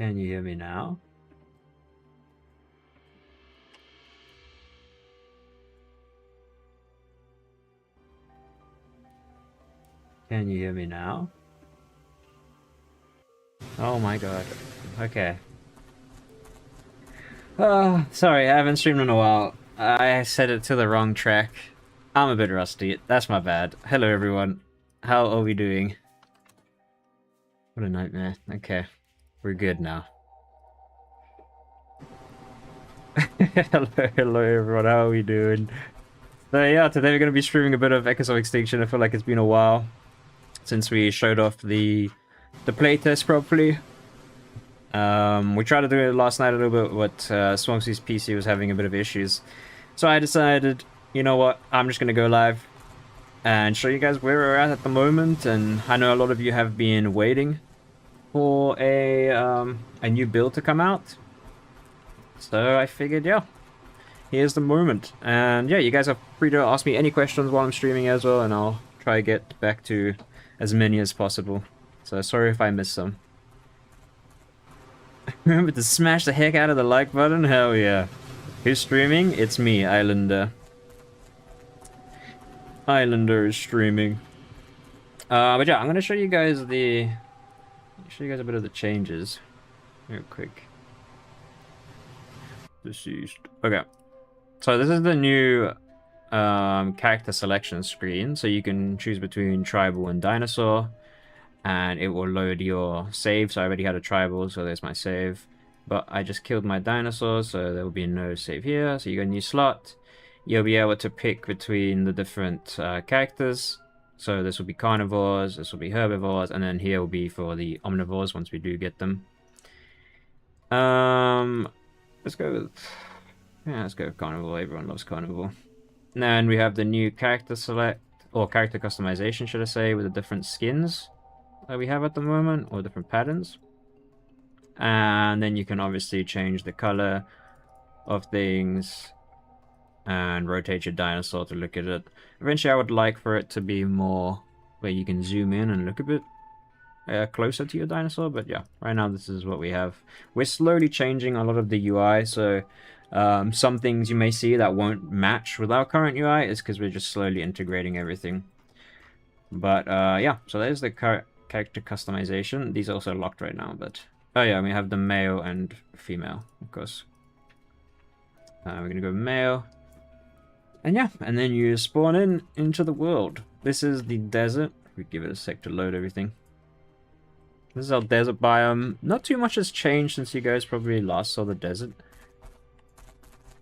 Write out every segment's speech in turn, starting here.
Can you hear me now? Can you hear me now? Oh my god. Okay. Sorry, I haven't streamed in a while. I set it to the wrong track. I'm a bit rusty. That's my bad. Hello, everyone. How are we doing? What a nightmare. Okay. We're good now. hello, everyone. How are we doing? So, yeah, today we're going to be streaming a bit of Echoes of Extinction. I feel like it's been a while since we showed off the playtest properly. We tried to do it last night a little bit, but Swampsy's PC was having a bit of issues. So I decided, you know what, I'm just going to go live and show you guys where we're at the moment. And I know a lot of you have been waiting for a new build to come out. So I figured, yeah, here's the moment. And yeah, you guys are free to ask me any questions while I'm streaming as well, and I'll try to get back to as many as possible. So sorry if I missed some. Remember to smash the heck out of the like button? Hell yeah. Who's streaming? It's me, Islander. Islander is streaming. But yeah, I'm gonna show you guys a bit of the changes real quick. Deceased. Okay. So this is the new character selection screen. So you can choose between tribal and dinosaur, and it will load your save. So I already had a tribal, so there's my save. But I just killed my dinosaur, so there will be no save here. So you got a new slot. You'll be able to pick between the different characters. So this will be carnivores, this will be herbivores, and then here will be for the omnivores once we do get them. Let's go with... yeah, let's go with carnivore. Everyone loves carnivore. And then we have the new character select, or character customization, should I say, with the different skins that we have at the moment, or different patterns. And then you can obviously change the color of things and rotate your dinosaur to look at it. Eventually I would like for it to be more where you can zoom in and look a bit closer to your dinosaur, but yeah, right now this is what we have. We're slowly changing a lot of the UI, so some things you may see that won't match with our current UI is because we're just slowly integrating everything. But yeah, so there's the character customization. These are also locked right now, but oh yeah, we have the male and female, of course. We're gonna go male. And yeah, and then you spawn into the world. This is the desert. We give it a sec to load everything. This is our desert biome. Not too much has changed since you guys probably last saw the desert.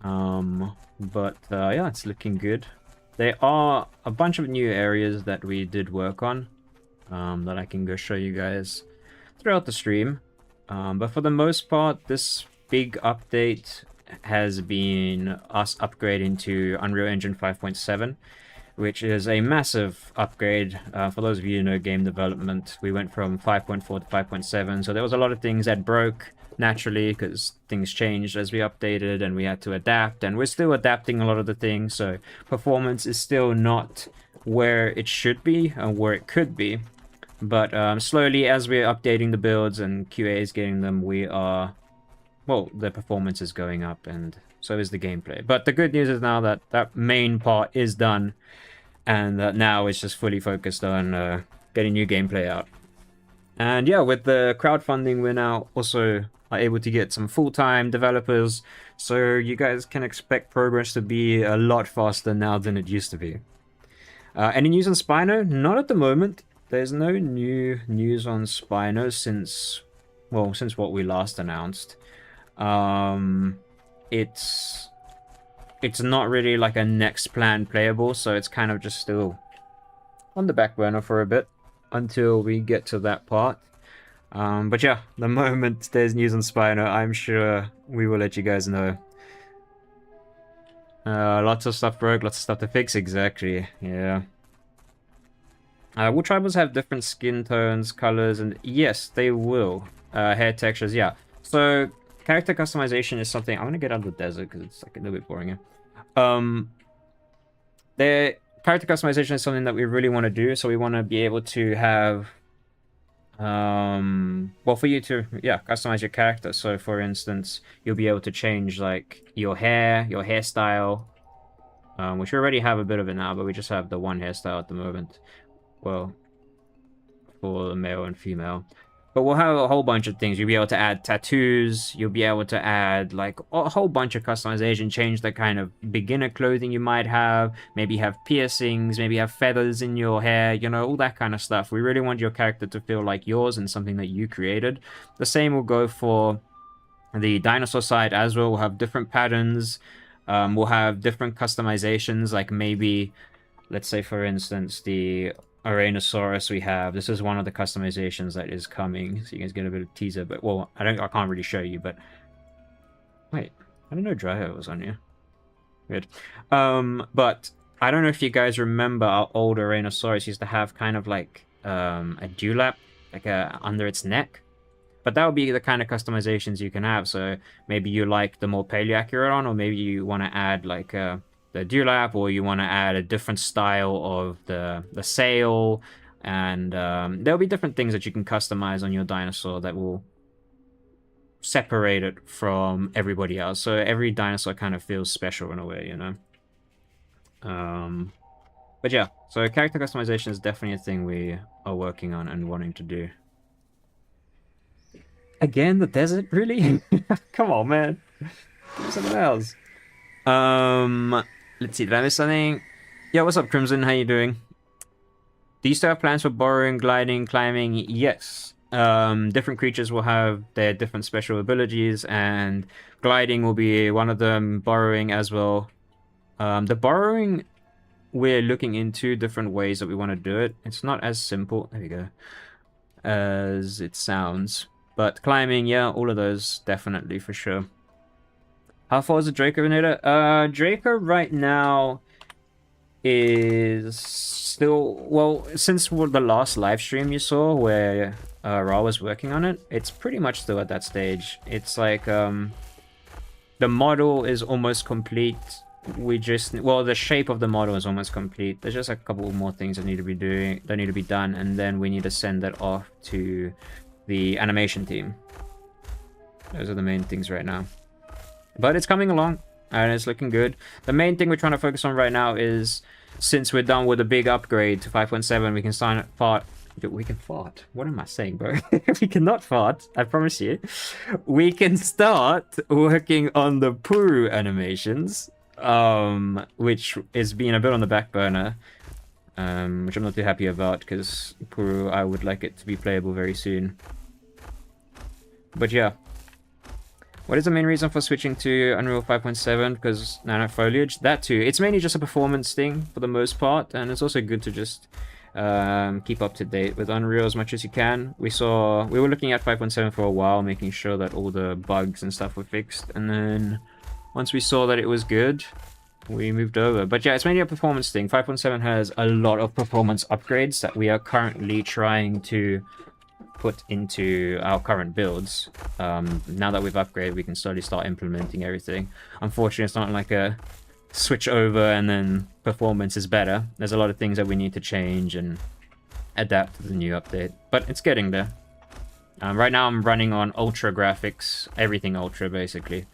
But yeah, it's looking good. There are a bunch of new areas that we did work on that I can go show you guys throughout the stream. But for the most part, this big update has been us upgrading to Unreal Engine 5.7, which is a massive upgrade. For those of you who know game development, we went from 5.4 to 5.7, so there was a lot of things that broke naturally because things changed as we updated and we had to adapt, and we're still adapting a lot of the things, so performance is still not where it should be and where it could be. But slowly, as we're updating the builds and QA is getting them, we are... well, the performance is going up, and so is the gameplay. But the good news is now that that main part is done, and now it's just fully focused on getting new gameplay out. And yeah, with the crowdfunding, we're now also able to get some full-time developers, so you guys can expect progress to be a lot faster now than it used to be. Any news on Spino? Not at the moment. There's no new news on Spino since what we last announced. It's not really like a next plan playable, so it's kind of just still on the back burner for a bit until we get to that part. But yeah, the moment there's news on Spino, I'm sure we will let you guys know. Lots of stuff broke, lots of stuff to fix, exactly, yeah. Will tribals have different skin tones, colors, and yes, they will. Hair textures, yeah. So character customization is something... I'm gonna get out of the desert because it's like a little bit boring here. The character customization is something that we really want to do, so we want to be able to have well, for you to, yeah, customize your character. So for instance, you'll be able to change like your hair, your hairstyle, which we already have a bit of it now, but we just have the one hairstyle at the moment. Well, for the male and female. But we'll have a whole bunch of things. You'll be able to add tattoos. You'll be able to add like a whole bunch of customization. Change the kind of beginner clothing you might have. Maybe have piercings. Maybe have feathers in your hair. You know, all that kind of stuff. We really want your character to feel like yours and something that you created. The same will go for the dinosaur side as well. We'll have different patterns. We'll have different customizations. Like maybe, let's say for instance, the Onychodus we have. This is one of the customizations that is coming, so you guys get a bit of teaser. But well, I can't really show you. But wait, I didn't know Dryo was on here. Good. But I don't know if you guys remember our old Onychodus used to have kind of like a dewlap, like under its neck. But that would be the kind of customizations you can have. So maybe you like the more paleo-accurate, or maybe you want to add like the dewlap, or you want to add a different style of the sail, and there'll be different things that you can customize on your dinosaur that will separate it from everybody else. So every dinosaur kind of feels special in a way, you know. But yeah, so character customization is definitely a thing we are working on and wanting to do. Again, the desert, really? Come on, man. Do something else. Let's see, did I miss something? Yeah, what's up, Crimson? How you doing? Do you still have plans for burrowing, gliding, climbing? Yes. Different creatures will have their different special abilities, and gliding will be one of them, burrowing as well. The burrowing, we're looking into different ways that we want to do it. It's not as simple, there we go, as it sounds. But climbing, yeah, all of those, definitely, for sure. How far is the Draco Venator? Draco right now is still, well, since the last live stream you saw where Ra was working on it, it's pretty much still at that stage. It's like, the model is almost complete. We just, well, the shape of the model is almost complete. There's just a couple more things that need to be done, and then we need to send that off to the animation team. Those are the main things right now. But it's coming along, and it's looking good. The main thing we're trying to focus on right now is, since we're done with a big upgrade to 5.7, we can fart. We can fart. What am I saying, bro? We cannot fart, I promise you. We can start working on the Puru animations, which is being a bit on the back burner, which I'm not too happy about, because Puru, I would like it to be playable very soon. But yeah. What is the main reason for switching to Unreal 5.7? Because nano foliage? That too. It's mainly just a performance thing for the most part, and it's also good to just keep up to date with Unreal as much as you can. We were looking at 5.7 for a while, making sure that all the bugs and stuff were fixed, and then once we saw that it was good, we moved over. But yeah, it's mainly a performance thing. 5.7 has a lot of performance upgrades that we are currently trying to put into our current builds. Now that we've upgraded, we can slowly start implementing everything. Unfortunately, it's not like a switch over and then performance is better. There's a lot of things that we need to change and adapt to the new update, but it's getting there. Right now I'm running on ultra graphics, everything ultra basically.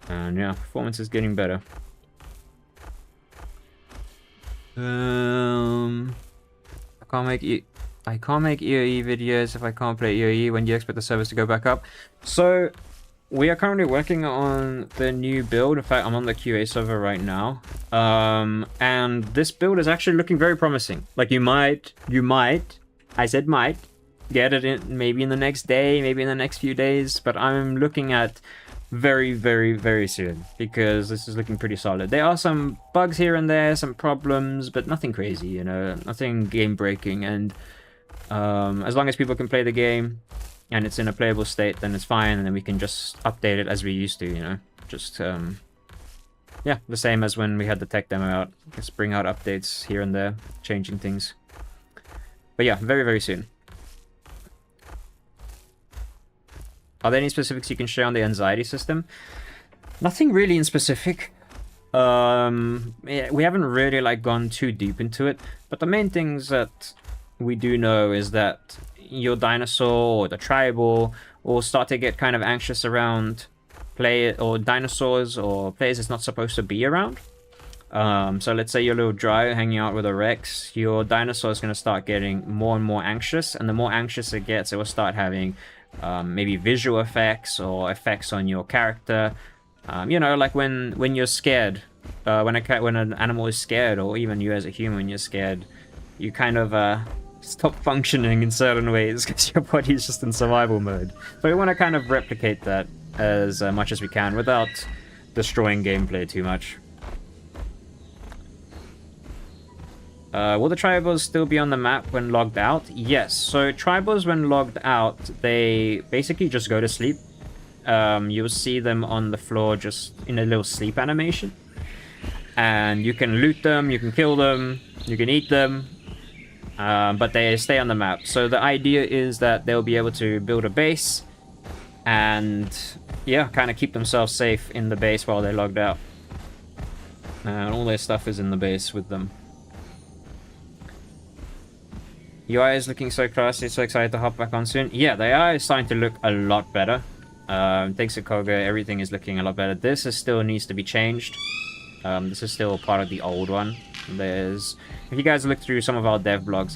And yeah, performance is getting better. I can't make EOE videos if I can't play EOE. When do you expect the servers to go back up? So, we are currently working on the new build. In fact, I'm on the QA server right now. And this build is actually looking very promising. Like, you might, I said might, get it in maybe in the next day, maybe in the next few days. But I'm looking at very, very, very soon, because this is looking pretty solid. There are some bugs here and there, some problems, but nothing crazy, you know, nothing game-breaking. And as long as people can play the game and it's in a playable state, then it's fine, and then we can just update it as we used to, you know. Just, yeah, the same as when we had the tech demo out. Just bring out updates here and there, changing things. But yeah, very, very soon. Are there any specifics you can share on the anxiety system? Nothing really in specific. Yeah, we haven't really like gone too deep into it, but the main things that we do know is that your dinosaur or the tribal will start to get kind of anxious around dinosaurs or players it's not supposed to be around. So let's say you're a little dry hanging out with a Rex, your dinosaur is going to start getting more and more anxious, and the more anxious it gets, it will start having maybe visual effects or effects on your character. You know, like when you're scared, when an animal is scared, or even you as a human, when you're scared, you kind of stop functioning in certain ways because your body is just in survival mode. So we want to kind of replicate that as much as we can without destroying gameplay too much. Will the tribals still be on the map when logged out? Yes. So tribals when logged out, they basically just go to sleep. You'll see them on the floor just in a little sleep animation. And you can loot them, you can kill them, you can eat them. But they stay on the map. So the idea is that they'll be able to build a base and, yeah, kind of keep themselves safe in the base while they're logged out. And all their stuff is in the base with them. UI is looking so classy, so excited to hop back on soon. Yeah, the AI is starting to look a lot better. Thanks to Koga, everything is looking a lot better. This still needs to be changed. This is still part of the old one. If you guys look through some of our dev blogs,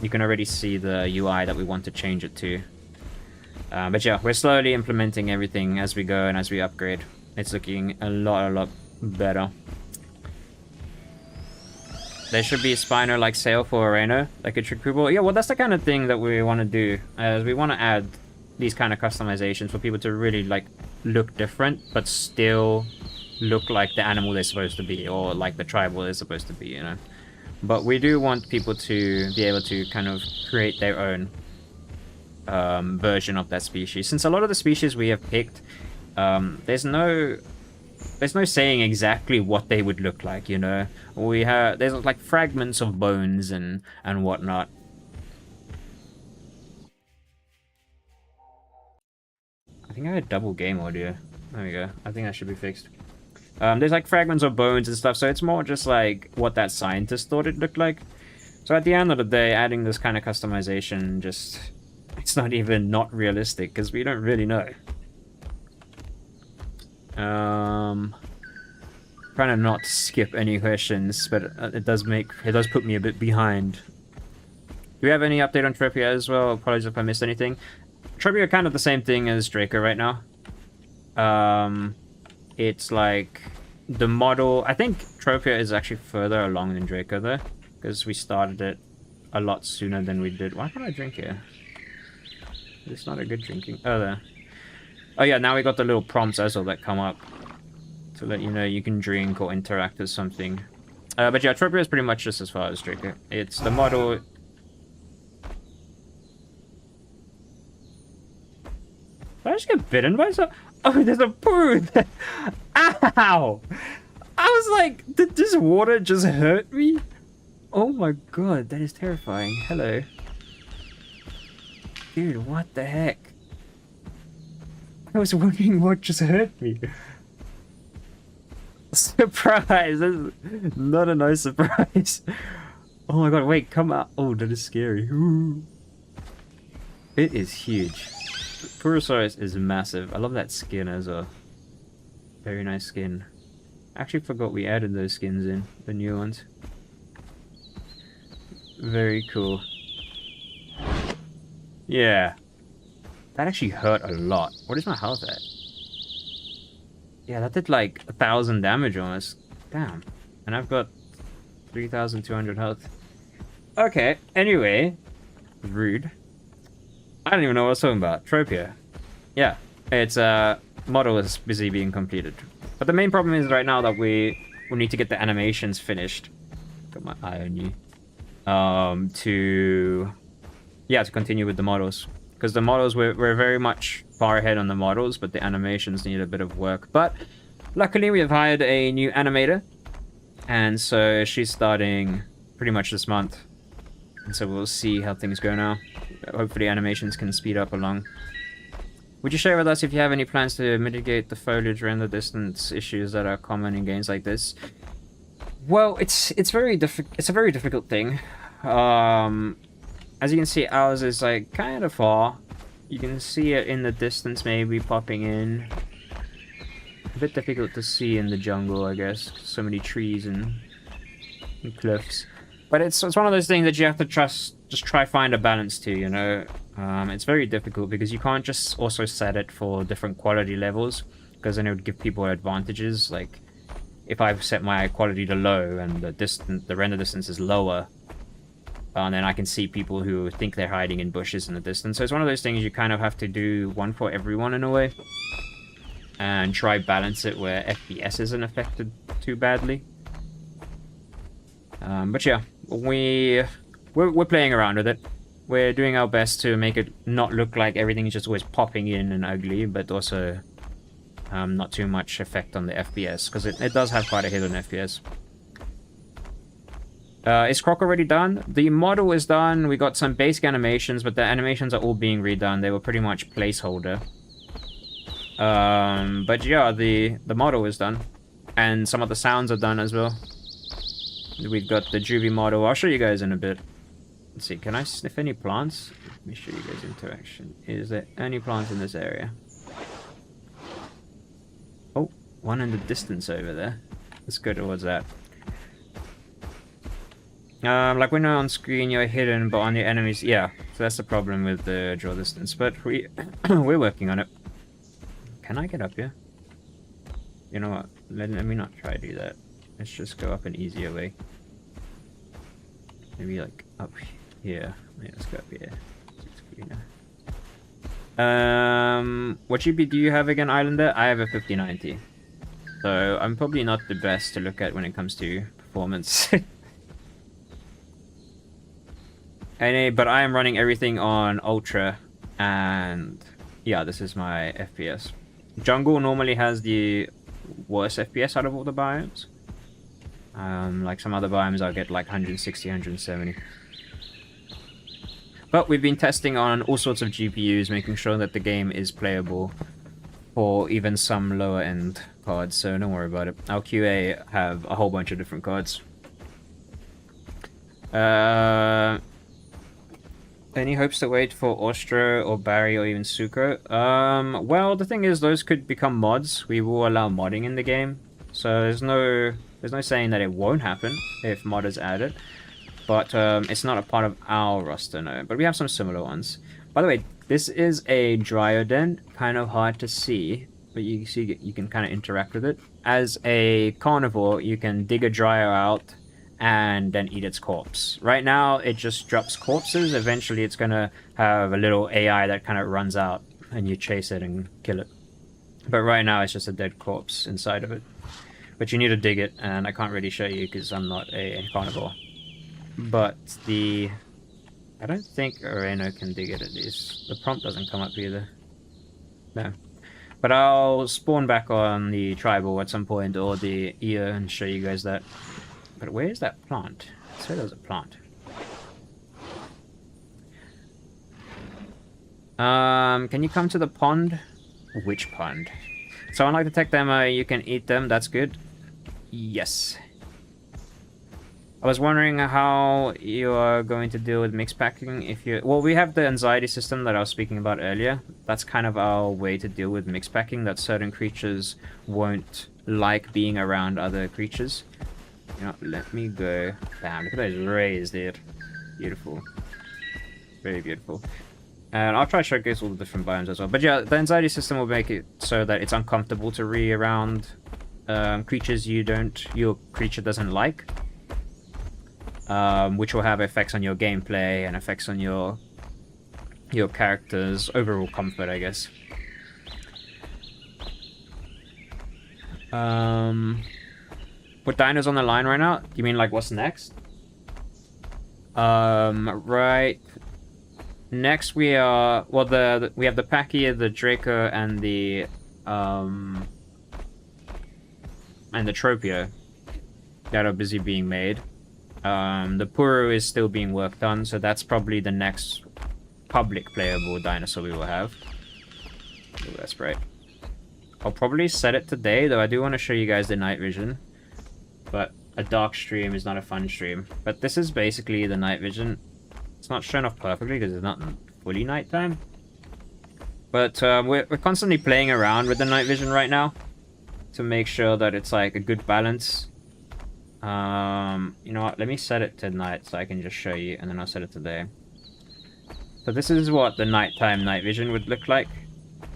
you can already see the UI that we want to change it to. But yeah, we're slowly implementing everything as we go and as we upgrade. It's looking a lot better. There should be a spiner like sail for Arena, like a trick people. Yeah, well, that's the kind of thing that we want to do. As we want to add these kind of customizations for people to really like look different, but still look like the animal they're supposed to be, or like the tribal they're supposed to be, you know. But we do want people to be able to kind of create their own version of that species. Since a lot of the species we have picked, there's no saying exactly what they would look like, you know. There's like fragments of bones and whatnot. I think I had double game audio. There we go. I think that should be fixed. There's like fragments of bones and stuff, so it's more just like what that scientist thought it looked like. So at the end of the day, adding this kind of customization it's not even not realistic because we don't really know. Trying to not skip any questions, but it does put me a bit behind. Do we have any update on Tropia as well? Apologies if I missed anything. Tropia are kind of the same thing as Draco right now. It's like the model. I think Tropia is actually further along than Draco though, because we started it a lot sooner than we did. Why can't I drink here? It's not a good drinking. Oh, there. Oh yeah, now we got the little prompts as well that come up to let you know you can drink or interact with something. But yeah, Tropia is pretty much just as far as Draco. It's the model. Did I just get bitten by something? Oh, there's a poo! Ow! I was like, did this water just hurt me? Oh my god, that is terrifying. Hello. Dude, what the heck? I was wondering what just hurt me. Surprise! That's not a nice surprise. Oh my god, wait, come out. Oh, that is scary. Ooh. It is huge. Purussaurus is massive. I love that skin as well. Very nice skin. I actually forgot we added those skins in, the new ones. Very cool. Yeah. That actually hurt a lot. What is my health at? Yeah, that did like 1,000 damage almost. Damn. And I've got 3,200 health. Okay, anyway. Rude. I don't even know what I was talking about. Tropia. Yeah. Its model is busy being completed. But the main problem is right now that we need to get the animations finished. Got my eye on you. To continue with the models. Because the models, we're very much far ahead on the models, but the animations need a bit of work. But luckily we have hired a new animator. And so she's starting pretty much this month. And so we'll see how things go now. Hopefully animations can speed up along. Would you share with us if you have any plans to mitigate the foliage render distance issues that are common in games like this? Well, it's a very difficult thing. As you can see, ours is like kind of far. You can see it in the distance, maybe popping in. A bit difficult to see in the jungle, I guess. So many trees and cliffs. But it's one of those things that you have to just try find a balance to, you know. It's very difficult because you can't just also set it for different quality levels, because then it would give people advantages. Like if I set my quality to low and the render distance is lower, and then I can see people who think they're hiding in bushes in the distance. So it's one of those things you kind of have to do one for everyone in a way, and try balance it where FPS isn't affected too badly. But yeah, we're playing around with it. We're doing our best to make it not look like everything's just always popping in and ugly, but also not too much effect on the FPS, because it does have quite a hit on FPS. Is Croc already done? The model is done. We got some basic animations, but the animations are all being redone. They were pretty much placeholder. But yeah, the model is done. And some of the sounds are done as well. We've got the Juvie model. I'll show you guys in a bit. Let's see, can I sniff any plants? Let me show you guys interaction. Is there any plants in this area? Oh, one in the distance over there. Let's go towards that. Like when you're on screen, you're hidden, but on the enemies, yeah. So that's the problem with the draw distance. But we're working on it. Can I get up here? You know what? Let me not try to do that. Let's just go up an easier way. Maybe like up here. Yeah, let's go up here. What GP do you have again, Islander? I have a 5090. So I'm probably not the best to look at when it comes to performance. But I am running everything on Ultra, and yeah, this is my FPS. Jungle normally has the worst FPS out of all the biomes. Like some other biomes I'll get like 160, 170. But we've been testing on all sorts of GPUs, making sure that the game is playable for even some lower end cards, so don't worry about it. Our QA have a whole bunch of different cards. Any hopes to wait for Ostro or Barry or even Suko? Well, the thing is, those could become mods. We will allow modding in the game, so there's no saying that it won't happen if modders add it. But it's not a part of our roster, no. But we have some similar ones. By the way, this is a Dryoden, kind of hard to see, but you see you can kind of interact with it. As a carnivore, you can dig a dryer out and then eat its corpse. Right now, it just drops corpses. Eventually, it's gonna have a little AI that kind of runs out, and you chase it and kill it. But right now, it's just a dead corpse inside of it. But you need to dig it, and I can't really show you because I'm not a carnivore. But I don't think Areno can dig it at least. The prompt doesn't come up either. No. But I'll spawn back on the tribal at some point, or the ear, and show you guys that. But where is that plant? I said there was a plant. Can you come to the pond? Which pond? So unlike the tech demo, you can eat them. That's good. Yes. I was wondering how you are going to deal with mix packing if you... Well, we have the anxiety system that I was speaking about earlier. That's kind of our way to deal with mix packing, that certain creatures won't like being around other creatures. You know, let me go. Damn, look at those rays, dude. Beautiful. Very beautiful. And I'll try to showcase all the different biomes as well. But yeah, the anxiety system will make it so that it's uncomfortable to around creatures your creature doesn't like. Which will have effects on your gameplay and effects on your character's overall comfort, I guess. Put dinos on the line right now? You mean like what's next? Right. Next we are... Well, we have the Pachia, the Draco, and the Tropio that are busy being made. The Puru is still being worked on, so that's probably the next public playable dinosaur we will have. Oh, that's bright. I'll probably set it today, though I do want to show you guys the night vision. But a dark stream is not a fun stream. But this is basically the night vision. It's not shown off perfectly because it's not fully nighttime. But we're constantly playing around with the night vision right now to make sure that it's like a good balance. You know what? Let me set it to night so I can just show you, and then I'll set it to day. So this is what the nighttime night vision would look like.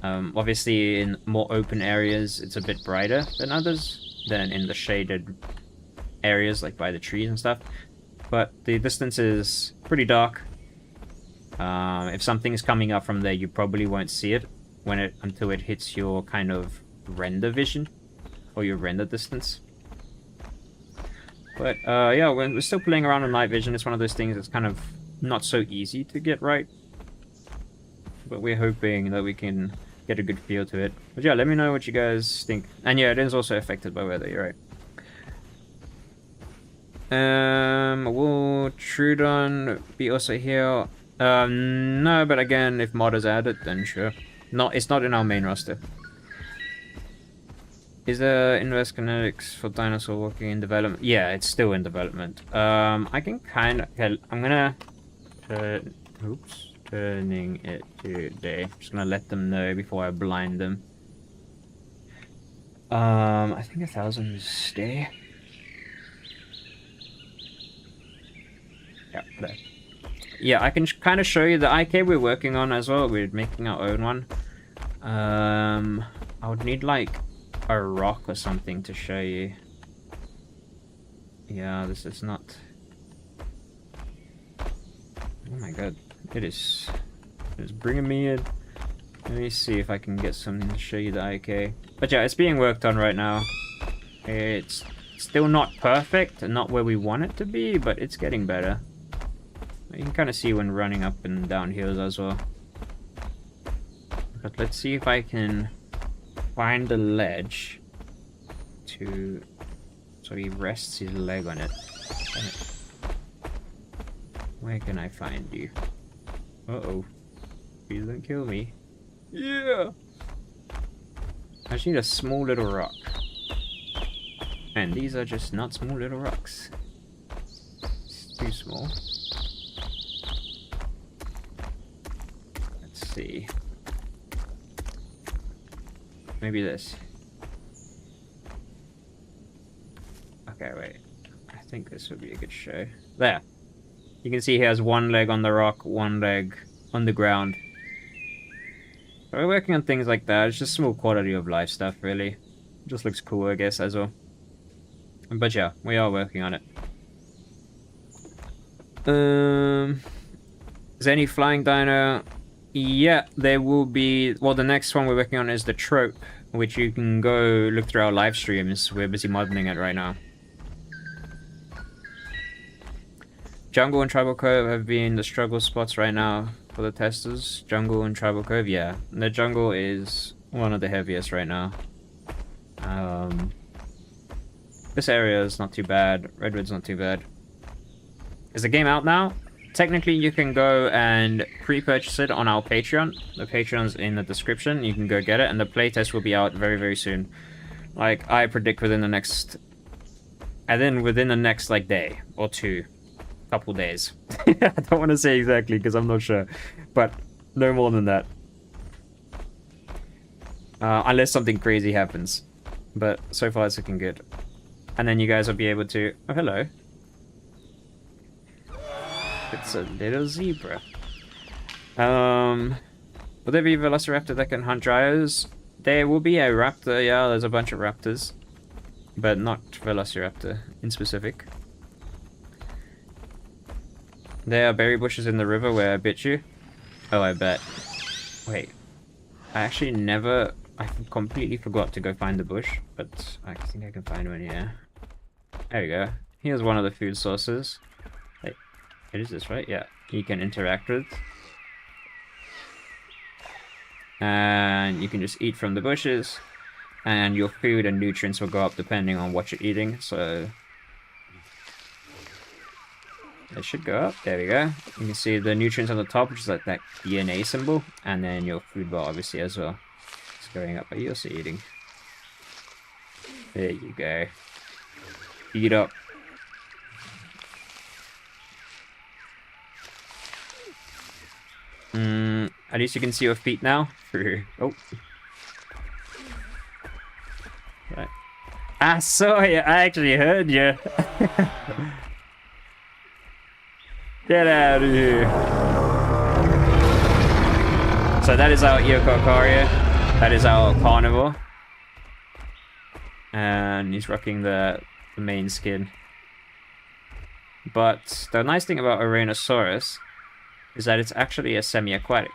Obviously, in more open areas, it's a bit brighter than others, than in the shaded areas, like by the trees and stuff. But the distance is pretty dark. If something's coming up from there, you probably won't see it until it hits your kind of render vision or your render distance. But yeah, we're still playing around with night vision. It's one of those things that's kind of not so easy to get right. But we're hoping that we can get a good feel to it. But yeah, let me know what you guys think. And yeah, it is also affected by weather, you're right. Will Trudon be also here? No, but again, if modders add it, then sure. It's not in our main roster. Is there inverse kinetics for dinosaur walking in development? Yeah, it's still in development. I can kind of... I'm gonna... turning it to day. Just gonna let them know before I blind them. I think 1,000 is day. Yeah, there. Yeah, I can kind of show you the IK we're working on as well. We're making our own one. I would need like a rock or something to show you. Yeah, this is not... Oh my god, it's bringing me in. Let me see if I can get something to show you the IK. But yeah, it's being worked on right now. It's still not perfect and not where we want it to be, but it's getting better. You can kind of see when running up and down hills as well. But let's see if I can find the ledge to... so he rests his leg on it. Where can I find you? Uh-oh. Please don't kill me. Yeah! I just need a small little rock. And these are just not small little rocks. It's too small. Let's see. Maybe this. Okay, wait. I think this would be a good show. There. You can see he has one leg on the rock, one leg on the ground. So we're working on things like that. It's just small quality of life stuff, really. It just looks cool, I guess, as well. But yeah, we are working on it. Is there any flying dino? Yeah, there will be... Well, the next one we're working on is the trope, which you can go look through our live streams. We're busy modeling it right now. Jungle and Tribal Cove have been the struggle spots right now for the testers. Jungle and Tribal Cove, yeah. The jungle is one of the heaviest right now. This area is not too bad. Redwood's not too bad. Is the game out now? Technically, you can go and pre-purchase it on our Patreon. The Patreon's in the description. You can go get it, and the playtest will be out very, very soon. Like, I predict within the next... And then within the next, like, day or two. Couple days. I don't want to say exactly because I'm not sure, but no more than that. Unless something crazy happens, but so far it's looking good. And then you guys will be able to... Oh, hello. It's a little zebra. Will there be a velociraptor that can hunt dryos? There will be a raptor, yeah, there's a bunch of raptors, but not velociraptor in specific. There are berry bushes in the river where I bit you. Oh, I bet. Wait. I actually never... I completely forgot to go find the bush, but I think I can find one here. There we go. Here's one of the food sources. Wait, it is this, right? Yeah. You can interact with. And you can just eat from the bushes. And your food and nutrients will go up depending on what you're eating, so... It should go up. There we go. You can see the nutrients on the top, which is like that DNA symbol. And then your food bar, obviously, as well. It's going up. Are you also eating? There you go. Eat up. At least you can see your feet now. Oh. Right. I saw you. I actually heard you. Get out of here. So that is our Eocarcharia. That is our carnivore. And he's rocking the main skin. But the nice thing about Dinosaurs is that it's actually a semi-aquatic.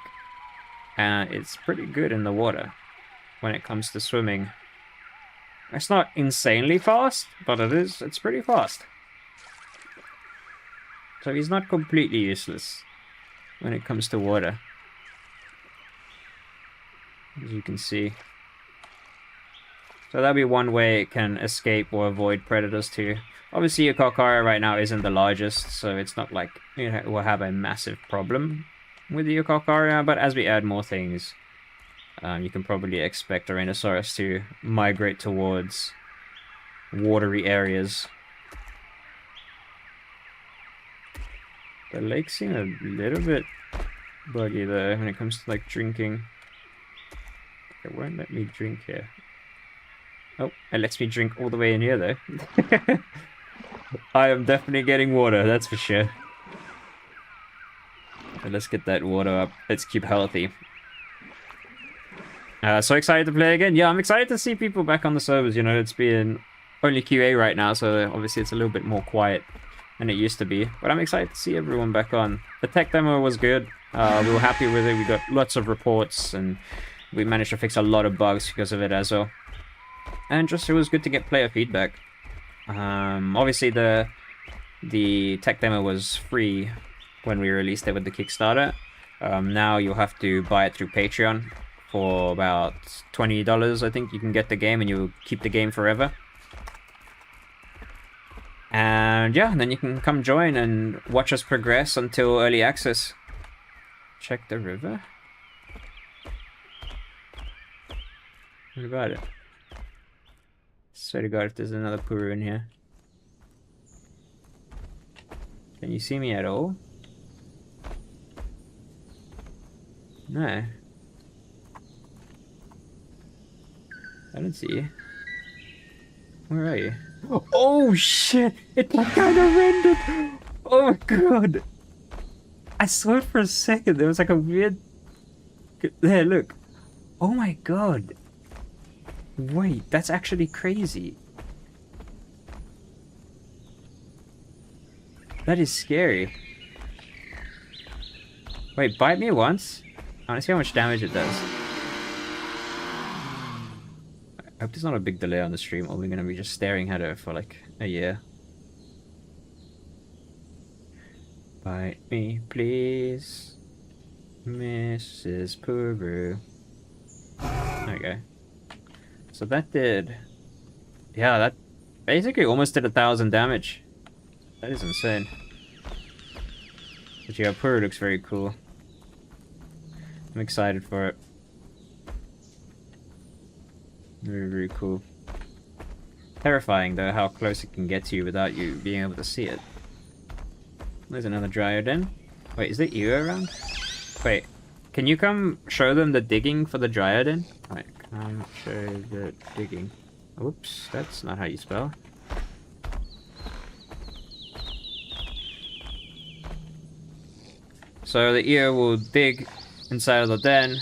And it's pretty good in the water when it comes to swimming. It's not insanely fast, but it's pretty fast. So he's not completely useless when it comes to water. As you can see. So that'll be one way it can escape or avoid predators too. Obviously, Eocarcharia right now isn't the largest, so it's not like it will have a massive problem with the Eocarcharia, but as we add more things, you can probably expect Dinosaurs to migrate towards watery areas. The lakes seem a little bit buggy though when it comes to like drinking. It won't let me drink here. Oh, it lets me drink all the way in here though. I am definitely getting water, that's for sure. So let's get that water up. Let's keep healthy. So excited to play again. Yeah, I'm excited to see people back on the servers. You know, it's been only QA right now, so obviously it's a little bit more quiet than it used to be. But I'm excited to see everyone back on. The tech demo was good. We were happy with it. We got lots of reports, and we managed to fix a lot of bugs because of it as well. And just it was good to get player feedback. Obviously the tech demo was free when we released it with the Kickstarter. Now you'll have to buy it through Patreon for about $20. I think you can get the game and you'll keep the game forever. And yeah, then you can come join and watch us progress until early access. Check the river. What about it? Swear to God if there's another Puru in here. Can you see me at all? No. I don't see you. Where are you? Oh shit! It kind of rendered! Oh my god! I saw it for a second. There was like a weird... There, look. Oh my god. Wait, that's actually crazy. That is scary. Wait, bite me once? I want to see how much damage it does. I hope there's not a big delay on the stream, or we're going to be just staring at it for like a year. Bite me, please, Mrs. Puru. There we go. So that did... Yeah, that basically almost did 1,000 damage. That is insane. But yeah, Puru looks very cool. I'm excited for it. Very, very cool. Terrifying though, how close it can get to you without you being able to see it. There's another Dryodon. Wait, is there Eo around? Wait, can you come show them the digging for the Dryodon? Wait, come show the digging. Oops, that's not how you spell. So the Eo will dig inside of the den.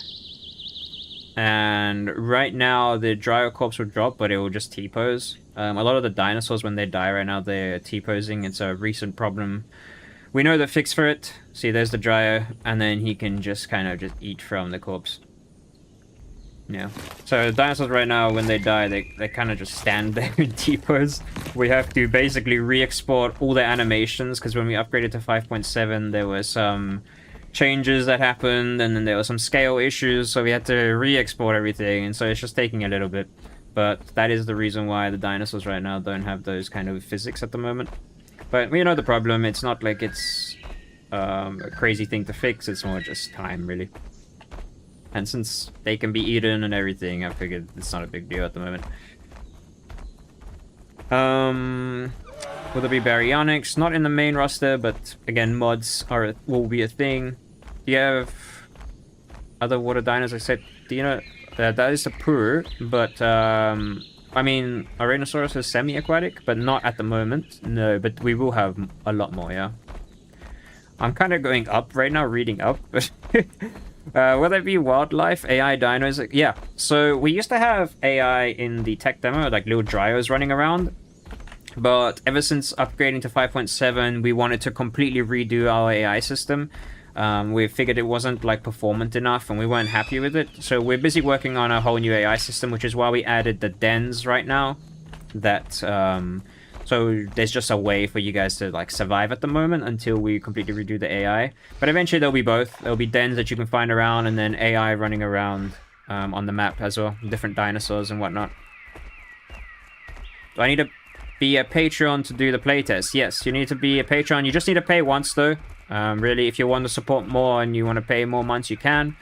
And right now the Dryocorpse will drop, but it will just T-pose. A lot of the dinosaurs, when they die right now, they're T-posing. It's a recent problem. We know the fix for it. See, there's the Dryo, and then he can just kind of just eat from the corpse. Yeah. So the dinosaurs right now, when they die, they kind of just stand there in T-pose. We have to basically re-export all the animations, because when we upgraded to 5.7, there were some changes that happened, and then there were some scale issues, so we had to re-export everything, and so it's just taking a little bit. But that is the reason why the dinosaurs right now don't have those kind of physics at the moment. But we know the problem. It's not like it's a crazy thing to fix, it's more just time, really. And since they can be eaten and everything, I figured it's not a big deal at the moment. Will there be baryonyx? Not in the main roster, but again, mods will be a thing. Do you have other water dinos except Dino. That is a Puru, but I mean, Tyrannosaurus is semi-aquatic, but not at the moment. No, but we will have a lot more, yeah. I'm kind of going up right now, reading up. Will there be wildlife, AI dinos? Yeah, so we used to have AI in the tech demo, like little dryos running around. But ever since upgrading to 5.7, we wanted to completely redo our AI system. We figured it wasn't like performant enough and we weren't happy with it. So we're busy working on a whole new AI system, which is why we added the dens right now. That so there's just a way for you guys to like survive at the moment until we completely redo the AI. But eventually there'll be both. There'll be dens that you can find around and then AI running around on the map as well. Different dinosaurs and whatnot. Do I need to be a Patreon to do the playtest? Yes, you need to be a Patreon. You just need to pay once though. Really, if you want to support more and you want to pay more months, you can.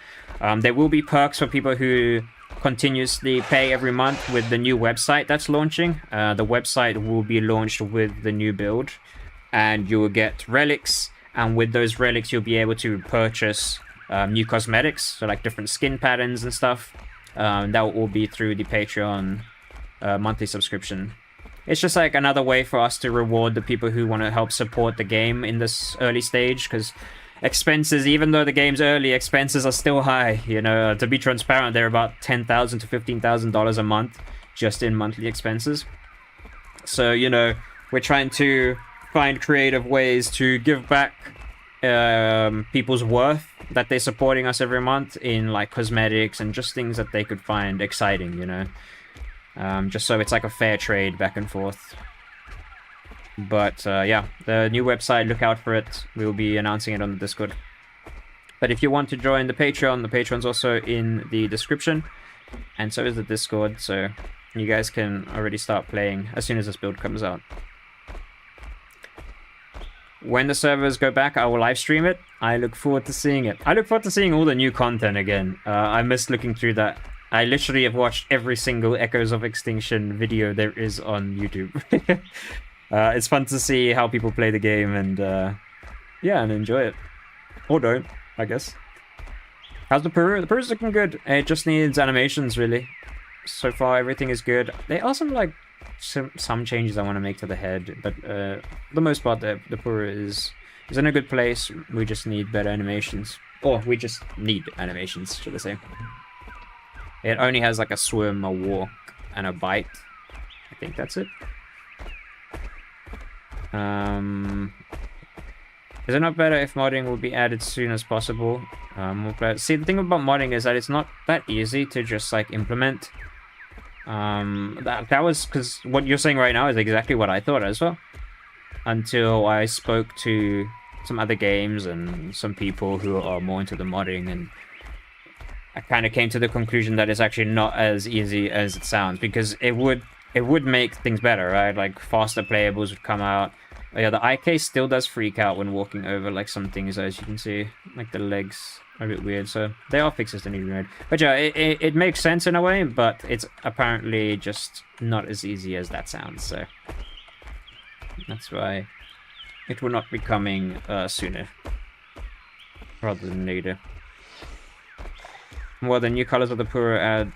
There will be perks for people who continuously pay every month with the new website that's launching. The website will be launched with the new build, and you will get relics, and with those relics you'll be able to purchase new cosmetics, so like different skin patterns and stuff. That will all be through the Patreon monthly subscription. It's just like another way for us to reward the people who want to help support the game in this early stage, because expenses, even though the game's early, expenses are still high. You know, to be transparent, they're about $10,000 to $15,000 a month just in monthly expenses. So, you know, we're trying to find creative ways to give back people's worth that they're supporting us every month in like cosmetics and just things that they could find exciting, you know. Just so it's like a fair trade back and forth. But yeah, the new website, look out for it. We will be announcing it on the Discord. But if you want to join the Patreon's also in the description. And so is the Discord, so you guys can already start playing as soon as this build comes out. When the servers go back, I will live stream it. I look forward to seeing it. I look forward to seeing all the new content again. I miss looking through that. I literally have watched every single Echoes of Extinction video there is on YouTube. It's fun to see how people play the game and, yeah, and enjoy it. Or don't, I guess. How's the Peru? The Peru's looking good. It just needs animations, really. So far, everything is good. There are some changes I want to make to the head, but for the most part, the Peru is in a good place. We just need better animations. Or we just need animations, should I say. It only has like a swim, a walk, and a bite. I think that's it. Is it not better if modding will be added as soon as possible? See, the thing about modding is that it's not that easy to just like implement. That was because what you're saying right now is exactly what I thought as well. Until I spoke to some other games and some people who are more into the modding, and I kind of came to the conclusion that it's actually not as easy as it sounds, because it would make things better, right? Like faster playables would come out. Oh, yeah, the IK still does freak out when walking over like some things, as you can see. Like the legs are a bit weird, so they are fixes that need to be made. But yeah, it makes sense in a way, but it's apparently just not as easy as that sounds, so that's why it will not be coming sooner rather than later. Well, the new colors of the Pura add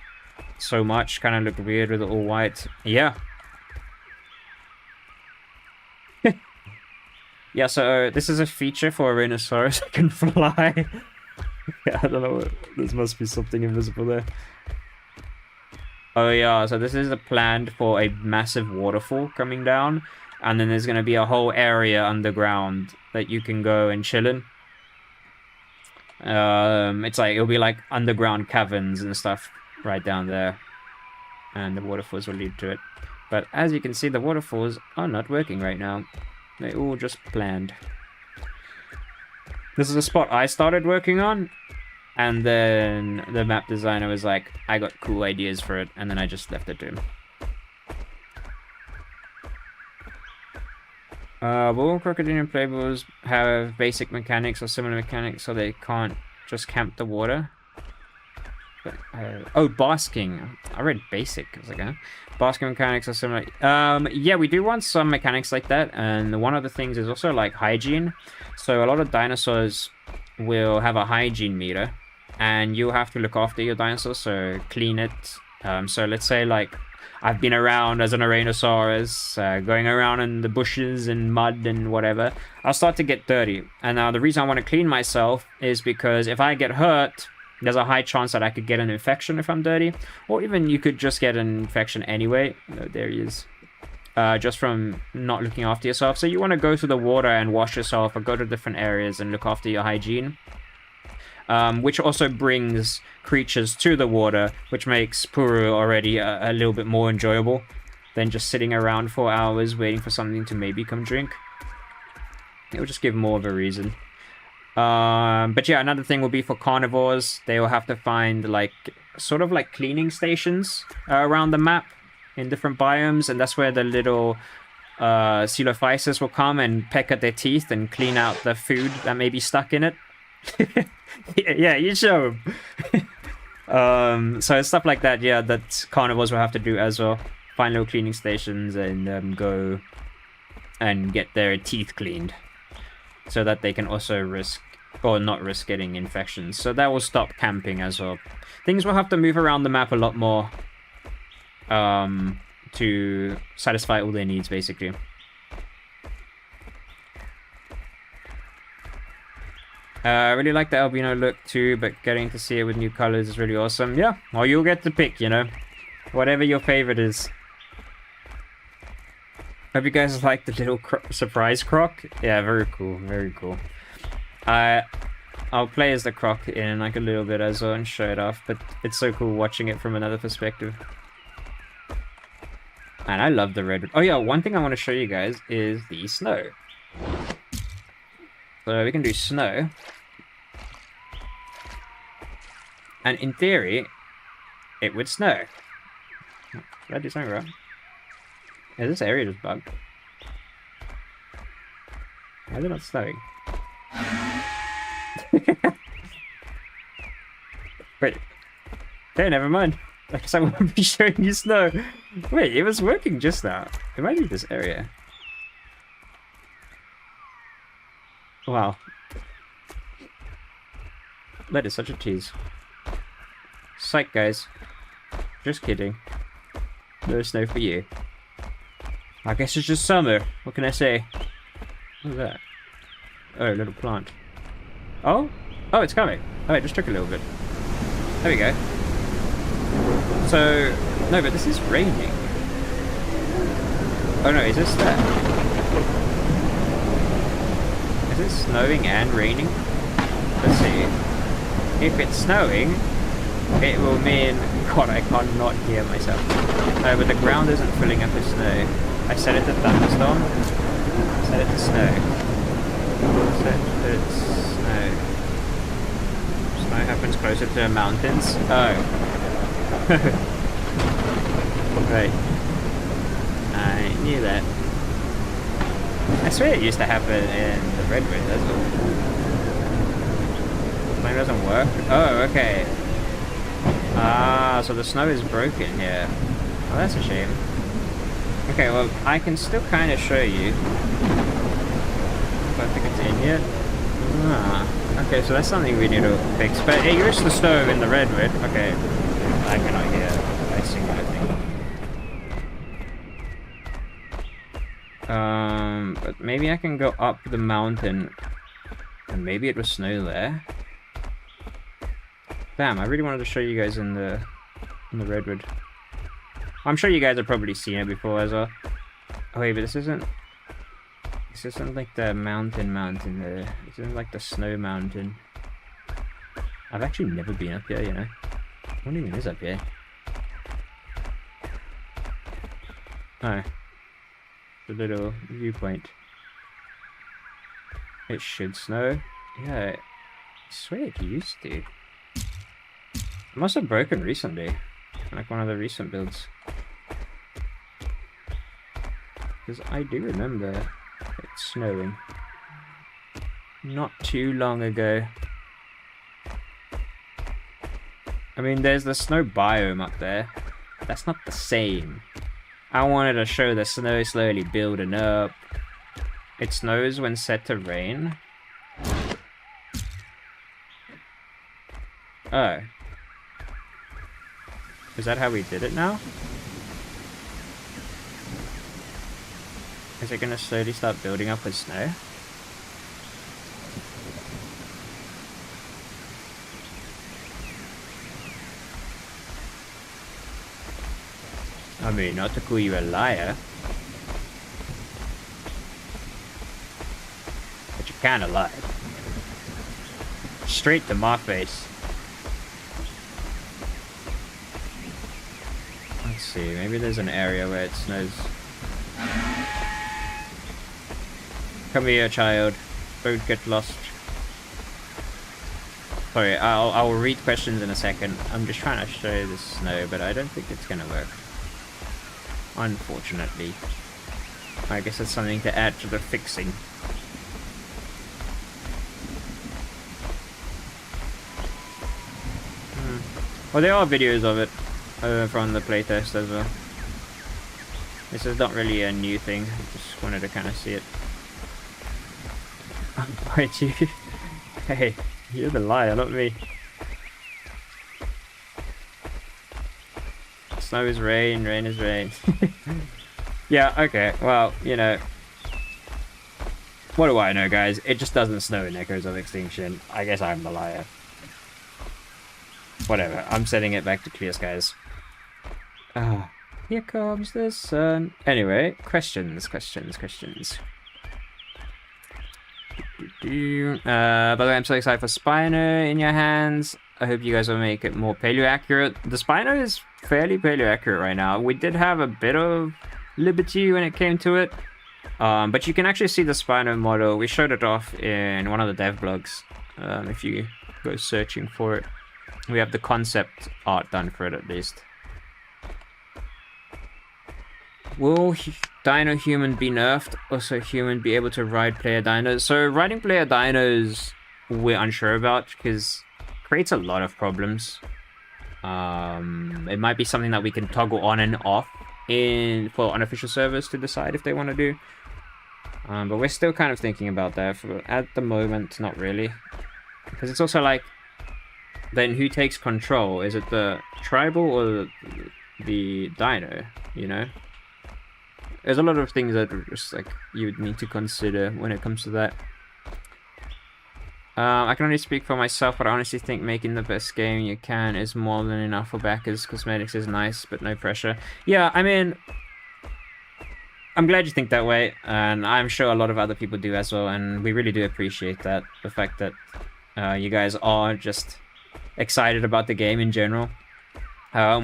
so much, kind of look weird with it all white. Yeah. Yeah, so this is a feature for a Dinosaurs that can fly. Yeah, I don't know. There must be something invisible there. Oh yeah, so this is a planned for a massive waterfall coming down. And then there's going to be a whole area underground that you can go and chill in. It's like, it'll be like underground caverns and stuff right down there. And the waterfalls will lead to it. But as you can see, the waterfalls are not working right now. They all just planned. This is a spot I started working on. And then the map designer was like, I got cool ideas for it. And then I just left it to him. Will crocodilian playballs have basic mechanics or similar mechanics so they can't just camp the water? But, oh, basking. I read basic. I was like, huh? Basking mechanics are similar. Yeah, we do want some mechanics like that. And one of the things is also like hygiene. So a lot of dinosaurs will have a hygiene meter. and you have to look after your dinosaurs, so clean it. So let's say like I've been around as an Onychodus, going around in the bushes and mud and whatever, I'll start to get dirty. And now the reason I want to clean myself is because if I get hurt, there's a high chance that I could get an infection if I'm dirty, or even you could just get an infection anyway. Oh, there he is. Just from not looking after yourself. So you want to go to the water and wash yourself, or go to different areas and look after your hygiene. Which also brings creatures to the water, which makes Puru already a little bit more enjoyable than just sitting around for hours waiting for something to maybe come drink. It will just give more of a reason. But yeah, another thing will be for carnivores. They will have to find like sort of like cleaning stations around the map in different biomes, and that's where the little Coelophysis will come and peck at their teeth and clean out the food that may be stuck in it. Yeah, you show them. So stuff like that, yeah, that carnivores will have to do as well. Find little cleaning stations and go and get their teeth cleaned, so that they can also risk, or not risk, getting infections. So that will stop camping as well. Things will have to move around the map a lot more to satisfy all their needs, basically. I really like the albino look too, but getting to see it with new colors is really awesome. Yeah, well, you'll get to pick, you know, whatever your favorite is. Hope you guys like the little surprise croc. Yeah, very cool, very cool. I'll play as the croc in like a little bit as well and show it off, but it's so cool watching it from another perspective. And I love the red. Oh yeah, one thing I want to show you guys is the snow. So we can do snow. And in theory, it would snow. Did I do something wrong? Is this area just bugged? Why is it not snowing? Wait. Okay, never mind. I guess I won't be showing you snow. Wait, it was working just now. It might be this area. Wow. That is such a tease. Psych, guys. Just kidding. No snow for you. I guess it's just summer. What can I say? What's that? Oh, a little plant. Oh? Oh, it's coming. Oh, it just took a little bit. There we go. So, no, but this is raining. Oh no, is this that? Is it snowing and raining? Let's see. If it's snowing, it will mean... God, I can't not hear myself. No, but the ground isn't filling up with snow. I set it to thunderstorm. Set it to snow. Set it to snow. Snow happens closer to the mountains. Oh. Right. I knew that. I swear it used to happen in the redwood, that's all. Snow doesn't work? Oh, okay. Ah, so the snow is broken here. Oh, that's a shame. Okay, well, I can still kind of show you. I don't think it's in yet. Ah, okay, so that's something we need to fix. But it used to snow in the redwood. Okay, I cannot hear icing or anything. But maybe I can go up the mountain, and maybe it was snow there. Damn, I really wanted to show you guys in the redwood. I'm sure you guys have probably seen it before as well. Oh wait, but this isn't like the mountain there. This isn't like the snow mountain. I've actually never been up here, you know. What even is up here? Oh. The little viewpoint. It should snow. Yeah, I swear it used to. It must have broken recently. Like one of the recent builds. Because I do remember it snowing. Not too long ago. I mean, there's the snow biome up there. That's not the same. I wanted to show the snow slowly building up. It snows when set to rain. Oh. Is that how we did it now? Is it gonna slowly start building up with snow? I mean, not to call you a liar. But you kinda lied. Straight to my face. Let's see, maybe there's an area where it snows. Come here, child. Don't get lost. Sorry, I'll read questions in a second. I'm just trying to show you the snow, but I don't think it's gonna work. Unfortunately. I guess that's something to add to the fixing. Well, there are videos of it from the playtest as well. This is not really a new thing. I just wanted to kind of see it. Wait, you? Hey, you're the liar, not me. Snow is rain, rain is rain. Yeah, okay, well, you know. What do I know, guys? It just doesn't snow in Echoes of Extinction. I guess I'm the liar. Whatever, I'm setting it back to clear skies. Ah, here comes the sun. Anyway, questions. By the way, I'm so excited for Spino in your hands. I hope you guys will make it more paleo accurate. The Spino is fairly paleo accurate right now. We did have a bit of liberty when it came to it. But you can actually see the Spino model. We showed it off in one of the dev blogs. If you go searching for it. We have the concept art done for it at least. Will Dino Human be nerfed? Also, human be able to ride player dinos? So, riding player dinos, we're unsure about because it creates a lot of problems. It might be something that we can toggle on and off for unofficial servers to decide if they want to do. But we're still kind of thinking about that. At the moment, not really. Because it's also like, then who takes control? Is it the tribal or the dino, you know? There's a lot of things that are just like you would need to consider when it comes to that. I can only speak for myself, but I honestly think making the best game you can is more than enough for backers. Cosmetics is nice, but no pressure. Yeah, I mean, I'm glad you think that way, and I'm sure a lot of other people do as well, and we really do appreciate that. The fact that you guys are just excited about the game in general.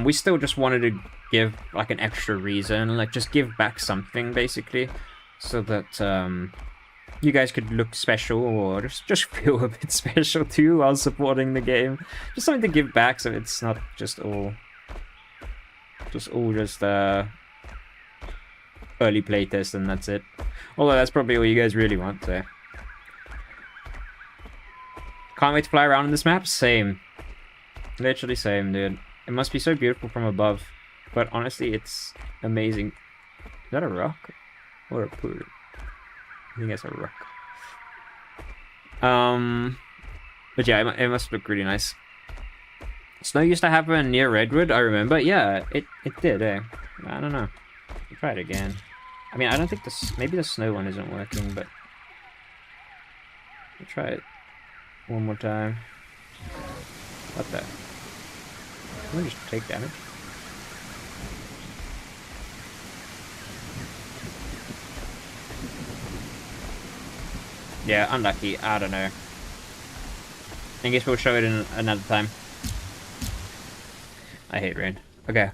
We still just wanted to give like an extra reason, like just give back something basically, so that you guys could look special or just feel a bit special too while supporting the game. Just something to give back, so it's not just all early playtest and that's it. Although that's probably all you guys really want. So can't wait to fly around in this map. Same. Literally same, dude. It must be so beautiful from above. But honestly, it's amazing. Is that a rock? Or a pool? I think it's a rock. But yeah, it must look really nice. Snow used to happen near Redwood, I remember. Yeah, it did, eh? I don't know. We'll try it again. I mean, I don't think maybe the snow one isn't working, but we'll try it one more time. What the? Can we just take damage? Yeah, unlucky. I don't know. I guess we'll show it in another time. I hate rain. Okay.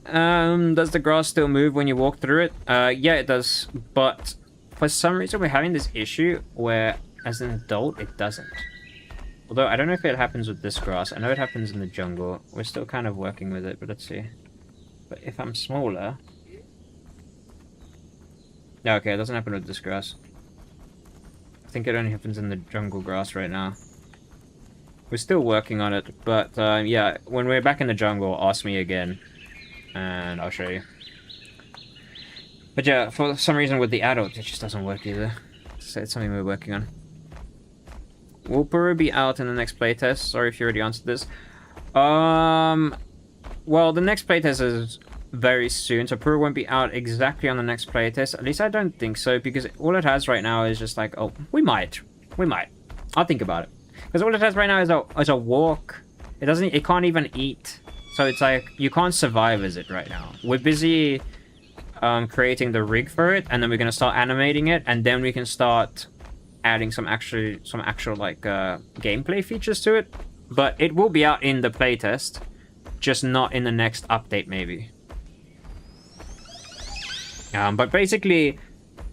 Does the grass still move when you walk through it? Yeah, it does. But for some reason, we're having this issue where, as an adult, it doesn't. Although, I don't know if it happens with this grass. I know it happens in the jungle. We're still kind of working with it, but let's see. But if I'm smaller... No, okay, it doesn't happen with this grass. I think it only happens in the jungle grass right now. We're still working on it, but yeah, when we're back in the jungle, ask me again, and I'll show you. But yeah, for some reason with the adults, it just doesn't work either. So it's something we're working on. will Puru be out in the next playtest? Sorry if you already answered this. Well, the next playtest is very soon, so Puru won't be out exactly on the next playtest. At least I don't think so, because all it has right now is just like, oh, we might. I'll think about it. Because all it has right now is a walk. It can't even eat. So it's like, you can't survive as it right now. We're busy creating the rig for it, and then we're gonna start animating it, and then we can start adding some actual like gameplay features to it. But it will be out in the playtest, just not in the next update maybe. But basically,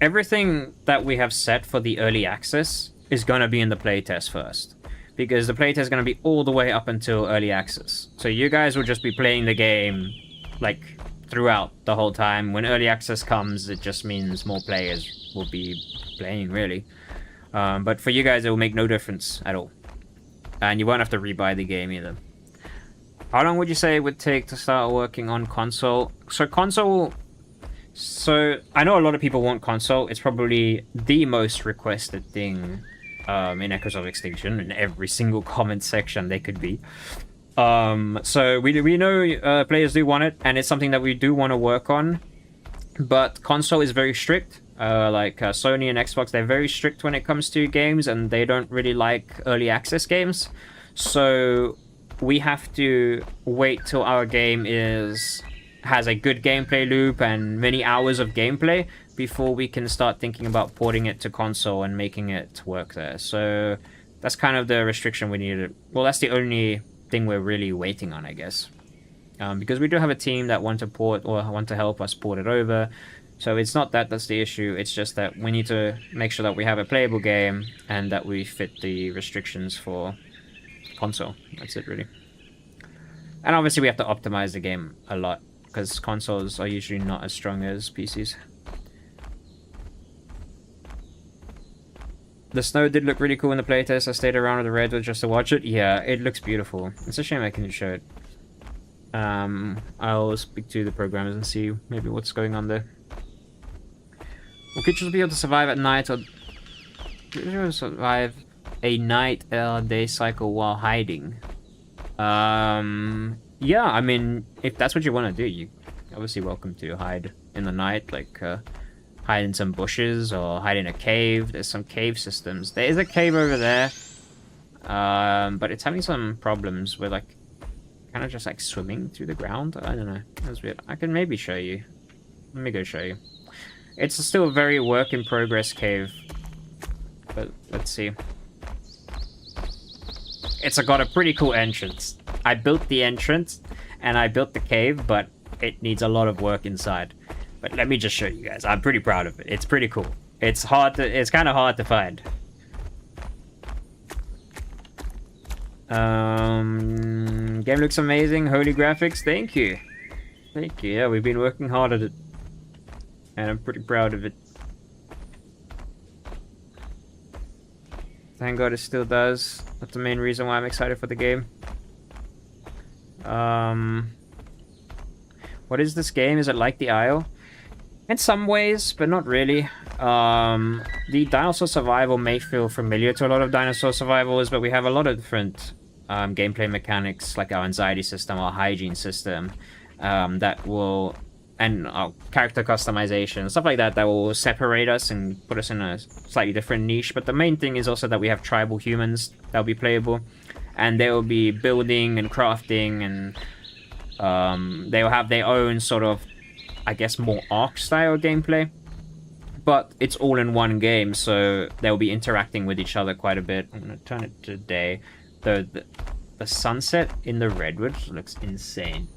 everything that we have set for the early access is gonna be in the playtest first, because the playtest is gonna be all the way up until early access. So you guys will just be playing the game like throughout the whole time. When early access comes, it just means more players will be playing, really. But for you guys, it will make no difference at all. And you won't have to rebuy the game either. How long would you say it would take to start working on console? So I know a lot of people want console. It's probably the most requested thing in Echoes of Extinction. In every single comment section they could be. So we know players do want it, and it's something that we do want to work on. But console is very strict. Sony and Xbox, they're very strict when it comes to games, and they don't really like early access games. So we have to wait till our game has a good gameplay loop and many hours of gameplay before we can start thinking about porting it to console and making it work there. So that's kind of the restriction we needed. Well, that's the only thing we're really waiting on, I guess. Because we do have a team that want to port or want to help us port it over. So it's not that that's the issue. It's just that we need to make sure that we have a playable game and that we fit the restrictions for console. That's it, really. And obviously we have to optimize the game a lot, because consoles are usually not as strong as PCs. The snow did look really cool in the playtest. I stayed around with the redwood just to watch it. Yeah, it looks beautiful. It's a shame I couldn't show it. I'll speak to the programmers and see maybe what's going on there. Will creatures be able to survive at night, or survive a night or day cycle while hiding? Yeah, I mean, if that's what you want to do, you're obviously welcome to hide in the night, like hide in some bushes or hide in a cave. There's some cave systems. There is a cave over there, but it's having some problems with like kind of just like swimming through the ground. I don't know. That's weird. I can maybe show you. Let me go show you. It's still a very work in progress cave, but let's see. It's got a pretty cool entrance. I built the entrance and I built the cave, but it needs a lot of work inside. But let me just show you guys. I'm pretty proud of it. It's pretty cool. It's kind of hard to find. Game looks amazing. Holy graphics. Thank you. Thank you. Yeah, we've been working hard at it. And I'm pretty proud of it. Thank God it still does. That's the main reason why I'm excited for the game. What is this game? Is it like the Isle? In some ways, but not really. The dinosaur survival may feel familiar to a lot of dinosaur survivals, but we have a lot of different gameplay mechanics, like our anxiety system, our hygiene system, that will... and character customization, stuff like that, that will separate us and put us in a slightly different niche. But the main thing is also that we have tribal humans that will be playable, and they will be building and crafting, and they will have their own sort of, I guess, more Ark style gameplay. But it's all in one game, so they'll be interacting with each other quite a bit. I'm gonna turn it to day. The sunset in the redwood looks insane.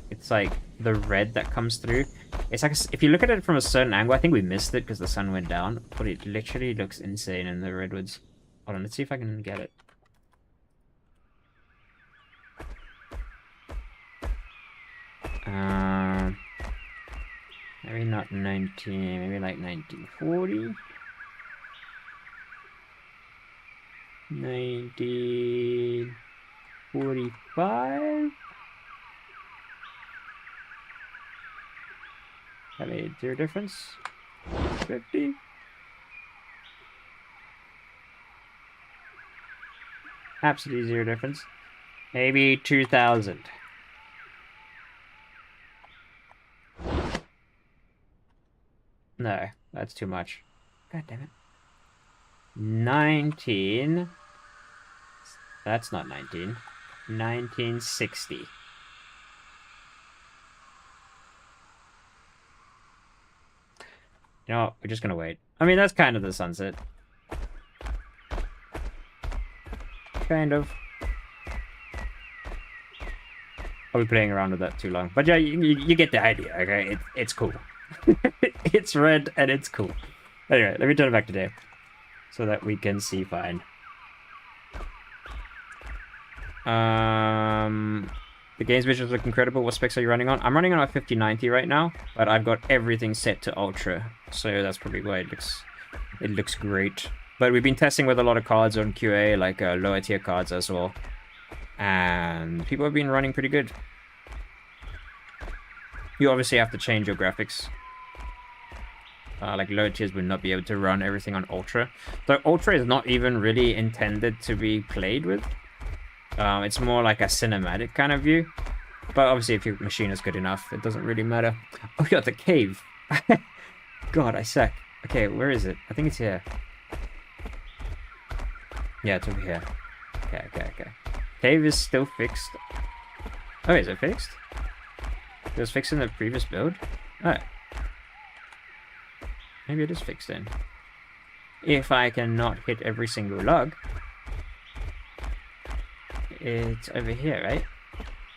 It's like the red that comes through. It's like, if you look at it from a certain angle, I think we missed it because the sun went down, but it literally looks insane in the redwoods. Hold on, let's see if I can get it. Maybe not 19, maybe like 1940. 1945. Is there a difference? 50. Absolutely zero difference. Maybe 2,000. No, that's too much. God damn it. 19. That's not 19. 1960. You know what? We're just gonna wait. I mean, that's kind of the sunset. Kind of. I'll be playing around with that too long. But yeah, you get the idea, okay? It's cool. It's red and it's cool. Anyway, let me turn it back to day so that we can see fine. The game's visuals look incredible. What specs are you running on? I'm running on a 5090 right now, but I've got everything set to ultra, so that's probably why it looks great. But we've been testing with a lot of cards on QA, like lower tier cards as well, and people have been running pretty good. You obviously have to change your graphics. Like lower tiers would not be able to run everything on ultra. So ultra is not even really intended to be played with. It's more like a cinematic kind of view. But obviously if your machine is good enough, it doesn't really matter. Oh yeah, the cave. God, I suck. Okay, where is it? I think it's here. Yeah, it's over here. Okay. Cave is still fixed. Oh, is it fixed? It was fixed in the previous build? Oh. Maybe it is fixed then. If I cannot hit every single log. It's over here, right?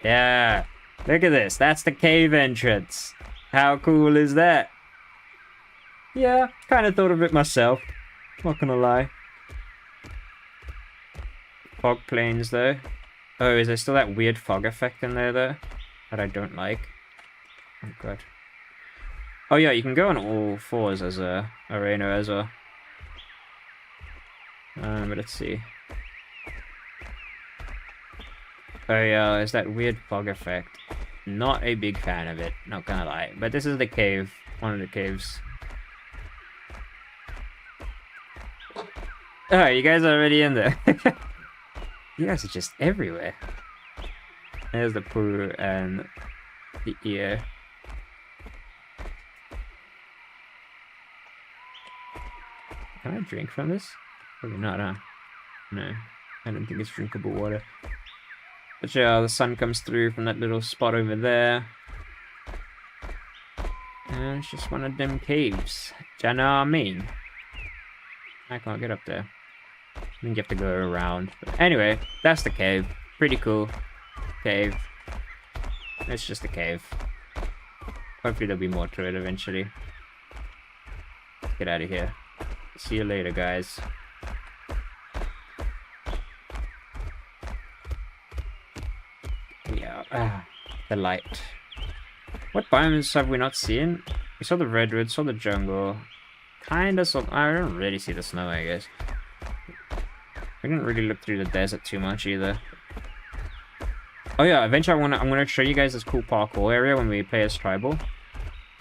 Yeah. Look at this. That's the cave entrance. How cool is that? Yeah, kind of thought of it myself. Not gonna lie. Fog planes, though. Oh, is there still that weird fog effect in there, though? That I don't like. Oh, God. Oh, yeah, you can go on all fours as a arena as well. But let's see. Oh yeah, it's that weird fog effect. Not a big fan of it, not gonna lie. But this is the cave, one of the caves. Oh, you guys are already in there. You guys are just everywhere. There's the Puru and the ear. Can I drink from this? Probably not, huh? No, I don't think it's drinkable water. But yeah, the sun comes through from that little spot over there. And it's just one of them caves. Do you know what I mean? I can't get up there. I think you have to go around. But anyway, that's the cave. Pretty cool. Cave. It's just a cave. Hopefully there'll be more to it eventually. Get out of here. See you later, guys. Yeah, the light. What biomes have we not seen? We saw the redwood, saw the jungle. Kinda saw... I don't really see the snow, I guess. We didn't really look through the desert too much either. Oh yeah, eventually I'm gonna show you guys this cool parkour area when we play as tribal.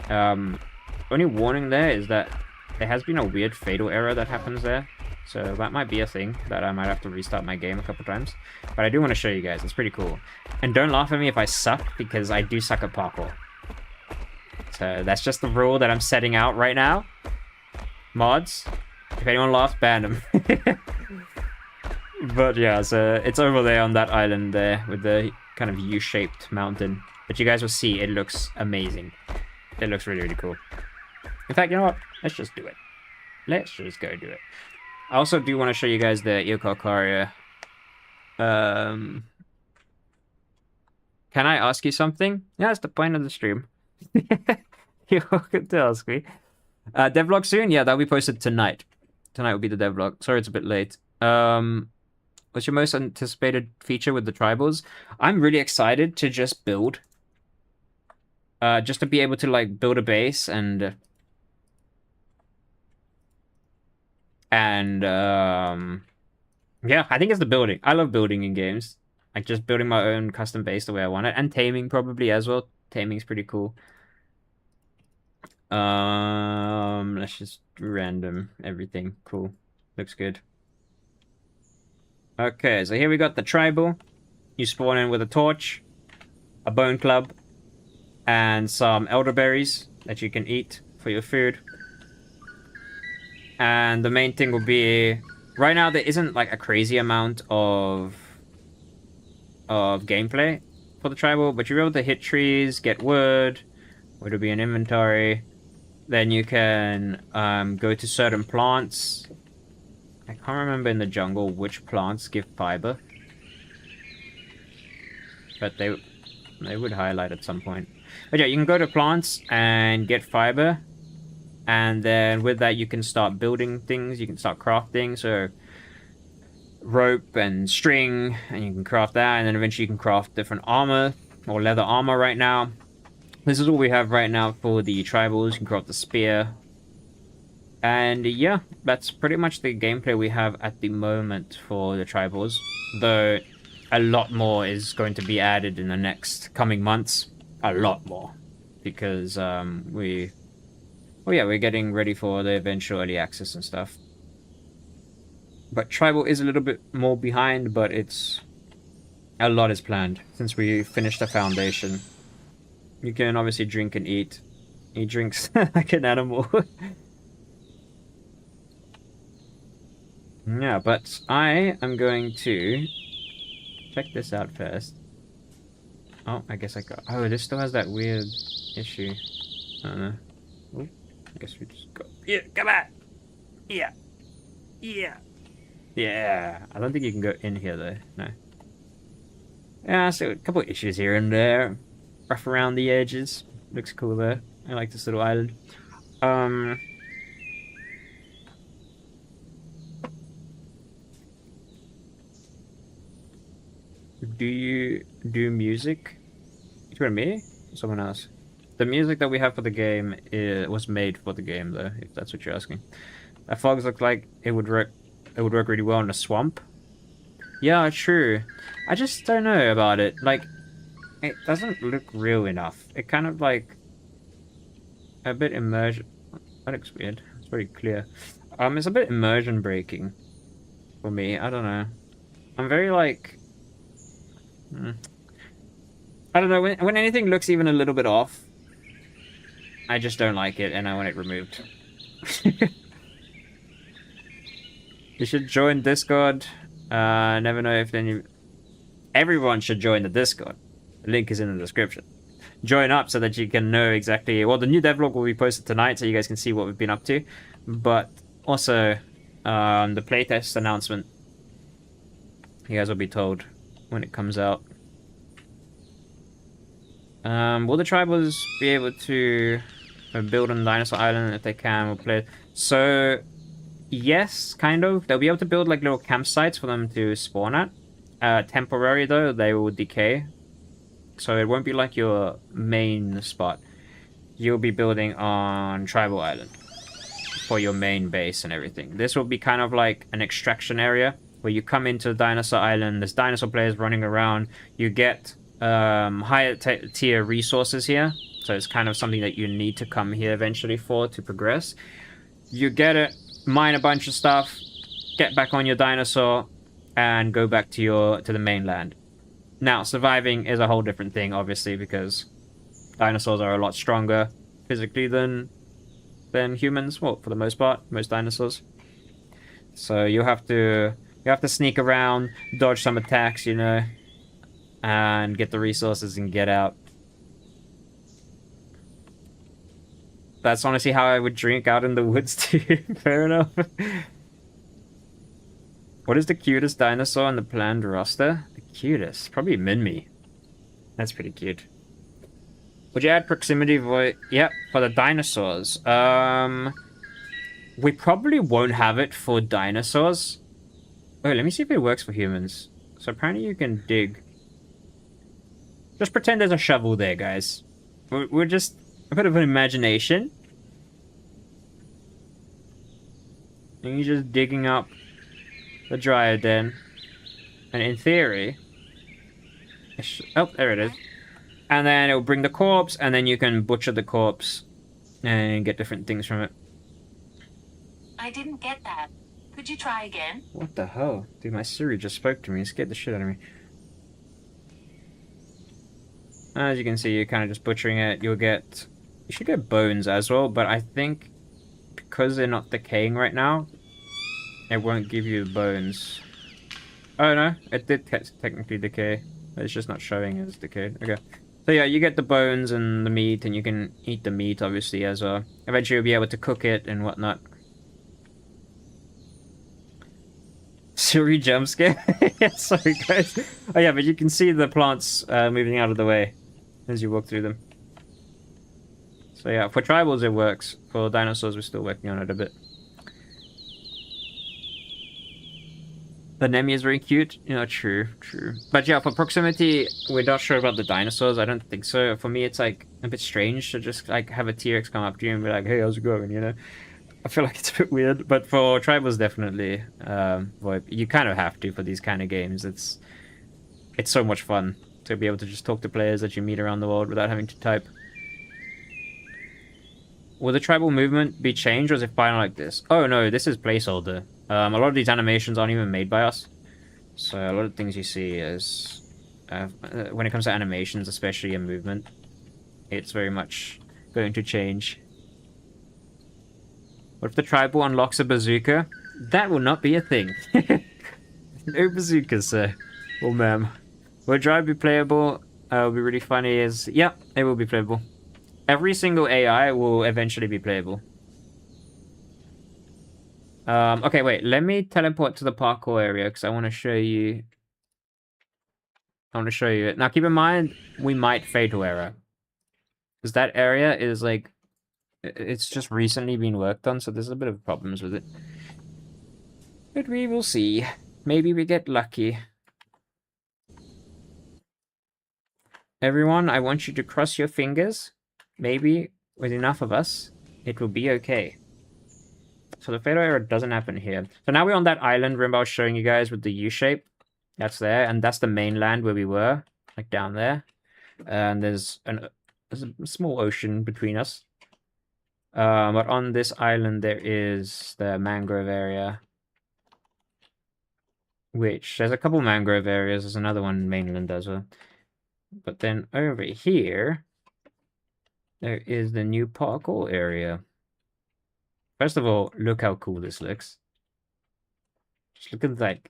Only warning there is that there has been a weird fatal error that happens there. So that might be a thing that I might have to restart my game a couple times. But I do want to show you guys. It's pretty cool. And don't laugh at me if I suck, because I do suck at parkour. So that's just the rule that I'm setting out right now. Mods, if anyone laughs, ban them. But yeah, so it's over there on that island there with the kind of U-shaped mountain. But you guys will see, it looks amazing. It looks really, really cool. In fact, you know what? Let's just do it. Let's just go do it. I also do want to show you guys the Eocarcharia. Can I ask you something? Yeah, that's the point of the stream. You're welcome to ask me. Devlog soon? Yeah, that'll be posted tonight. Tonight will be the devlog. Sorry it's a bit late. What's your most anticipated feature with the tribals? I'm really excited to just build. Just to be able to, like, build a base and yeah, I think it's the building. I love building in games. Like, just building my own custom base the way I want it. And taming probably as well. Taming's pretty cool. Let's just random everything. Cool. Looks good. Okay, so here we got the tribal. You spawn in with a torch, a bone club, and some elderberries that you can eat for your food. And the main thing will be, right now there isn't like a crazy amount of gameplay for the tribal, but you're able to hit trees, get wood, would be an inventory. Then you can go to certain plants. I can't remember in the jungle which plants give fiber, but they would highlight at some point. But yeah, you can go to plants and get fiber, and then with that you can start building things. You can start crafting, so rope and string, and you can craft that, and then eventually you can craft different armor or leather armor. Right now, this is what we have right now for the tribals. You can craft the spear. And yeah, that's pretty much the gameplay we have at the moment for the tribals. Though a lot more is going to be added in the next coming months. A lot more. Because we're getting ready for the eventual early access and stuff. But tribal is a little bit more behind, but a lot is planned since we finished the foundation. You can obviously drink and eat. He drinks like an animal. Yeah, but I am going to check this out first. Oh, I guess I got... Oh, this still has that weird issue. I don't know. Ooh, I guess we just go... Yeah, come on! Yeah! Yeah! Yeah! I don't think you can go in here, though. No. Yeah, so a couple of issues here and there. Rough around the edges. Looks cool there. I like this little island. Do you do music? You and me? Or someone else? The music that we have for the game was made for the game, though, if that's what you're asking. That fogs look like it would work really well in a swamp. Yeah, true. I just don't know about it. Like, it doesn't look real enough. It kind of like a bit immersion. That looks weird. It's very clear. It's a bit immersion breaking for me. I don't know. I'm very like. I don't know, when anything looks even a little bit off, I just don't like it, and I want it removed. You should join Discord. Never know if everyone should join the Discord. The link is in the description. Join up so that you can know exactly... Well, the new devlog will be posted tonight, so you guys can see what we've been up to. But also, the playtest announcement, you guys will be told when it comes out. Will the tribals be able to build on Dinosaur Island if they can? We'll play. So, yes, kind of. They'll be able to build like little campsites for them to spawn at. Temporary though, they will decay. So it won't be like your main spot. You'll be building on Tribal Island for your main base and everything. This will be kind of like an extraction area where you come into Dinosaur Island, there's dinosaur players running around, you get higher tier resources here, so it's kind of something that you need to come here eventually for to progress. You get it, mine a bunch of stuff, get back on your dinosaur, and go back to the mainland. Now, surviving is a whole different thing, obviously, because dinosaurs are a lot stronger physically than humans, well, for the most part, most dinosaurs. So you have to sneak around, dodge some attacks, you know, and get the resources and get out. That's honestly how I would drink out in the woods too. Fair enough. What is the cutest dinosaur on the planned roster? The cutest? Probably Minmi. That's pretty cute. Would you add proximity voice? Yep, for the dinosaurs. We probably won't have it for dinosaurs. Wait, let me see if it works for humans. So apparently you can dig. Just pretend there's a shovel there, guys. We're just a bit of an imagination. And you're just digging up the dryer den. And in theory... Oh, there it is. And then it'll bring the corpse, and then you can butcher the corpse and get different things from it. I didn't get that. Could you try again? What the hell? Dude, my Siri just spoke to me. It scared the shit out of me. As you can see, you're kind of just butchering it. You should get bones as well, but I think because they're not decaying right now, it won't give you bones. Oh no, it did technically decay. It's just not showing as decayed. Okay. So yeah, you get the bones and the meat, and you can eat the meat, obviously, as well. Eventually you'll be able to cook it and whatnot. Siri jump scare? Yeah, sorry guys. Oh yeah, but you can see the plants moving out of the way as you walk through them. So yeah, for tribals it works. For dinosaurs we're still working on it a bit. The Nemi is very cute. You know, true. But yeah, for proximity, we're not sure about the dinosaurs. I don't think so. For me, it's like a bit strange to just like have a T-Rex come up to you and be like, "Hey, how's it going?" You know, I feel like it's a bit weird. But for tribals, definitely, VoIP. You kind of have to for these kind of games. It's so much fun to be able to just talk to players that you meet around the world without having to type. Will the tribal movement be changed, or is it final like this? Oh no, this is placeholder. A lot of these animations aren't even made by us. So a lot of things you see is, when it comes to animations, especially in movement, it's very much going to change. What if the tribal unlocks a bazooka? That will not be a thing. No bazookas, sir. Or ma'am. Will drive be playable? Will be really funny is, yeah, it will be playable. Every single AI will eventually be playable. Okay, wait. Let me teleport to the parkour area because I want to show you. I want to show you it. Now, keep in mind, we might fatal error. Because that area is, like, it's just recently been worked on, so there's a bit of problems with it. But we will see. Maybe we get lucky. Everyone, I want you to cross your fingers. Maybe, with enough of us, it will be okay. So the fatal error doesn't happen here. So now we're on that island, remember I was showing you guys with the U-shape? That's there, and that's the mainland where we were, like down there. And there's a small ocean between us. But on this island there is the mangrove area. Which, there's a couple mangrove areas, there's another one mainland as well. But then over here, there is the new parkour area. First of all, look how cool this looks. Just look at like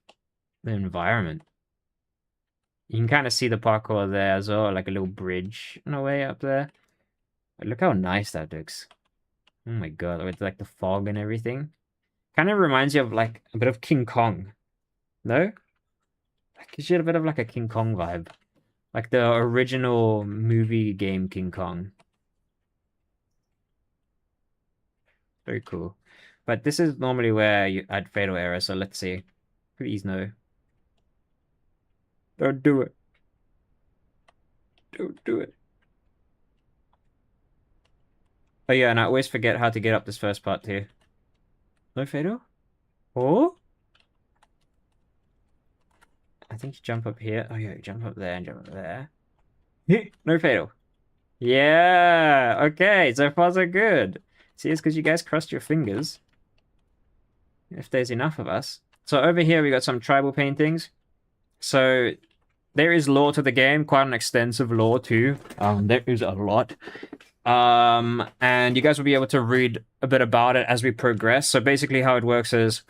the environment. You can kind of see the parkour there as well, like a little bridge in a way up there. But look how nice that looks. Oh my god, with like the fog and everything. Kind of reminds you of like a bit of King Kong. No? Like, gives you a bit of like a King Kong vibe. Like the original movie game King Kong. Very cool. But this is normally where you add fatal error, so let's see. Please no. Don't do it. Don't do it. Oh yeah, and I always forget how to get up this first part too. No fatal? Oh? I think you jump up here. Oh yeah, you jump up there and jump up there. No fatal. Yeah, okay, so far so good. See, it's because you guys crossed your fingers. If there's enough of us. So over here we got some tribal paintings. So there is lore to the game, quite an extensive lore too. There is a lot. And you guys will be able to read a bit about it as we progress. So basically how it works is,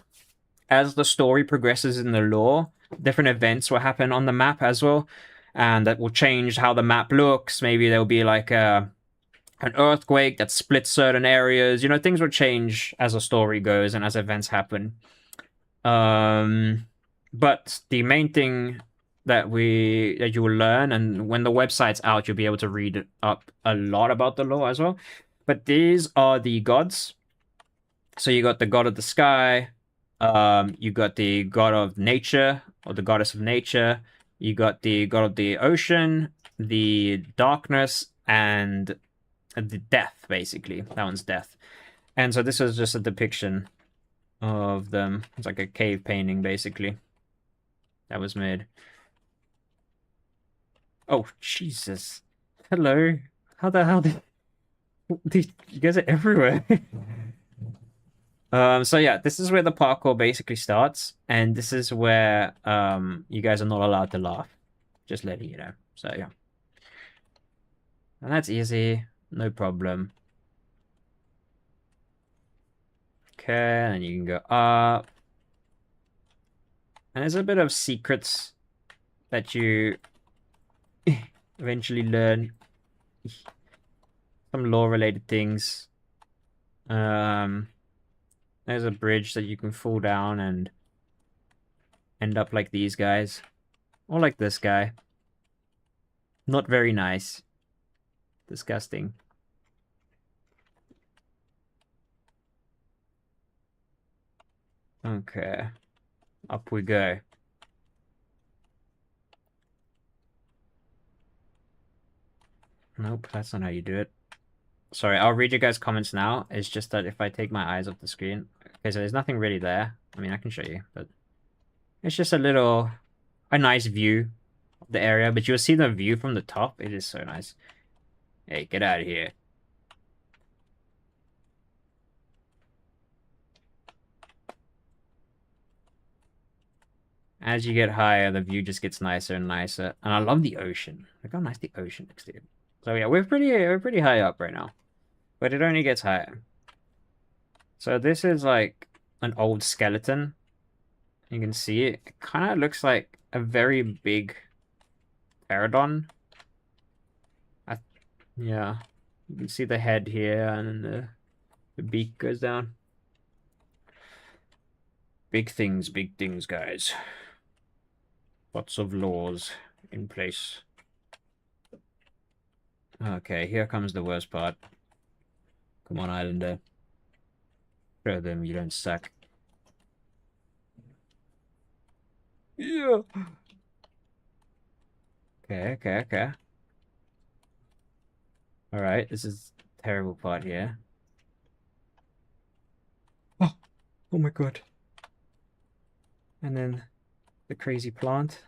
as the story progresses in the lore, different events will happen on the map as well. And that will change how the map looks. Maybe there'll be like an earthquake that splits certain areas. You know, things will change as the story goes and as events happen. But the main thing that you will learn, and when the website's out, you'll be able to read up a lot about the lore as well. But these are the gods. So you got the god of the sky, you got the god of nature, or the goddess of nature, you got the god of the ocean, the darkness, and the death, basically. That one's death. And so this is just a depiction of them. It's like a cave painting, basically. That was made. Oh, Jesus. Hello. How the hell did... You guys are everywhere. So yeah, this is where the parkour basically starts, and this is where you guys are not allowed to laugh. Just letting you know. So yeah. And that's easy, no problem. Okay, and you can go up. And there's a bit of secrets that you eventually learn. Some lore-related things. Um, there's a bridge that you can fall down and end up like these guys. Or like this guy. Not very nice. Disgusting. Okay. Up we go. Nope, that's not how you do it. Sorry, I'll read you guys' comments now. It's just that if I take my eyes off the screen... Okay, so there's nothing really there. I mean, I can show you, but... It's just a nice view of the area, but you'll see the view from the top. It is so nice. Hey, get out of here. As you get higher, the view just gets nicer and nicer. And I love the ocean. Look how nice the ocean looks, dude. So yeah, we're pretty high up right now. But it only gets higher. So this is like an old skeleton. You can see it. It kind of looks like a very big pterodon. Yeah. You can see the head here and then the beak goes down. Big things, guys. Lots of laws in place. Okay, here comes the worst part. Come on, Islander. Show them you don't suck. Yeah. Okay. Alright, this is the terrible part here. Oh my god. And then the crazy plant.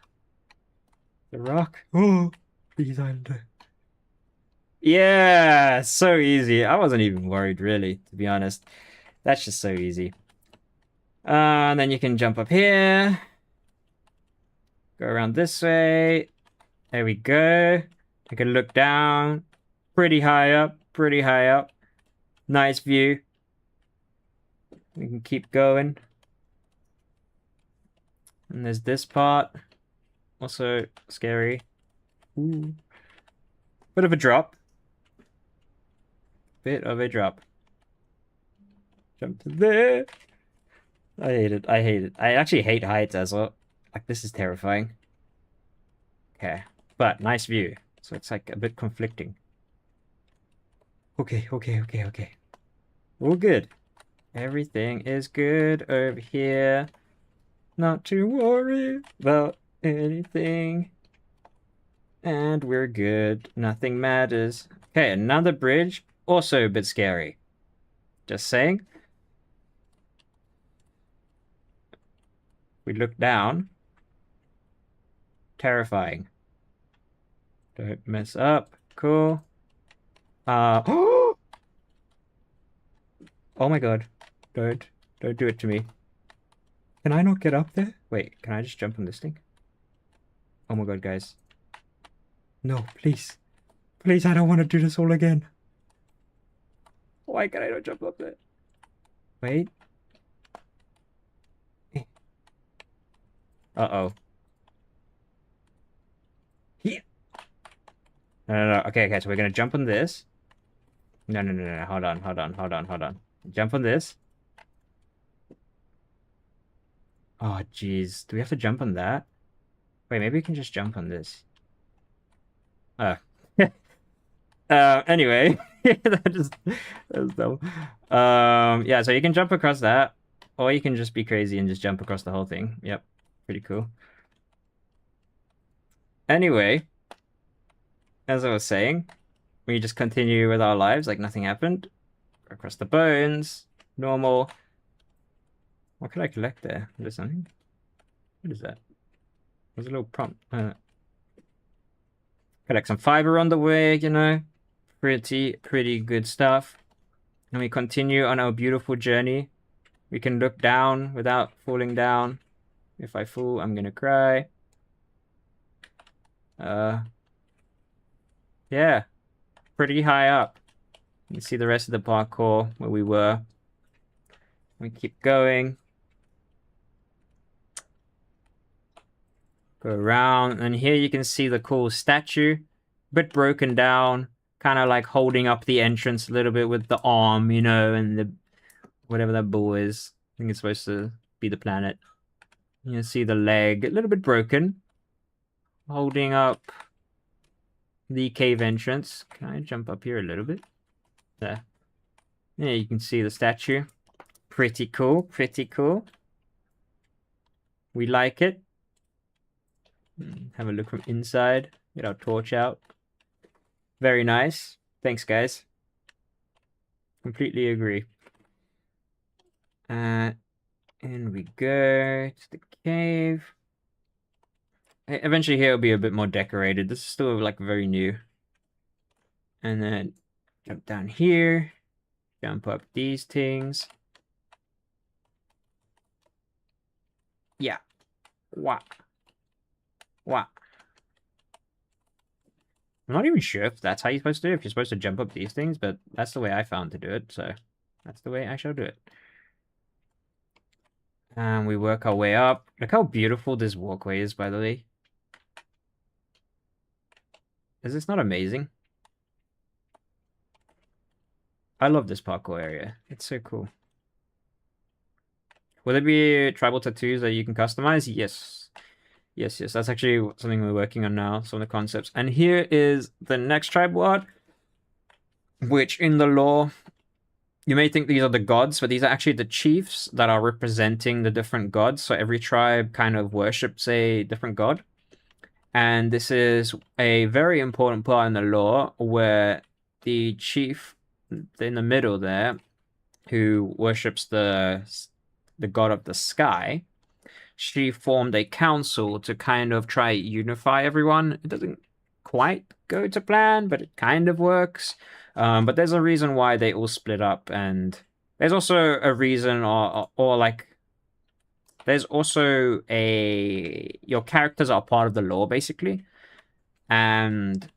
The rock. Oh, please, Islander. Yeah, so easy. I wasn't even worried, really, to be honest. That's just so easy. And then you can jump up here. Go around this way. There we go. You can look down. Pretty high up. Nice view. We can keep going. And there's this part. Also scary. Ooh. Bit of a drop. Jump to there. I hate it. I actually hate heights as well. Like, this is terrifying. Okay. But nice view. So it's like a bit conflicting. Okay. All good. Everything is good over here. Not to worry about anything. And we're good. Nothing matters. Okay, another bridge. Also a bit scary. Just saying. We look down. Terrifying. Don't mess up. Cool. Oh my god. Don't do it to me. Can I not get up there? Wait, can I just jump on this thing? Oh my god, guys. No, please. Please, I don't want to do this all again. Why can I not jump up there? Wait. Uh-oh. Yeah. No. Okay, so we're gonna jump on this. No. Hold on. Jump on this. Oh, jeez. Do we have to jump on that? Wait, maybe we can just jump on this. Anyway. That was dumb. Yeah, so you can jump across that. Or you can just be crazy and just jump across the whole thing. Yep. Pretty cool. Anyway, as I was saying, we just continue with our lives like nothing happened. Across the bones. Normal. What could I collect there? Is there something? What is that? There's a little prompt. Collect some fiber on the way, you know. Pretty good stuff. And we continue on our beautiful journey We can look down without falling down. If I fall, I'm gonna cry. Yeah, pretty high up. You can see the rest of the parkour where we were. We keep going. Go around, and here you can see the cool statue. Bit broken down, kind of like holding up the entrance a little bit with the arm, you know, and the whatever that ball is. I think it's supposed to be the planet. You can see the leg, a little bit broken, holding up the cave entrance. Can I jump up here a little bit? There. Yeah, you can see the statue. Pretty cool, pretty cool. We like it. Have a look from inside. Get our torch out. Very nice. Thanks, guys. Completely agree. In we go to the cave. Eventually here will be a bit more decorated. This is still like very new. And then jump down here. Jump up these things. Yeah. Wow. Wow. I'm not even sure if that's how you're supposed to do it, if you're supposed to jump up these things, but that's the way I found to do it, so that's the way I shall do it. And we work our way up. Look how beautiful this walkway is, by the way. Is this not amazing? I love this parkour area. It's so cool. Will there be tribal tattoos that you can customize? Yes. Yes, yes. That's actually something we're working on now, some of the concepts. And here is the next tribal art, which in the lore, you may think these are the gods, but these are actually the chiefs that are representing the different gods. So every tribe kind of worships a different god. And this is a very important part in the lore where the chief in the middle there, who worships the god of the sky, she formed a council to kind of try unify everyone. It doesn't quite go to plan, but it kind of works. But there's a reason why they all split up, and there's also a reason, or like, there's also your characters are part of the lore, basically, and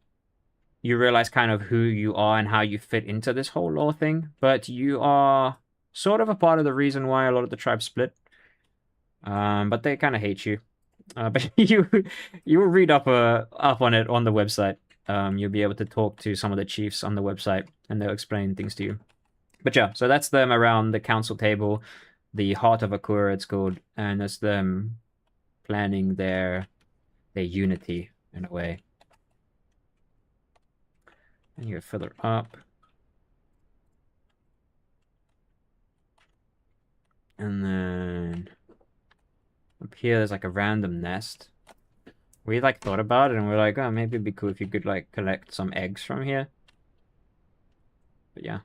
you realize kind of who you are and how you fit into this whole lore thing, but you are sort of a part of the reason why a lot of the tribes split. But they kind of hate you. But you will read up on it on the website. You'll be able to talk to some of the chiefs on the website, and they'll explain things to you. But yeah, so that's them around the council table, the Heart of Akura, it's called, and that's them planning their unity in a way. And you go further up. And then up here, there's like a random nest. We like thought about it, and we're like, oh, maybe it'd be cool if you could like collect some eggs from here. But yeah,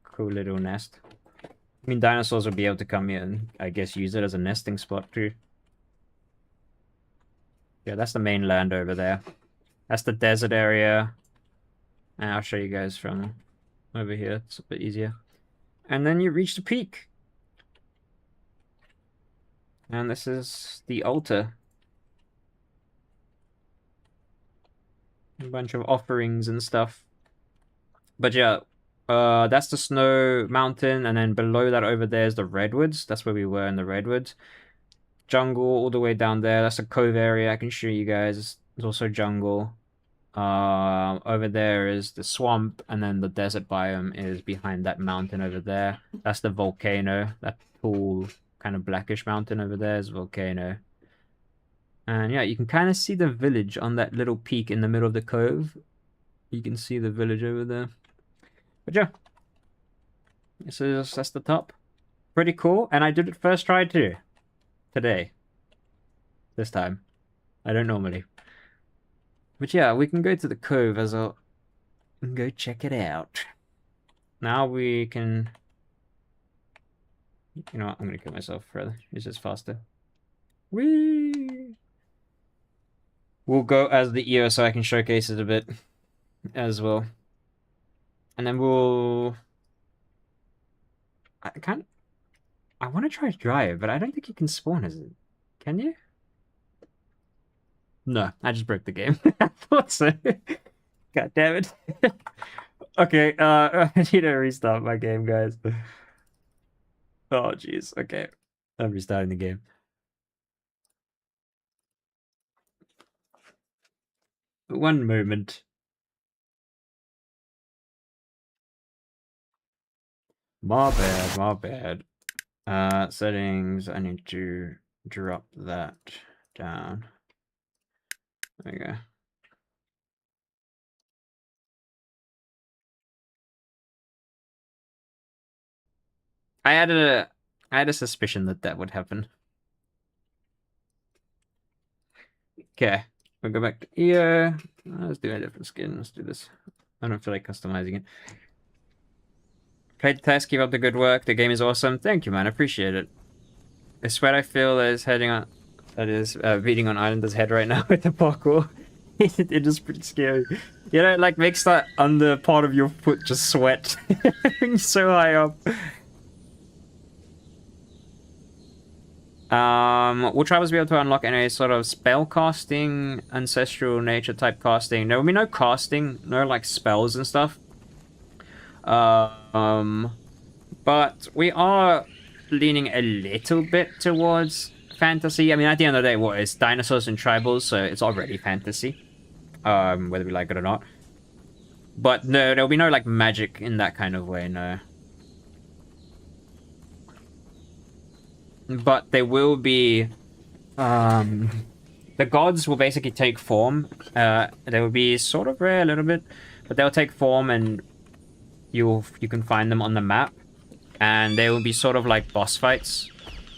cool little nest. I mean, dinosaurs would be able to come here and I guess use it as a nesting spot too. Yeah, that's the main land over there. That's the desert area. And I'll show you guys from over here. It's a bit easier. And then you reach the peak. And this is the altar. A bunch of offerings and stuff. But yeah, that's the snow mountain, and then below that over there is the redwoods. That's where we were in the redwoods. Jungle all the way down there. That's a cove area. I can show you guys. There's also jungle. Over there is the swamp, and then the desert biome is behind that mountain over there. That's the volcano. That tall, kind of blackish mountain over there is a volcano. And yeah, you can kind of see the village on that little peak in the middle of the cove. You can see the village over there. But yeah, that's the top. Pretty cool, and I did it first try too. Today. This time. I don't normally. But yeah, we can go to the cove as well and go check it out. Now we can... You know what? I'm going to kill myself further. It's just faster. Whee! We'll go as the Eo so I can showcase it a bit as well. And then we'll... I want to try drive, but I don't think you can spawn as it. Can you? No, I just broke the game. I thought so. God damn it. Okay, I need to restart my game, guys. Oh, jeez. Okay. I'm restarting the game. One moment. My bad, my bad. Settings, I need to drop that down. There you go. I had a suspicion that that would happen. Okay, we'll go back to EO. Let's do a different skin. Let's do this. I don't feel like customizing it. Playtest, keep up the good work. The game is awesome. Thank you, man. I appreciate it. I swear I feel that is beating on Islander's head right now with the parkour. It is pretty scary. You know, it like makes that under part of your foot just sweat. You're so high up. Will tribals be able to unlock any sort of spell casting, ancestral nature type casting? There will be no casting, no like spells and stuff. But we are leaning a little bit towards fantasy. I mean, at the end of the day, what is dinosaurs and tribals, so it's already fantasy. Whether we like it or not. But no, there'll be no like magic in that kind of way, no. But there will be the gods will basically take form. They will be sort of rare a little bit, but they'll take form and you can find them on the map. And they will be sort of like boss fights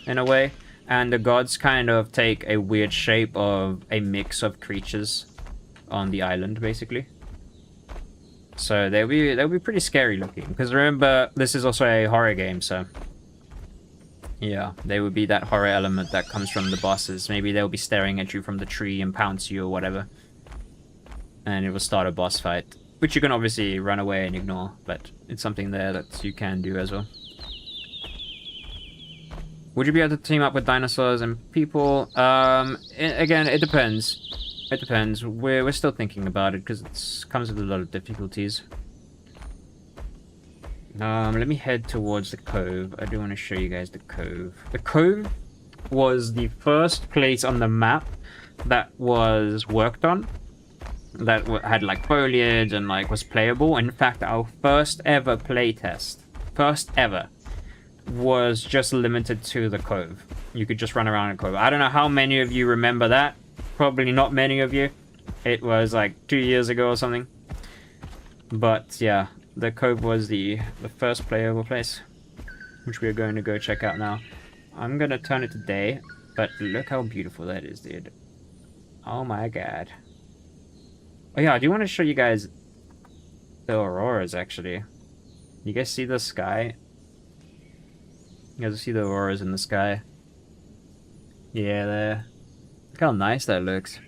in a way. And the gods kind of take a weird shape of a mix of creatures on the island, basically. So they'll be pretty scary looking. Because remember, this is also a horror game, so yeah, they would be that horror element that comes from the bosses. Maybe they'll be staring at you from the tree and pounce you or whatever. And it will start a boss fight. Which you can obviously run away and ignore, but it's something there that you can do as well. Would you be able to team up with dinosaurs and people? Again, it depends. It depends. We're still thinking about it because it comes with a lot of difficulties. Let me head towards the cove. I do want to show you guys the cove. The cove was the first place on the map that was worked on. That had like foliage and like was playable. In fact, our first ever playtest, was just limited to the cove. You could just run around a cove. I don't know how many of you remember that. Probably not many of you. It was like 2 years ago or something. But yeah, the cove was the first playable place, which we are going to go check out now. I'm gonna turn it to day, but look how beautiful that is, dude. Oh my god. Oh yeah, I do want to show you guys the auroras, actually. You guys see the sky? You guys see the auroras in the sky? Yeah, there. Look how nice that looks.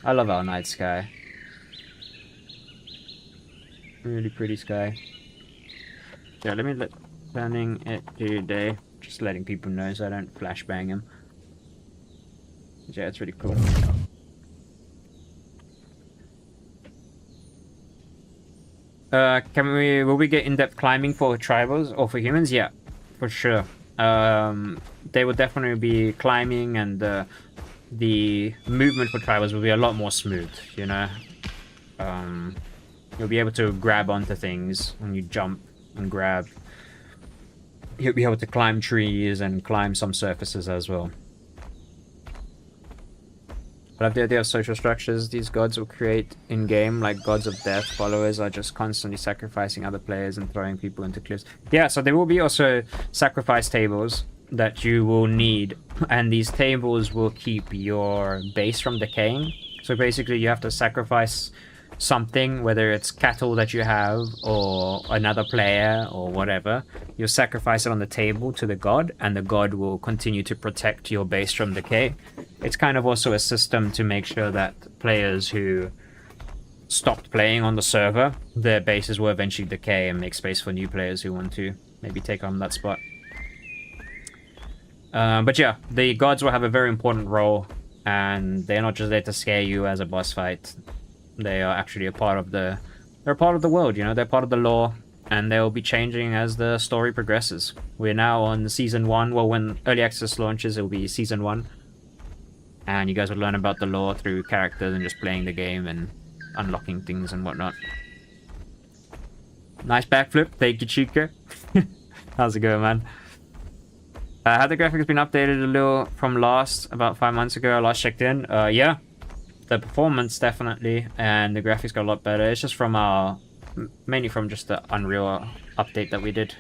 I love our night sky. Really pretty sky. Yeah, let me turning it to day. Just letting people know so I don't flashbang them. Yeah, it's really cool. Will we get in-depth climbing for tribals or for humans? Yeah, for sure. They will definitely be climbing, and the movement for tribals will be a lot more smooth, you know? You'll be able to grab onto things when you jump and grab. You'll be able to climb trees and climb some surfaces as well. I love the idea of social structures these gods will create in-game, like gods of death. Followers are just constantly sacrificing other players and throwing people into cliffs. Yeah, so there will be also sacrifice tables that you will need, and these tables will keep your base from decaying. So basically you have to sacrifice something, whether it's cattle that you have or another player or whatever. You'll sacrifice it on the table to the god, and the god will continue to protect your base from decay. It's kind of also a system to make sure that players who stopped playing on the server, their bases will eventually decay and make space for new players who want to maybe take on that spot. But yeah, the gods will have a very important role, and they're not just there to scare you as a boss fight. They are actually a part of the... They're a part of the world, you know? They're part of the lore, and they'll be changing as the story progresses. We're now on Season 1. Well, when Early Access launches, it'll be Season 1. And you guys will learn about the lore through characters and just playing the game and unlocking things and whatnot. Nice backflip. Thank you, Chica. How's it going, man? Have the graphics been updated a little from about 5 months ago? I last checked in. Yeah. The performance, definitely. And the graphics got a lot better. It's just from our... Mainly from just the Unreal update that we did.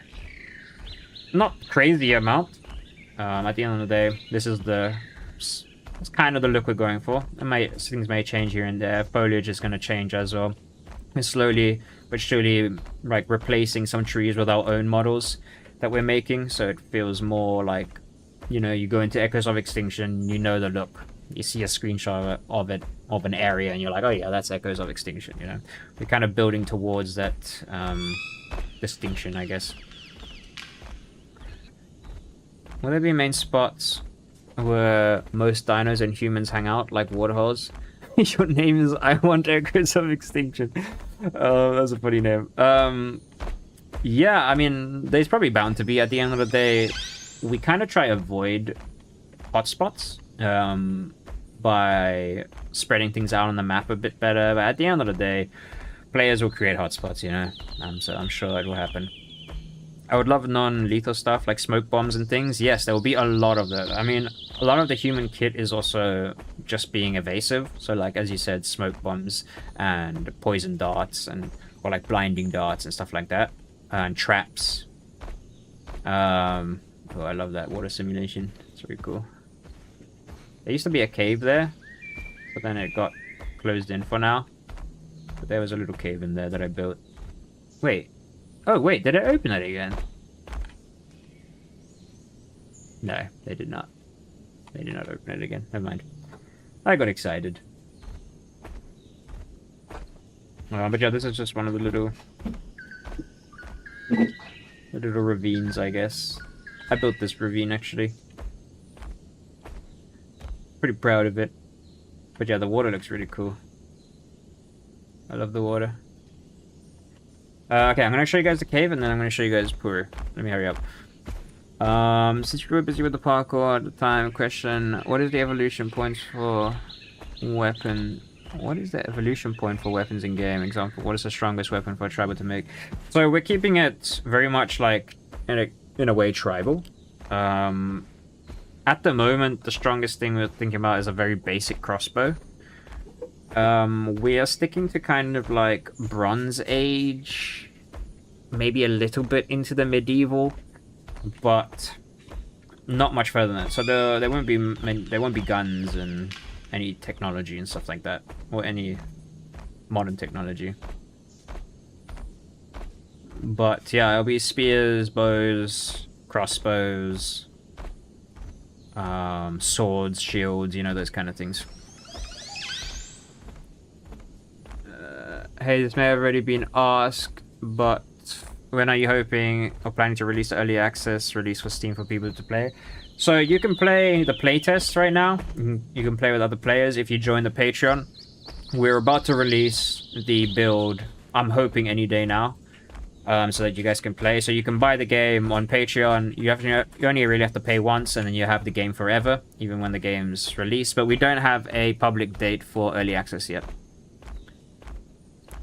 Not crazy amount. At the end of the day, this is the... It's kind of the look we're going for. Things may change here and there. Foliage is going to change as well. We're slowly but surely like replacing some trees with our own models that we're making, so it feels more like, you know, you go into Echoes of Extinction, you know the look. You see a screenshot of it, of an area, and you're like, oh yeah, that's Echoes of Extinction, you know? We're kind of building towards that distinction, I guess. Will there be main spots where most dinos and humans hang out, like waterholes? Your name is I Want Echoes of Extinction. That's a funny name. Yeah, I mean, there's probably bound to be. At the end of the day, we kind of try to avoid hotspots by spreading things out on the map a bit better. But at the end of the day, players will create hotspots, you know? So I'm sure it will happen. I would love non-lethal stuff like smoke bombs and things. Yes, there will be a lot of that. I mean, a lot of the human kit is also just being evasive. So like, as you said, smoke bombs and poison darts or like blinding darts and stuff like that. And traps. Oh, I love that water simulation. It's very cool. There used to be a cave there, but then it got closed in for now. But there was a little cave in there that I built. Wait. Oh, wait, did it open it again? No, they did not. They did not open it again. Never mind. I got excited. But yeah, this is just one of the little ravines, I guess. I built this ravine, actually. Pretty proud of it. But yeah, the water looks really cool. I love the water. Okay, I'm gonna show you guys the cave, and then I'm gonna show you guys Pur. Let me hurry up. Since you were busy with the parkour at the time, question: what is the evolution points for weapon? What is the evolution point for weapons in game? Example: what is the strongest weapon for a tribal to make? So we're keeping it very much like in a way tribal. At the moment, the strongest thing we're thinking about is a very basic crossbow. We are sticking to kind of like Bronze Age, maybe a little bit into the medieval, but not much further than that. So there won't be guns and any technology and stuff like that, or any modern technology. But yeah, it'll be spears, bows, crossbows, swords, shields, you know, those kind of things. Hey, this may have already been asked, but when are you hoping or planning to release the early access release for Steam for people to play? So you can play the playtest right now. You can play with other players if you join the Patreon. We're about to release the build, I'm hoping any day now, so that you guys can play. So you can buy the game on Patreon. You only really have to pay once, and then you have the game forever, even when the game's released. But we don't have a public date for early access yet.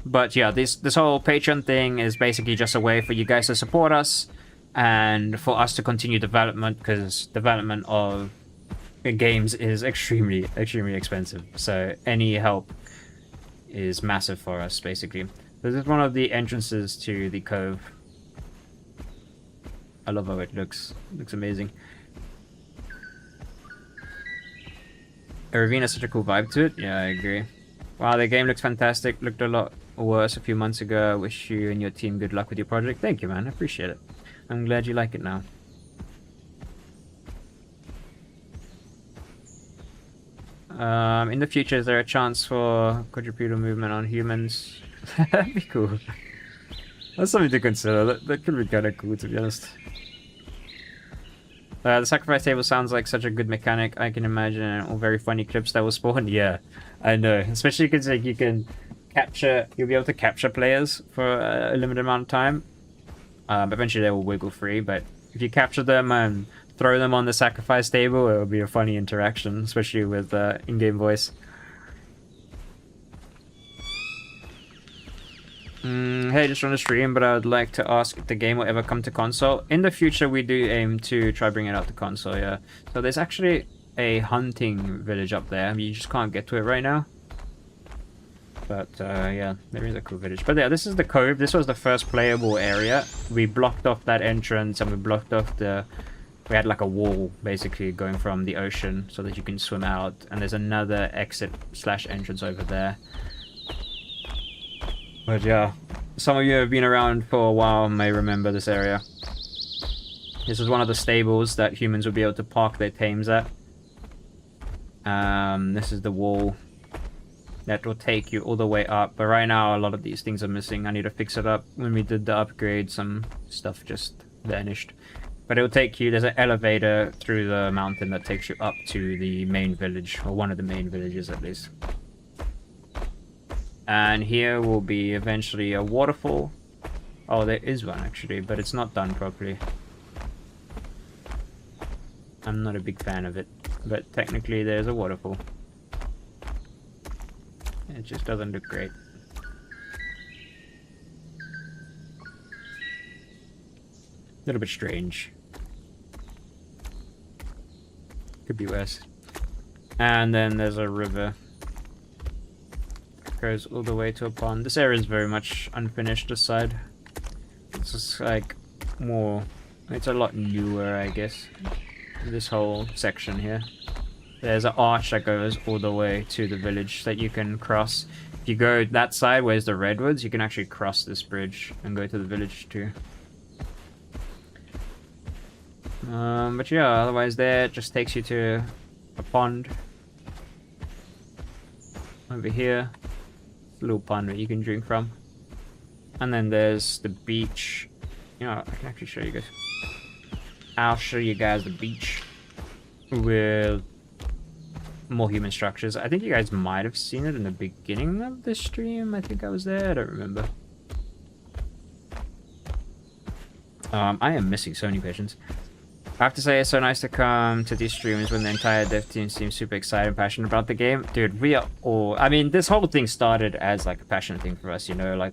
But yeah, this whole Patreon thing is basically just a way for you guys to support us and for us to continue development, because development of games is extremely expensive. So any help is massive for us, basically. This is one of the entrances to the cove. I love how it looks. It looks amazing. A ravine has such a cool vibe to it. Yeah, I agree. Wow, the game looks fantastic. Looked a lot worse a few months ago. I wish you and your team good luck with your project. Thank you, man. I appreciate it. I'm glad you like it now. In the future, is there a chance for quadrupedal movement on humans? That'd be cool. That's something to consider. That could be kind of cool, to be honest. The sacrifice table sounds like such a good mechanic. I can imagine all very funny clips that will spawn. Yeah, I know. Especially because like, you can capture, you'll be able to capture players for a limited amount of time. Eventually they will wiggle free, but if you capture them and throw them on the sacrifice table, it will be a funny interaction, especially with in-game voice. Hey, just on the stream, but I would like to ask if the game will ever come to console. In the future, we do aim to try bringing it out to console, yeah. So there's actually a hunting village up there. You just can't get to it right now. But, yeah, there is a cool village. But yeah, this is the cove. This was the first playable area. We blocked off that entrance, and we blocked off the... We had like a wall, basically, going from the ocean so that you can swim out. And there's another exit/entrance over there. But yeah, some of you have been around for a while may remember this area. This is one of the stables that humans will be able to park their tames at. This is the wall that will take you all the way up. But right now, a lot of these things are missing. I need to fix it up. When we did the upgrade, some stuff just vanished. But it will take you, there's an elevator through the mountain that takes you up to the main village, or one of the main villages at least. And here will be eventually a waterfall. Oh, there is one actually, but it's not done properly. I'm not a big fan of it, but technically there's a waterfall. It just doesn't look great. A little bit strange. Could be worse. And then there's a river. Goes all the way to a pond. This area is very much unfinished, this side. It's just like more... It's a lot newer, I guess. This whole section here. There's an arch that goes all the way to the village that you can cross. If you go that side, where's the redwoods, you can actually cross this bridge and go to the village too. But yeah, otherwise there, it just takes you to a pond. Over here. A little pond that you can drink from. And then there's the beach. You know, I can actually show you guys. I'll show you guys the beach with more human structures. I think you guys might have seen it in the beginning of the stream. I think I was there. I don't remember. I am missing so many patients. I have to say, it's so nice to come to these streams when the entire dev team seems super excited and passionate about the game. Dude, we are all... I mean, this whole thing started as, like, a passionate thing for us, you know? Like,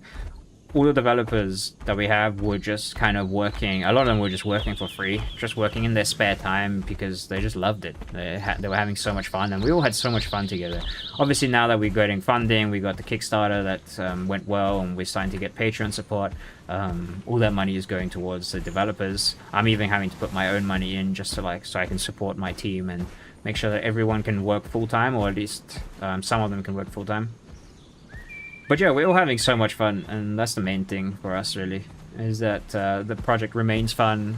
all the developers that we have were just kind of working... A lot of them were just working for free. Just working in their spare time because they just loved it. They were having so much fun, and we all had so much fun together. Obviously, now that we're getting funding, we got the Kickstarter that went well, and we're starting to get Patreon support. All that money is going towards the developers. I'm even having to put my own money in just to so I can support my team and make sure that everyone can work full-time, or at least some of them can work full-time. But yeah, we're all having so much fun, and that's the main thing for us, really, is that the project remains fun.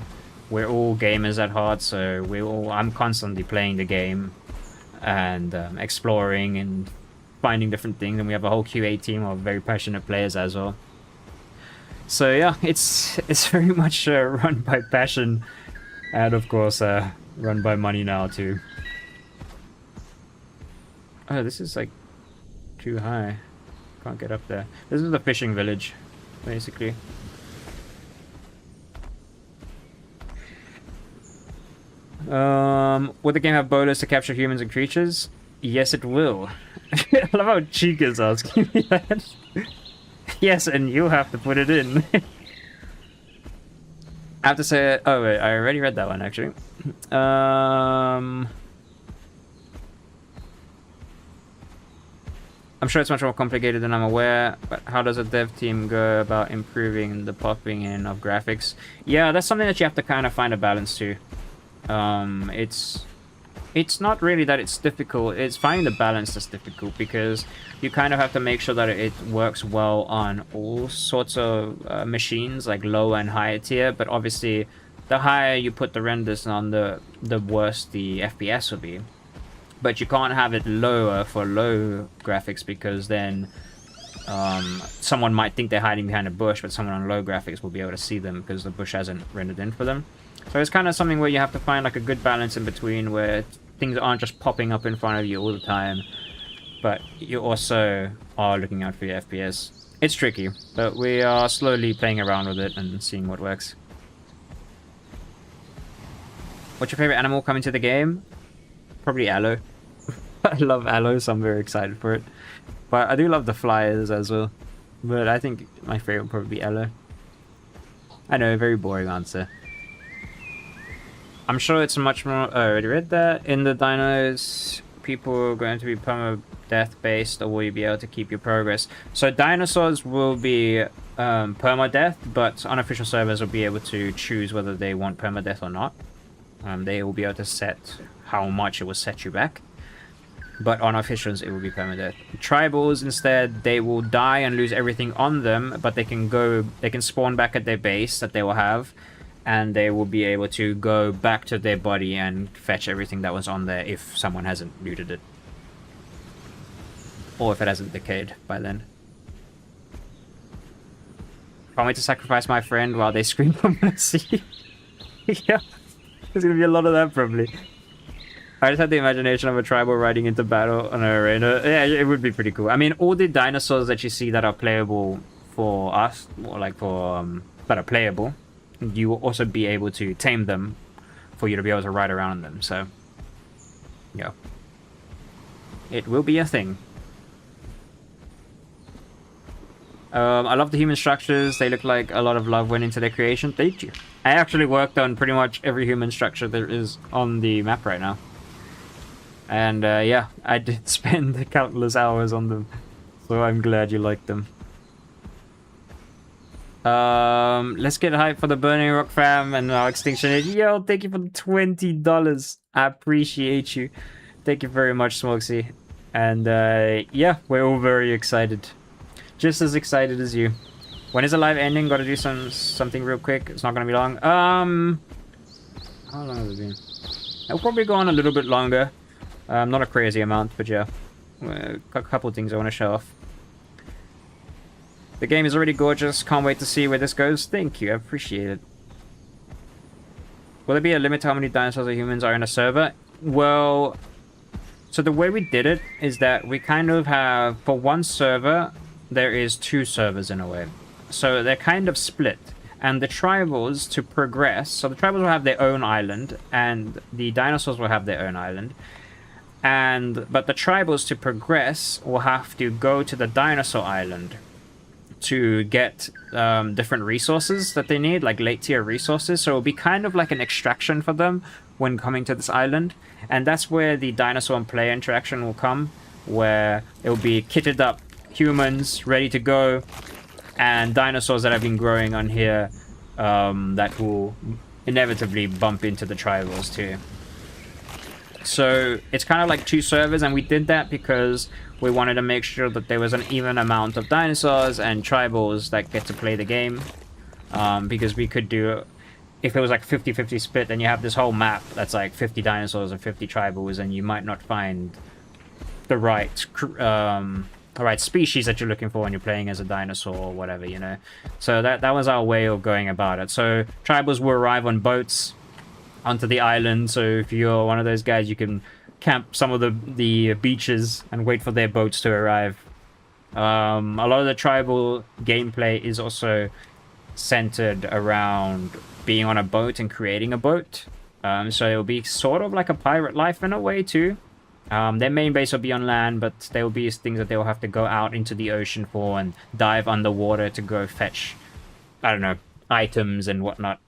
We're all gamers at heart, so I'm constantly playing the game and exploring and finding different things, and we have a whole QA team of very passionate players as well. So yeah, it's very much run by passion, and of course run by money now too. Oh, this is like too high. Can't get up there. This is the fishing village, basically. Will the game have bolas to capture humans and creatures? Yes, it will. I love how Chica's asking me that. Yes, and you have to put it in. I have to say... Oh, wait, I already read that one, actually. I'm sure it's much more complicated than I'm aware, but how does a dev team go about improving the popping in of graphics? Yeah, that's something that you have to kind of find a balance to. It's not really that it's difficult, it's finding the balance that's difficult, because you kind of have to make sure that it works well on all sorts of machines, like low and higher tier, but obviously the higher you put the renders on, the worse the FPS will be. But you can't have it lower for low graphics, because then someone might think they're hiding behind a bush, but someone on low graphics will be able to see them because the bush hasn't rendered in for them. So it's kind of something where you have to find like a good balance in between, where things aren't just popping up in front of you all the time, but you also are looking out for your FPS. It's tricky, but we are slowly playing around with it and seeing what works. What's your favorite animal coming to the game? Probably aloe. I love aloe, so I'm very excited for it. But I do love the flyers as well. But I think my favorite would probably be aloe. I know, very boring answer. I'm sure it's much more... Oh, I already read that. In the dinos, people are going to be permadeath based, or will you be able to keep your progress? So dinosaurs will be permadeath, but unofficial servers will be able to choose whether they want permadeath or not. They will be able to set how much it will set you back. But on officials, it will be permadeath. Tribals, instead, they will die and lose everything on them, but they can spawn back at their base that they will have, and they will be able to go back to their body and fetch everything that was on there if someone hasn't looted it. Or if it hasn't decayed by then. Can't wait to sacrifice my friend while they scream for mercy. Yeah, there's gonna be a lot of that probably. I just had the imagination of a tribal riding into battle on an arena. Yeah, it would be pretty cool. I mean, all the dinosaurs that you see that are playable for us, or like for that are playable, you will also be able to tame them for you to be able to ride around them. So, yeah, it will be a thing. I love the human structures. They look like a lot of love went into their creation. Thank you. I actually worked on pretty much every human structure there is on the map right now. And yeah, I did spend countless hours on them. So I'm glad you liked them. Let's get hyped for the Burning Rock fam and our Extinction. Yo, thank you for the $20. I appreciate you. Thank you very much, Smokesy. And yeah, we're all very excited. Just as excited as you. When is the live ending? Gotta do something real quick. It's not gonna be long. How long has it been? It'll probably go on a little bit longer. Not a crazy amount, but yeah. A couple of things I want to show off. The game is already gorgeous. Can't wait to see where this goes. Thank you. I appreciate it. Will there be a limit to how many dinosaurs or humans are in a server? Well, so the way we did it is that we kind of have, for one server, there is two servers in a way. So they're kind of split. And the tribals, to progress, so the tribals will have their own island, and the dinosaurs will have their own island. But the tribals, to progress, will have to go to the dinosaur island to get different resources that they need, like late tier resources. So it'll be kind of like an extraction for them when coming to this island. And that's where the dinosaur and player interaction will come, where it'll be kitted up humans ready to go, and dinosaurs that have been growing on here that will inevitably bump into the tribals too. So it's kind of like two servers, and we did that because we wanted to make sure that there was an even amount of dinosaurs and tribals that get to play the game. Because we could do, if it was like 50-50 split, then you have this whole map that's like 50 dinosaurs and 50 tribals, and you might not find the right species that you're looking for when you're playing as a dinosaur or whatever, you know. So that was our way of going about it. So tribals will arrive on boats onto the island. So if you're one of those guys, you can camp some of the beaches and wait for their boats to arrive. A lot of the tribal gameplay is also centered around being on a boat and creating a boat. So it'll be sort of like a pirate life in a way too. Their main base will be on land, but there will be things that they will have to go out into the ocean for and dive underwater to go fetch, I don't know, items and whatnot.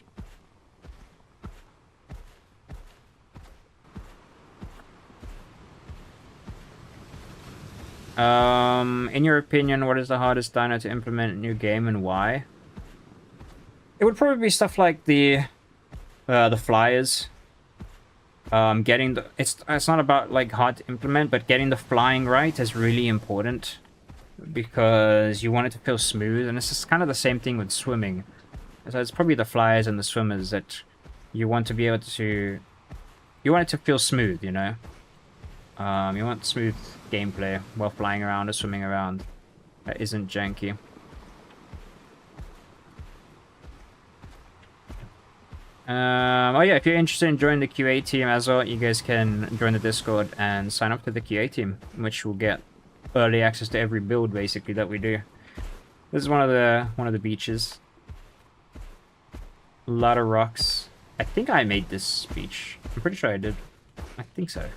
In your opinion, what is the hardest dino to implement in a new game and why? It would probably be stuff like the flyers. It's not about like hard to implement, but getting the flying right is really important because you want it to feel smooth, and it's just kind of the same thing with swimming. So it's probably the flyers and the swimmers that you want to be able to, you want it to feel smooth, you know. You want smooth gameplay while flying around or swimming around that isn't janky. Oh yeah, if you're interested in joining the QA team as well, you guys can join the Discord and sign up to the QA team, which will get early access to every build basically that we do. This is one of the beaches. A lot of rocks. I think I made this beach. I'm pretty sure I did. I think so.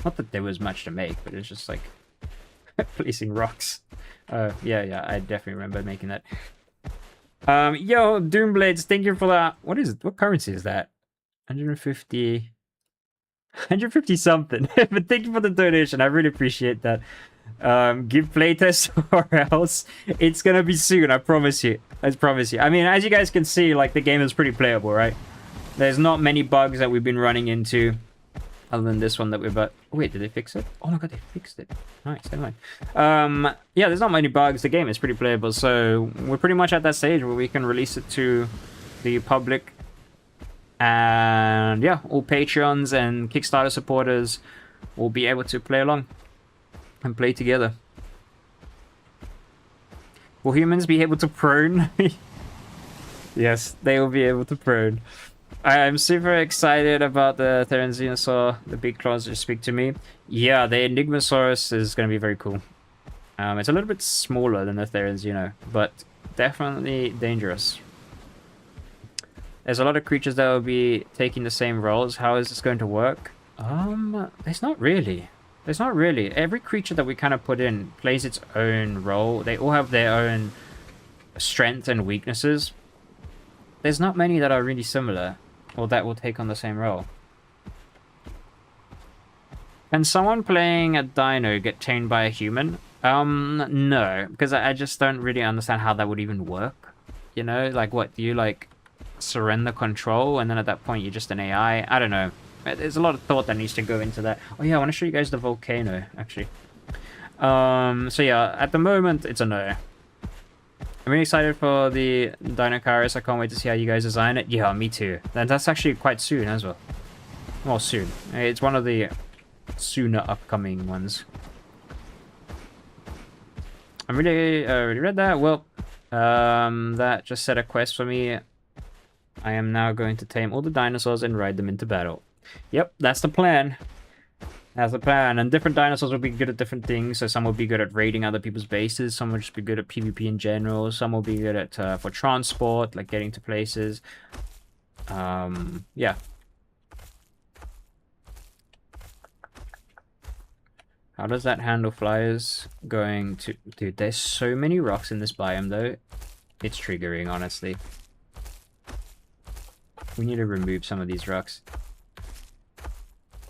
Not that there was much to make, but it's just like placing rocks. Yeah, I definitely remember making that. Yo, Doomblades, thank you for that. What is it? What currency is that? 150 something. But thank you for the donation. I really appreciate that. Give playtest or else it's gonna be soon. I promise you. I promise you. I mean, as you guys can see, like, the game is pretty playable, right? There's not many bugs that we've been running into, other than this one that we've got. Oh, wait, did they fix it? Oh my god, they fixed it. Nice, never mind. Yeah, there's not many bugs. The game is pretty playable, so we're pretty much at that stage where we can release it to the public. And yeah, all Patreons and Kickstarter supporters will be able to play along and play together. Will humans be able to prone? Yes, they will be able to prone. I'm super excited about the Therizinosaur, the big claws that speak to me. Yeah, the Enigmasaurus is going to be very cool. It's a little bit smaller than the Therizino, but definitely dangerous. There's a lot of creatures that will be taking the same roles. How is this going to work? There's not really. There's not really. Every creature that we kind of put in plays its own role. They all have their own strengths and weaknesses. There's not many that are really similar, or that will take on the same role. Can someone playing a dino get chained by a human? No, because I just don't really understand how that would even work. You know, like, what, do you, like, surrender control, and then at that point you're just an AI? I don't know. There's a lot of thought that needs to go into that. Oh yeah, I want to show you guys the volcano, actually. So yeah, at the moment, it's a no. I'm really excited for the Dinosaurs. I can't wait to see how you guys design it. Yeah, me too. And that's actually quite soon as well. Well, soon. It's one of the sooner upcoming ones. I'm really already read that. Well, that just set a quest for me. I am now going to tame all the dinosaurs and ride them into battle. Yep, that's the plan. That's the plan. And different dinosaurs will be good at different things. So some will be good at raiding other people's bases. Some will just be good at PvP in general. Some will be good at for transport, like getting to places. Yeah. How does that handle flyers going to... Dude, there's so many rocks in this biome, though. It's triggering, honestly. We need to remove some of these rocks.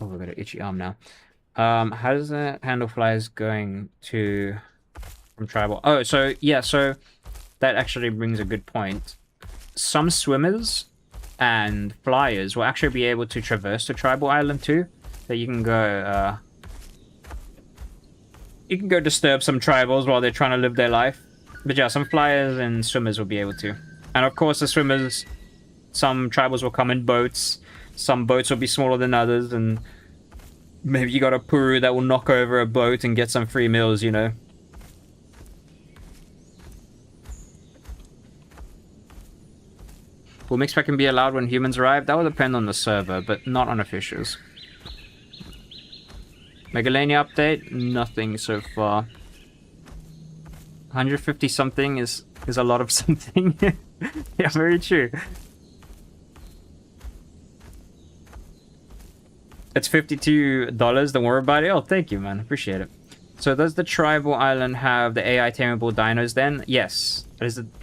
Oh, we've got an itchy arm now. How does that handle flies going to... from tribal? Oh, so, yeah, so that actually brings a good point. Some swimmers and flyers will actually be able to traverse the tribal island too. So you can go, disturb some tribals while they're trying to live their life. But yeah, some flyers and swimmers will be able to. And of course the swimmers, some tribals will come in boats. Some boats will be smaller than others, and maybe you got a Puru that will knock over a boat and get some free meals, you know. Will mixed-packing be allowed when humans arrive? That will depend on the server, but not on officials. Megalania update? Nothing so far. 150 something is a lot of something. Yeah, very true. It's $52, don't worry about it. Oh, thank you, man. Appreciate it. So does the tribal island have the AI tameable dinos then? Yes.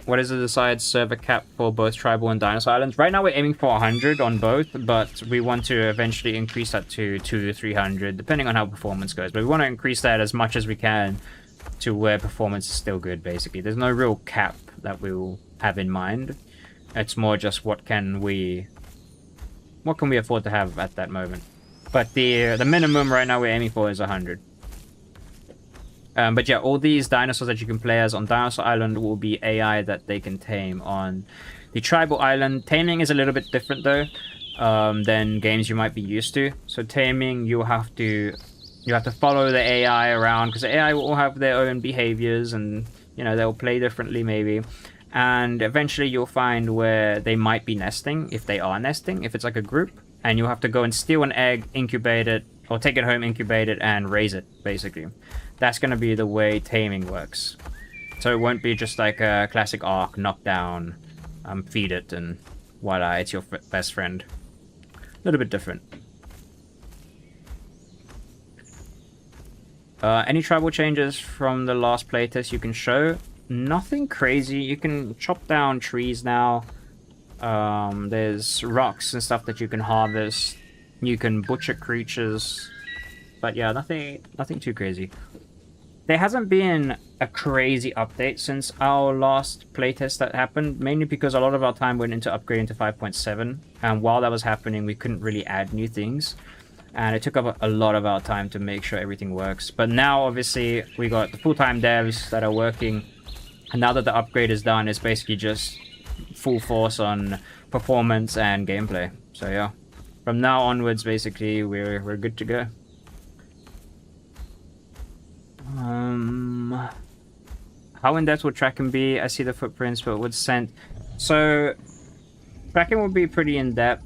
What is the desired server cap for both tribal and dinosaur islands? Right now we're aiming for 100 on both, but we want to eventually increase that to 200 to 300, depending on how performance goes. But we want to increase that as much as we can to where performance is still good, basically. There's no real cap that we will have in mind. It's more just what can we afford to have at that moment. But the minimum right now we're aiming for is 100. But yeah, all these dinosaurs that you can play as on Dinosaur Island will be AI that they can tame on the Tribal Island. Taming is a little bit different though than games you might be used to. So taming, you have to follow the AI around, because the AI will all have their own behaviors, and you know they'll play differently maybe. and eventually you'll find where they might be nesting, if they are nesting, if it's like a group, and you'll have to go and steal an egg, incubate it, or take it home, incubate it, and raise it, basically. That's going to be the way taming works. So it won't be just like a classic Ark, knock down, feed it, and voila, it's your best friend. A little bit different. Any tribal changes from the last playtest you can show? Nothing crazy. You can chop down trees now. There's rocks and stuff that you can harvest. You can butcher creatures. But yeah, nothing too crazy. There hasn't been a crazy update since our last playtest that happened, mainly because a lot of our time went into upgrading to 5.7, and while that was happening, we couldn't really add new things. And it took up a lot of our time to make sure everything works. But now, obviously, we got the full-time devs that are working. And now that the upgrade is done, it's basically just full force on performance and gameplay. So yeah, from now onwards, basically, we're good to go. How in-depth will tracking be? I see the footprints, but what's sent? So, tracking will be pretty in-depth.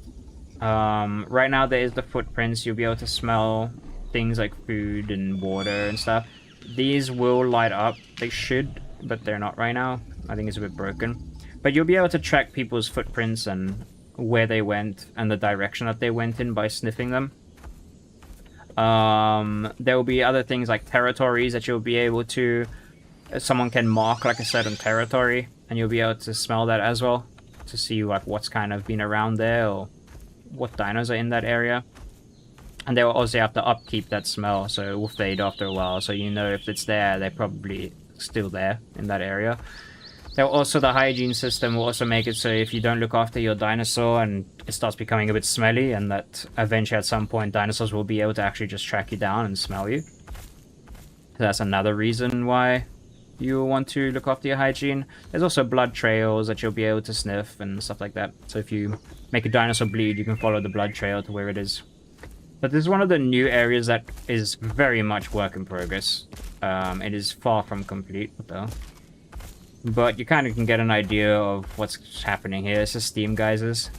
Right now there is the footprints. You'll be able to smell things like food and water and stuff. These will light up. They should, but they're not right now. I think it's a bit broken. But you'll be able to track people's footprints and where they went and the direction that they went in by sniffing them. There will be other things like territories that you'll be able to... Someone can mark like a certain territory, and you'll be able to smell that as well to see like what's kind of been around there or what dinos are in that area. And they will also have to upkeep that smell, so it will fade after a while, so you know if it's there, they're probably still there in that area. There will also, the hygiene system will also make it so if you don't look after your dinosaur and it starts becoming a bit smelly, and that eventually at some point dinosaurs will be able to actually just track you down and smell you. So that's another reason why you want to look after your hygiene. There's also blood trails that you'll be able to sniff and stuff like that. So if you make a dinosaur bleed, you can follow the blood trail to where it is. But this is one of the new areas that is very much work in progress. It is far from complete, though. But you kind of can get an idea of what's happening here. It's just steam geysers.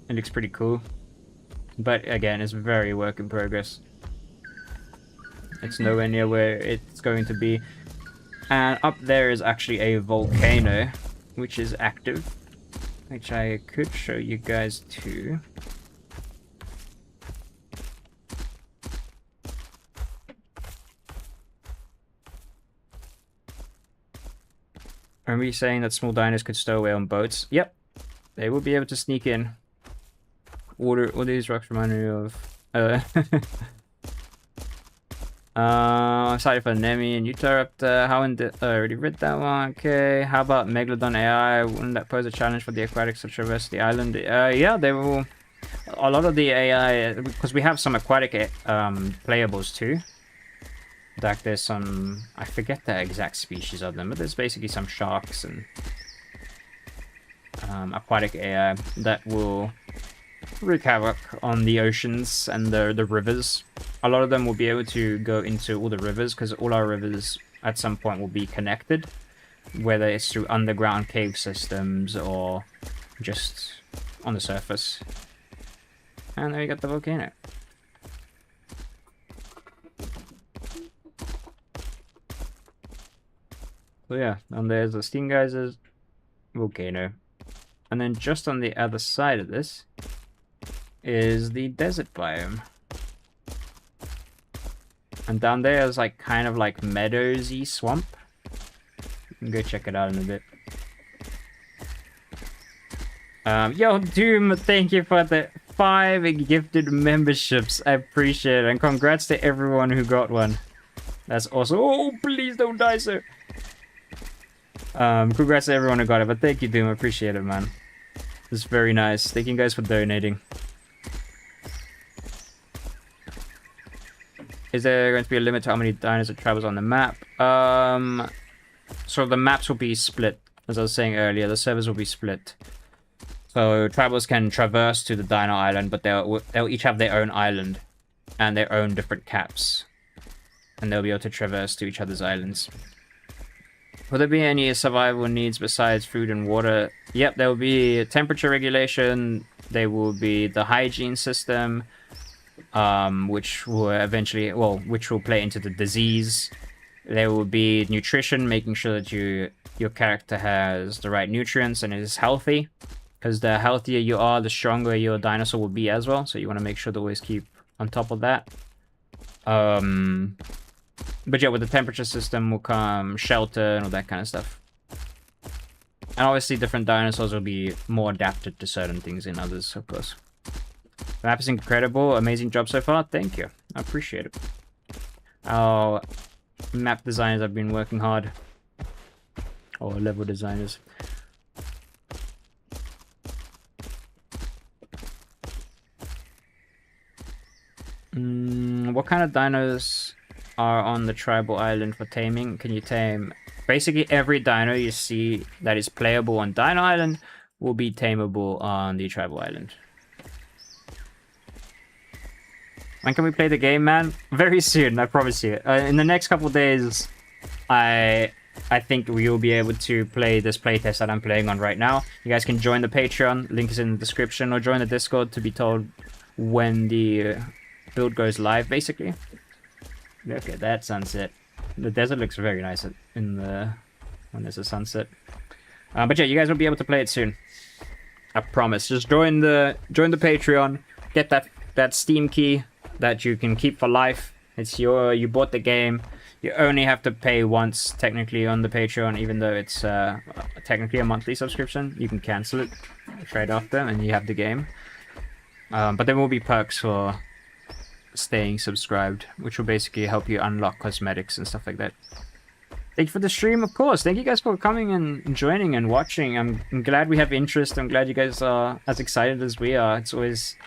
It looks pretty cool. But again, it's very work in progress. It's nowhere near where it's going to be. And up there is actually a volcano, which is active. Which I could show you guys too. Are we saying that small dinos could stow away on boats? Yep. They will be able to sneak in. All these rocks remind me of... Sorry for Nemi and Eocarcharia. How in the... I already read that one. Okay. How about Megalodon AI? Wouldn't that pose a challenge for the aquatics to traverse the island? Yeah, they will... A lot of the AI... Because we have some aquatic playables too. Like there's some... I forget the exact species of them, but there's basically some sharks and... aquatic AI that will wreak havoc on the oceans and the rivers. A lot of them will be able to go into all the rivers, because all our rivers at some point will be connected, whether it's through underground cave systems or just on the surface. And there you got the volcano. So yeah, and there's the steam geysers, volcano. And then just on the other side of this is the desert biome. And down there is like kind of like meadowsy swamp. You can go check it out in a bit. Yo, Doom, thank you for the 5 gifted memberships. I appreciate it. And congrats to everyone who got one. That's awesome. Oh, please don't die, sir. Congrats to everyone who got it. But thank you, Doom. I appreciate it, man. It's very nice. Thank you guys for donating. Is there going to be a limit to how many dinos it travels on the map? So the maps will be split. As I was saying earlier, the servers will be split. So travelers can traverse to the dino island, but they'll each have their own island and their own different caps. And they'll be able to traverse to each other's islands. Will there be any survival needs besides food and water? Yep, there will be temperature regulation. There will be the hygiene system, which will eventually, well, which will play into the disease. There will be nutrition, making sure that your character has the right nutrients and is healthy. Because the healthier you are, the stronger your dinosaur will be as well. So you want to make sure to always keep on top of that. But yeah, with the temperature system will come shelter and all that kind of stuff. And obviously different dinosaurs will be more adapted to certain things than others, of course. The map is incredible. Amazing job so far. Thank you. I appreciate it. Our map designers have been working hard. Or level designers. What kind of dinos are on the tribal island for taming? Can you tame? Basically every dino you see that is playable on Dino Island will be tameable on the tribal island. When can we play the game, man? Very soon, I promise you. In the next couple of days, I think we will be able to play this playtest that I'm playing on right now. You guys can join the Patreon, link is in the description, or join the Discord to be told when the build goes live, basically. Look at that sunset. The desert looks very nice when there's a sunset. But yeah, you guys will be able to play it soon. I promise. Just join the Patreon, get that Steam key that you can keep for life. It's you bought the game. You only have to pay once technically on the Patreon, even though it's technically a monthly subscription. You can cancel it straight after and you have the game. But there will be perks for staying subscribed, which will basically help you unlock cosmetics and stuff like that. Thank you for the stream, of course. Thank you guys for coming and joining and watching. I'm glad we have interest. I'm glad you guys are as excited as we are. It's always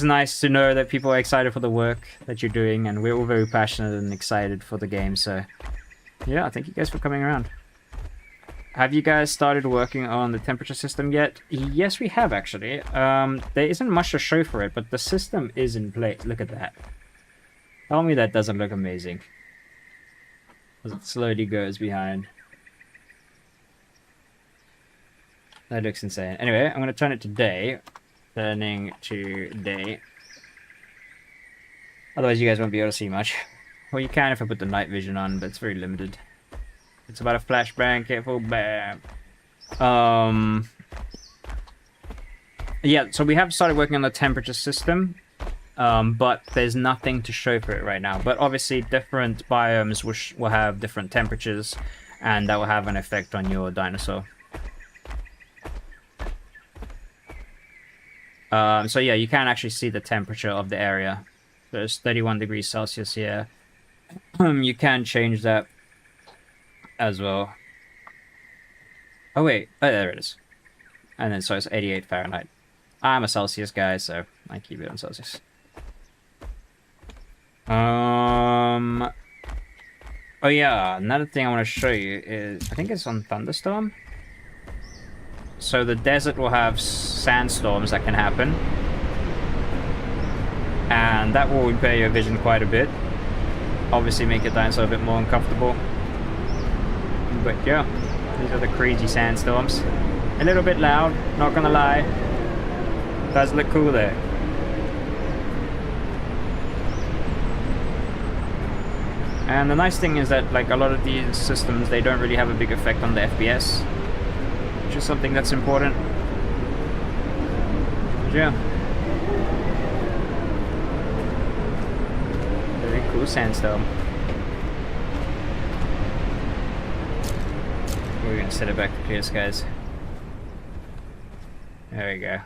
nice to know that people are excited for the work that you're doing, and we're all very passionate and excited for the game. So yeah, thank you guys for coming around. Have you guys started working on the temperature system yet? Yes, we have actually. There isn't much to show for it, but the system is in place. Look at that. Tell me that doesn't look amazing. As it slowly goes behind. That looks insane. Anyway, I'm going to turn it to day. Turning to day. Otherwise you guys won't be able to see much. Well, you can if I put the night vision on, but it's very limited. It's about a flashbang, careful, bam. Yeah, so we have started working on the temperature system, but there's nothing to show for it right now. But obviously different biomes will have different temperatures, and that will have an effect on your dinosaur. So yeah, you can actually see the temperature of the area. There's 31 degrees Celsius here. You can change that as well. Oh wait, oh there it is. And then so it's 88 Fahrenheit. I'm a Celsius guy, so I keep it on Celsius. Oh yeah, another thing I want to show you is, I think it's on Thunderstorm. So the desert will have sandstorms that can happen. And that will impair your vision quite a bit. Obviously make your dinosaur a bit more uncomfortable. But yeah, these are the crazy sandstorms. A little bit loud, not gonna lie. Does look cool there. And the nice thing is that like a lot of these systems, they don't really have a big effect on the FPS. Which is something that's important. But yeah. Very cool sandstorm. We're gonna set it back to clear skies. There we go.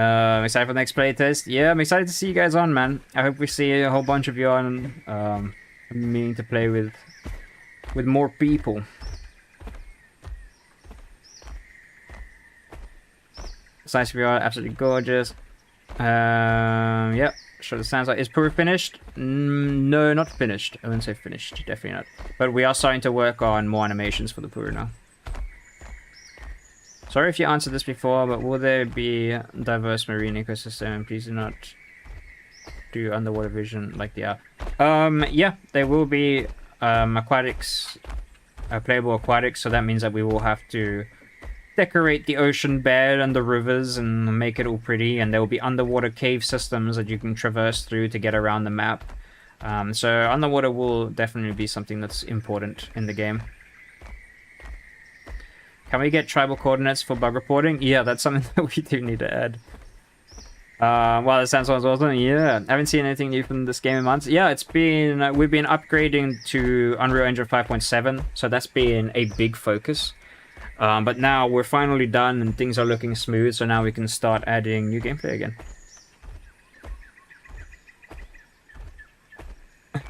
I'm excited for the next playtest. Yeah, I'm excited to see you guys on, man. I hope we see a whole bunch of you on. I'm meaning to play with more people. It's nice to be on. Absolutely gorgeous. Yep. Sure, it sounds like, is Puru finished? No, not finished. I wouldn't say finished, definitely not. But we are starting to work on more animations for the Puru now. Sorry if you answered this before, but will there be a diverse marine ecosystem? And please do not do underwater vision like the Yeah, there will be aquatics, playable aquatics, so that means that we will have to decorate the ocean bed and the rivers and make it all pretty, and there will be underwater cave systems that you can traverse through to get around the map. So underwater will definitely be something that's important in the game. Can we get tribal coordinates for bug reporting? Yeah, that's something that we do need to add. Well, that sounds awesome. Yeah, I haven't seen anything new from this game in months. Yeah, it's been we've been upgrading to Unreal Engine 5.7, so that's been a big focus. But now we're finally done and things are looking smooth, so now we can start adding new gameplay again.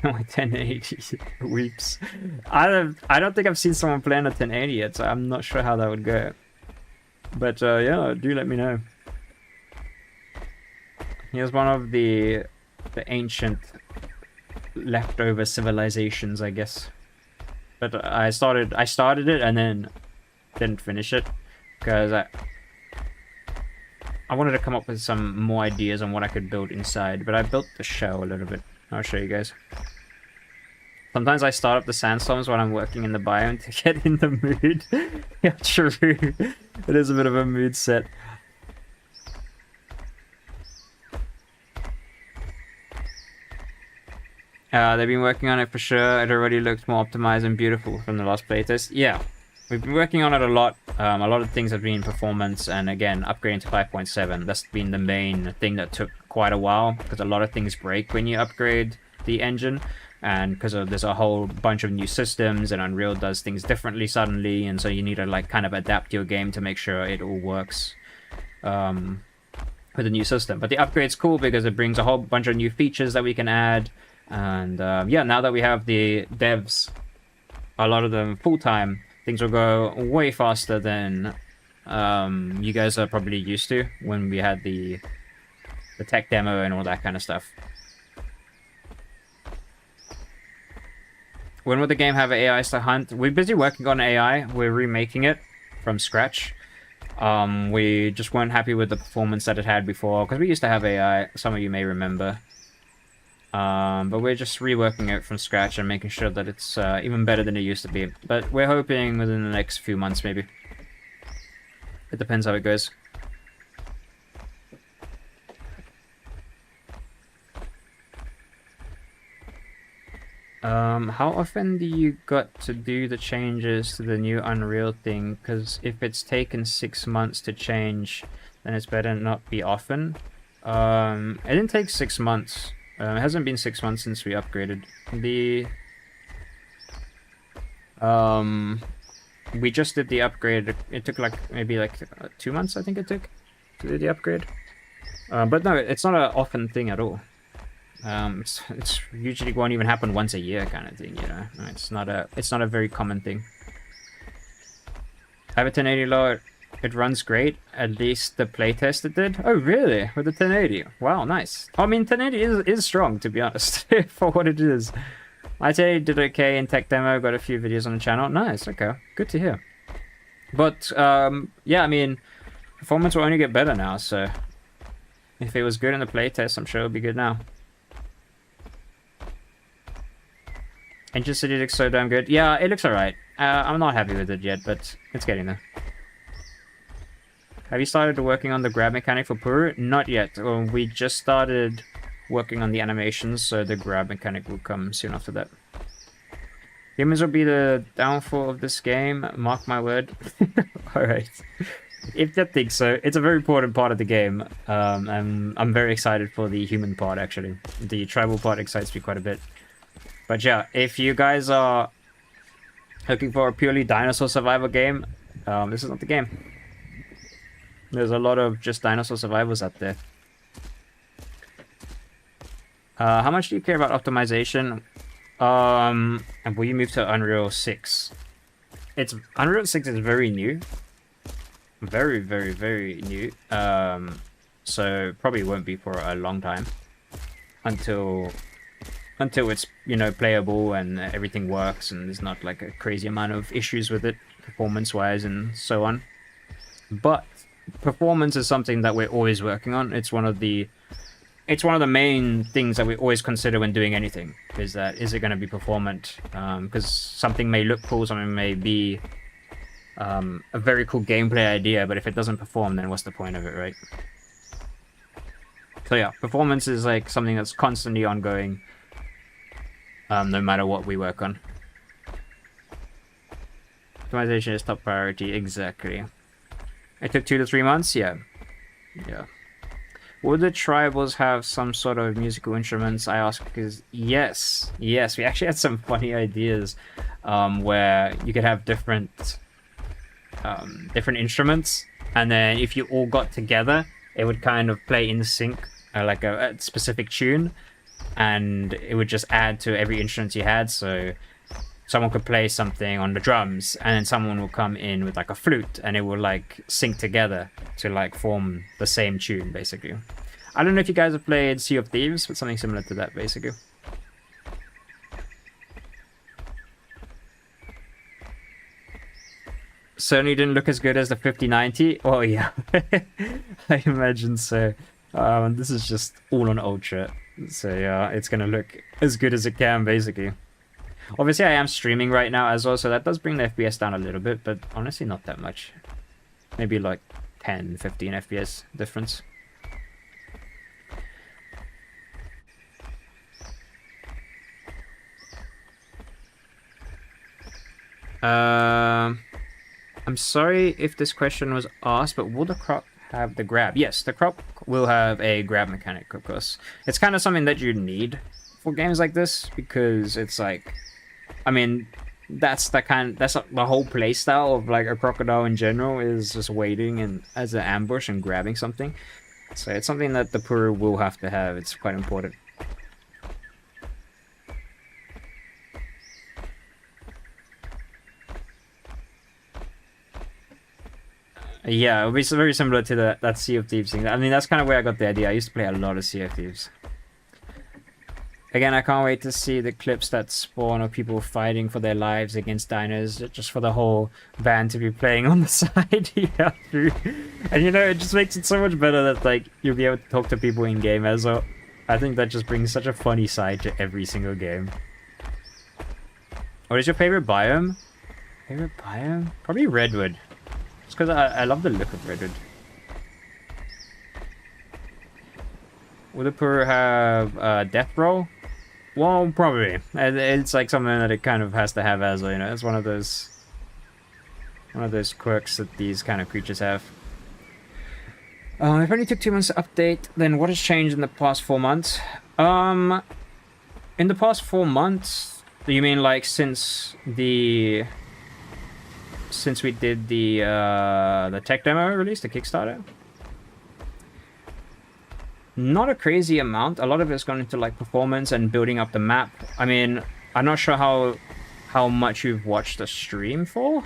My 1080 weeps. I don't think I've seen someone play on a 1080 yet, so I'm not sure how that would go. But yeah, do let me know. Here's one of the ancient leftover civilizations, I guess. But I started it and then didn't finish it because I wanted to come up with some more ideas on what I could build inside, but I built the shell a little bit. I'll show you guys. Sometimes I start up the sandstorms when I'm working in the biome to get in the mood. Yeah, true. It is a bit of a mood set. They've been working on it for sure. It already looks more optimized and beautiful from the last playtest. Yeah, we've been working on it a lot. A lot of things have been performance, and again, upgrading to 5.7. That's been the main thing that took quite a while, because a lot of things break when you upgrade the engine, and because there's a whole bunch of new systems, and Unreal does things differently suddenly, and so you need to like kind of adapt your game to make sure it all works with the new system. But the upgrade's cool because it brings a whole bunch of new features that we can add. And yeah, now that we have the devs, a lot of them full-time, things will go way faster than you guys are probably used to when we had the tech demo and all that kind of stuff. When will the game have AIs to hunt? We're busy working on AI. We're remaking it from scratch. We just weren't happy with the performance that it had before, because we used to have AI, some of you may remember. But we're just reworking it from scratch and making sure that it's even better than it used to be. But we're hoping within the next few months, maybe. It depends how it goes. How often do you got to do the changes to the new Unreal thing? Because if it's taken 6 months to change, then it's better not be often. It didn't take 6 months. It hasn't been 6 months since we upgraded. We just did the upgrade. It took like maybe like 2 months, I think it took to do the upgrade. But no, it's not an often thing at all. It's usually won't even happen once a year kind of thing, you know. It's not a very common thing. I have a 1080 low. It runs great. At least the playtest it did. Oh, really? With the 1080? Wow, nice. I mean, 1080 is strong, to be honest, for what it is. I say it did okay in tech demo. Got a few videos on the channel. Nice. Okay, good to hear. But yeah, I mean, performance will only get better now. So if it was good in the playtest, I'm sure it'll be good now. Ancient City looks so damn good. Yeah, it looks alright. I'm not happy with it yet, but it's getting there. Have you started working on the grab mechanic for Puru? Not yet. We just started working on the animations, so the grab mechanic will come soon after that. Humans will be the downfall of this game, mark my word. Alright. If you think so, it's a very important part of the game, and I'm very excited for the human part, actually. The tribal part excites me quite a bit. But yeah, if you guys are looking for a purely dinosaur survival game, this is not the game. There's a lot of just dinosaur survivors out there. How much do you care about optimization? And will you move to Unreal 6? Unreal 6 is very new. Very, very, very new. So probably won't be for a long time. Until it's, you know, playable and everything works and there's not like a crazy amount of issues with it, performance-wise and so on. But performance is something that we're always working on. It's one of the it's one of the main things that we always consider when doing anything, is it going to be performant? Because something may look cool, something may be a very cool gameplay idea, but if it doesn't perform, then what's the point of it, right? So yeah, performance is like something that's constantly ongoing, no matter what we work on. Optimization is top priority, exactly. It took 2 to 3 months, yeah. Would the tribals have some sort of musical instruments? I ask because yes, we actually had some funny ideas where you could have different instruments, and then if you all got together, it would kind of play in sync, like a specific tune, and it would just add to every instrument you had. So someone could play something on the drums, and then someone will come in with like a flute, and it will like sync together to like form the same tune, basically. I don't know if you guys have played Sea of Thieves, but something similar to that, basically. Certainly didn't look as good as the 5090. Oh yeah, I imagine so. This is just all on Ultra, so yeah, it's gonna look as good as it can, basically. Obviously, I am streaming right now as well, so that does bring the FPS down a little bit, but honestly, not that much. Maybe like 10, 15 FPS difference. I'm sorry if this question was asked, but will the crop have the grab? Yes, the crop will have a grab mechanic, of course. It's kind of something that you need for games like this, because it's like, I mean, that's the whole playstyle of like a crocodile in general, is just waiting and as an ambush and grabbing something. So it's something that the Puru will have to have. It's quite important. Yeah, it'll be very similar to that Sea of Thieves thing. I mean, that's kind of where I got the idea. I used to play a lot of Sea of Thieves. Again, I can't wait to see the clips that spawn of people fighting for their lives against dinos, just for the whole band to be playing on the side. Yeah, true. And you know, it just makes it so much better that like you'll be able to talk to people in game as well. I think that just brings such a funny side to every single game. What is your favorite biome? Favorite biome? Probably Redwood. Just because I love the look of Redwood. Would the Puru have death roll? Well, probably. It's like something that it kind of has to have as well, you know. It's one of those quirks that these kind of creatures have. If it only took 2 months to update, then what has changed in the past 4 months? In the past 4 months, you mean like since we did the tech demo release, the Kickstarter? Not a crazy amount. A lot of it's gone into like performance and building up the map. I mean, I'm not sure how much you've watched the stream for,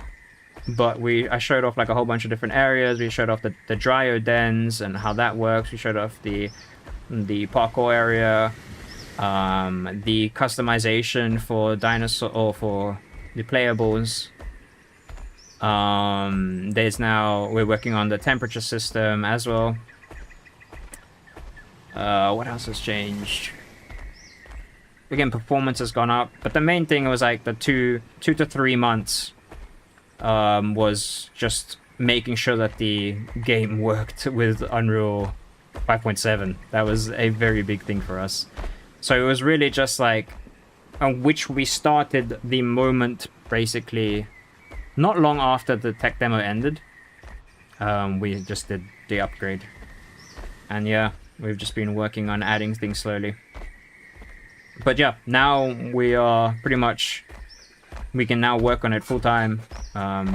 but I showed off like a whole bunch of different areas. We showed off the dryo dens and how that works. We showed off the parkour area, the customization for dinosaur or for the playables. We're working on the temperature system as well. What else has changed? Again, performance has gone up, but the main thing was like the 2 to 3 months was just making sure that the game worked with Unreal 5.7. That was a very big thing for us. So it was really just like, which we started the moment, basically, not long after the tech demo ended. We just did the upgrade. And yeah, we've just been working on adding things slowly. But yeah, now we are pretty much... We can now work on it full time.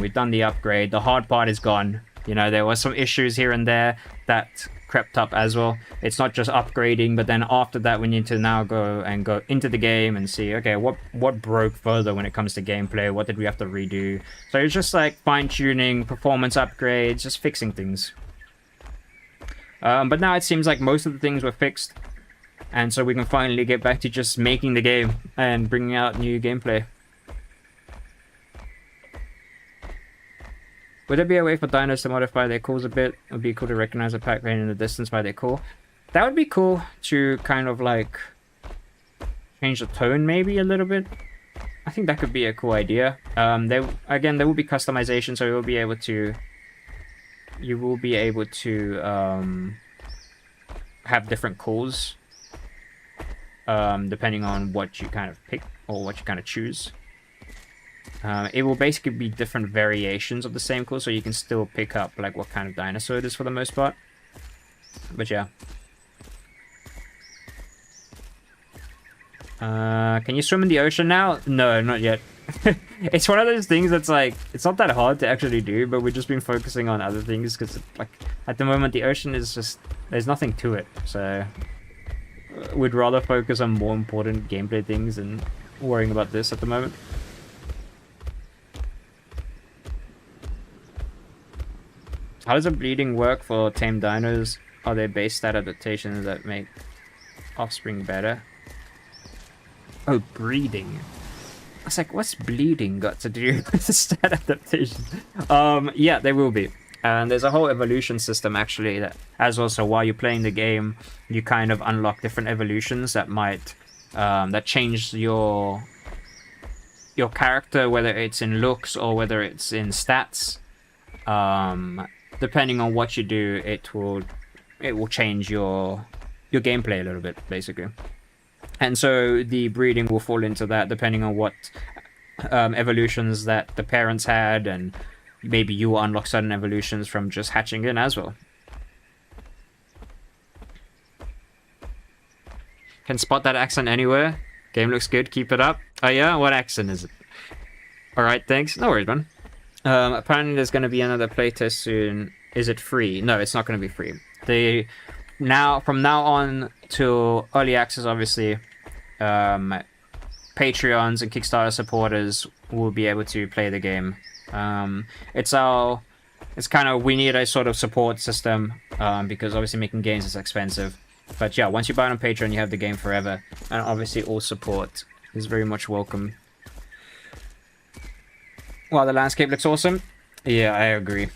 We've done the upgrade. The hard part is gone. You know, there were some issues here and there that crept up as well. It's not just upgrading, but then after that we need to now go into the game and see, okay, what broke further when it comes to gameplay? What did we have to redo? So it's just like fine-tuning, performance upgrades, just fixing things. But now it seems like most of the things were fixed, and so we can finally get back to just making the game and bringing out new gameplay. Would there be a way for dinos to modify their calls a bit? It would be cool to recognize a pack rain in the distance by their call. that would be cool to kind of like change the tone maybe a little bit. I think that could be a cool idea. There will be customization, so you will be able to have different calls depending on what you kind of pick or what you kind of choose. It will basically be different variations of the same call, so you can still pick up like what kind of dinosaur it is for the most part. But yeah. Can you swim in the ocean now? No, not yet. It's one of those things that's like, it's not that hard to actually do, but we've just been focusing on other things because like at the moment the ocean is just, there's nothing to it. So we'd rather focus on more important gameplay things than worrying about this at the moment. How does the breeding work for tame dinos? Are there base stat adaptations that make offspring better? Oh, breeding. I was like, what's bleeding got to do with the stat adaptation? Yeah, there will be. And there's a whole evolution system actually that as well. So while you're playing the game, you kind of unlock different evolutions that might that change your character, whether it's in looks or whether it's in stats. Depending on what you do, it will change your gameplay a little bit, basically. And so the breeding will fall into that, depending on what evolutions that the parents had, and maybe you will unlock certain evolutions from just hatching in as well. Can spot that accent anywhere. Game looks good, keep it up. Oh yeah, what accent is it? Alright, thanks. No worries, man. Apparently there's going to be another playtest soon. Is it free? No, it's not going to be free. From now on to early access, obviously, Patreons and Kickstarter supporters will be able to play the game. We need a sort of support system, because obviously making games is expensive. But yeah, once you buy it on Patreon, you have the game forever. And obviously all support is very much welcome. Wow, the landscape looks awesome. Yeah, I agree.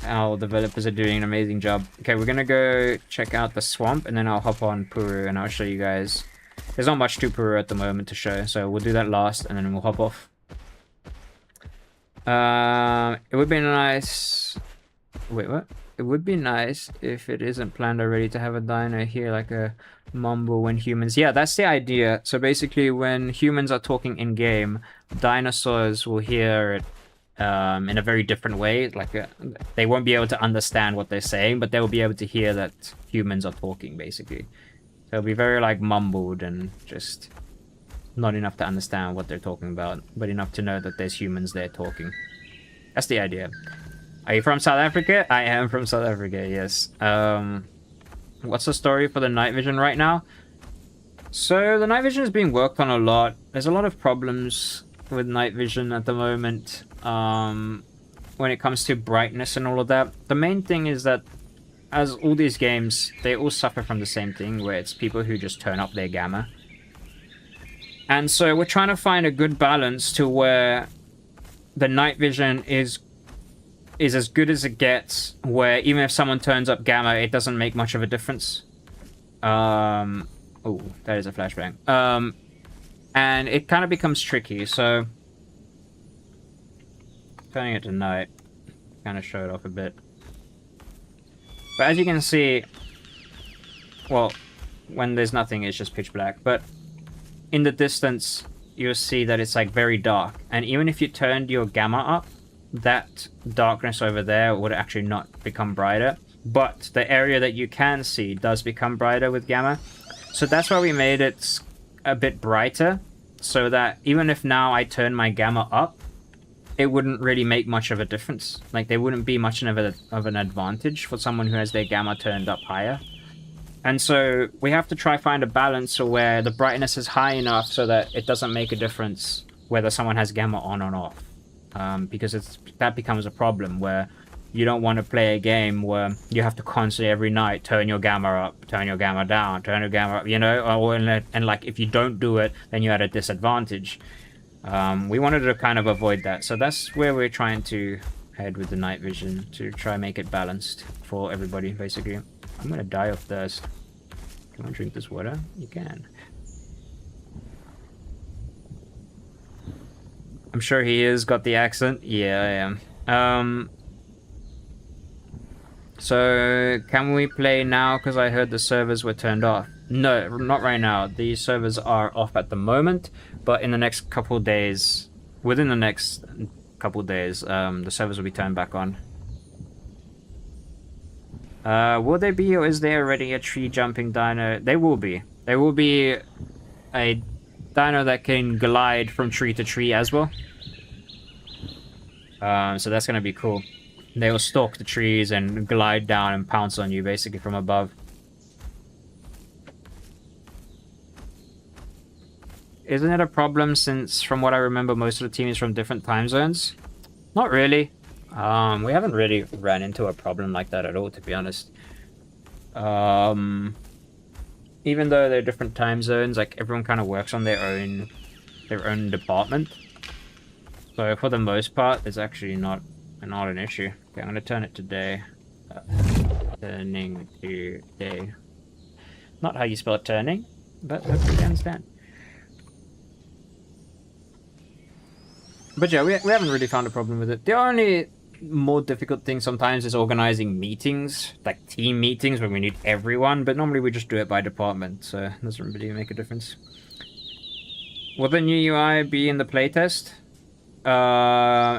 Our developers are doing an amazing job. Okay, we're gonna go check out the swamp, and then I'll hop on Puru, and I'll show you guys. There's not much to Puru at the moment to show, so we'll do that last, and then we'll hop off. It would be nice... Wait, what? It would be nice if it isn't planned already to have a dino here, like a mumble when humans... Yeah, that's the idea. So basically, when humans are talking in-game, dinosaurs will hear it in a very different way. Like they won't be able to understand what they're saying, but they'll be able to hear that humans are talking, basically. So it'll be very like mumbled and just not enough to understand what they're talking about, but enough to know that there's humans there talking. That's the idea. Are you from South Africa? I am from South Africa, yes. What's the story for the night vision right now? So the night vision is being worked on a lot. There's a lot of problems with night vision at the moment. When it comes to brightness and all of that. The main thing is that as all these games, they all suffer from the same thing, where it's people who just turn up their gamma. And so we're trying to find a good balance to where the night vision is as good as it gets, where even if someone turns up gamma, it doesn't make much of a difference. Oh, that is a flashbang. And it kind of becomes tricky, so turning it to night kind of show it off a bit. But as you can see, well, when there's nothing, it's just pitch black. But in the distance, you'll see that it's like very dark. And even if you turned your gamma up, that darkness over there would actually not become brighter. But the area that you can see does become brighter with gamma. So that's why we made it a bit brighter, so that even if now I turn my gamma up, it wouldn't really make much of a difference. Like, there wouldn't be much of an advantage for someone who has their gamma turned up higher. And so we have to try find a balance where the brightness is high enough so that it doesn't make a difference whether someone has gamma on or off. Because that becomes a problem where you don't want to play a game where you have to constantly every night turn your gamma up, turn your gamma down, turn your gamma up, you know? And like, if you don't do it, then you're at a disadvantage. We wanted to kind of avoid that. So that's where we're trying to head with the night vision, to try and make it balanced for everybody, basically. I'm gonna die of thirst. Can I drink this water? You can. I'm sure he is got the accent. Yeah, I am. So can we play now? Because I heard the servers were turned off. No, not right now. The servers are off at the moment, but in the next couple days, within the next couple days, the servers will be turned back on. Will they be, or is there already a tree jumping dino? They will be. There will be a dino that can glide from tree to tree as well. So that's gonna be cool. They will stalk the trees and glide down and pounce on you, basically, from above. Isn't it a problem since, from what I remember, most of the team is from different time zones? Not really. We haven't really ran into a problem like that at all, to be honest. Even though they're different time zones, like, everyone kind of works on their own department. So for the most part, it's actually not an issue. Okay, I'm gonna turn it to day. Turning to day. Not how you spell turning, but hopefully you understand. But yeah, we haven't really found a problem with it. The only more difficult thing sometimes is organizing meetings, like team meetings when we need everyone, but normally we just do it by department, so it doesn't really make a difference. Will the new UI be in the playtest?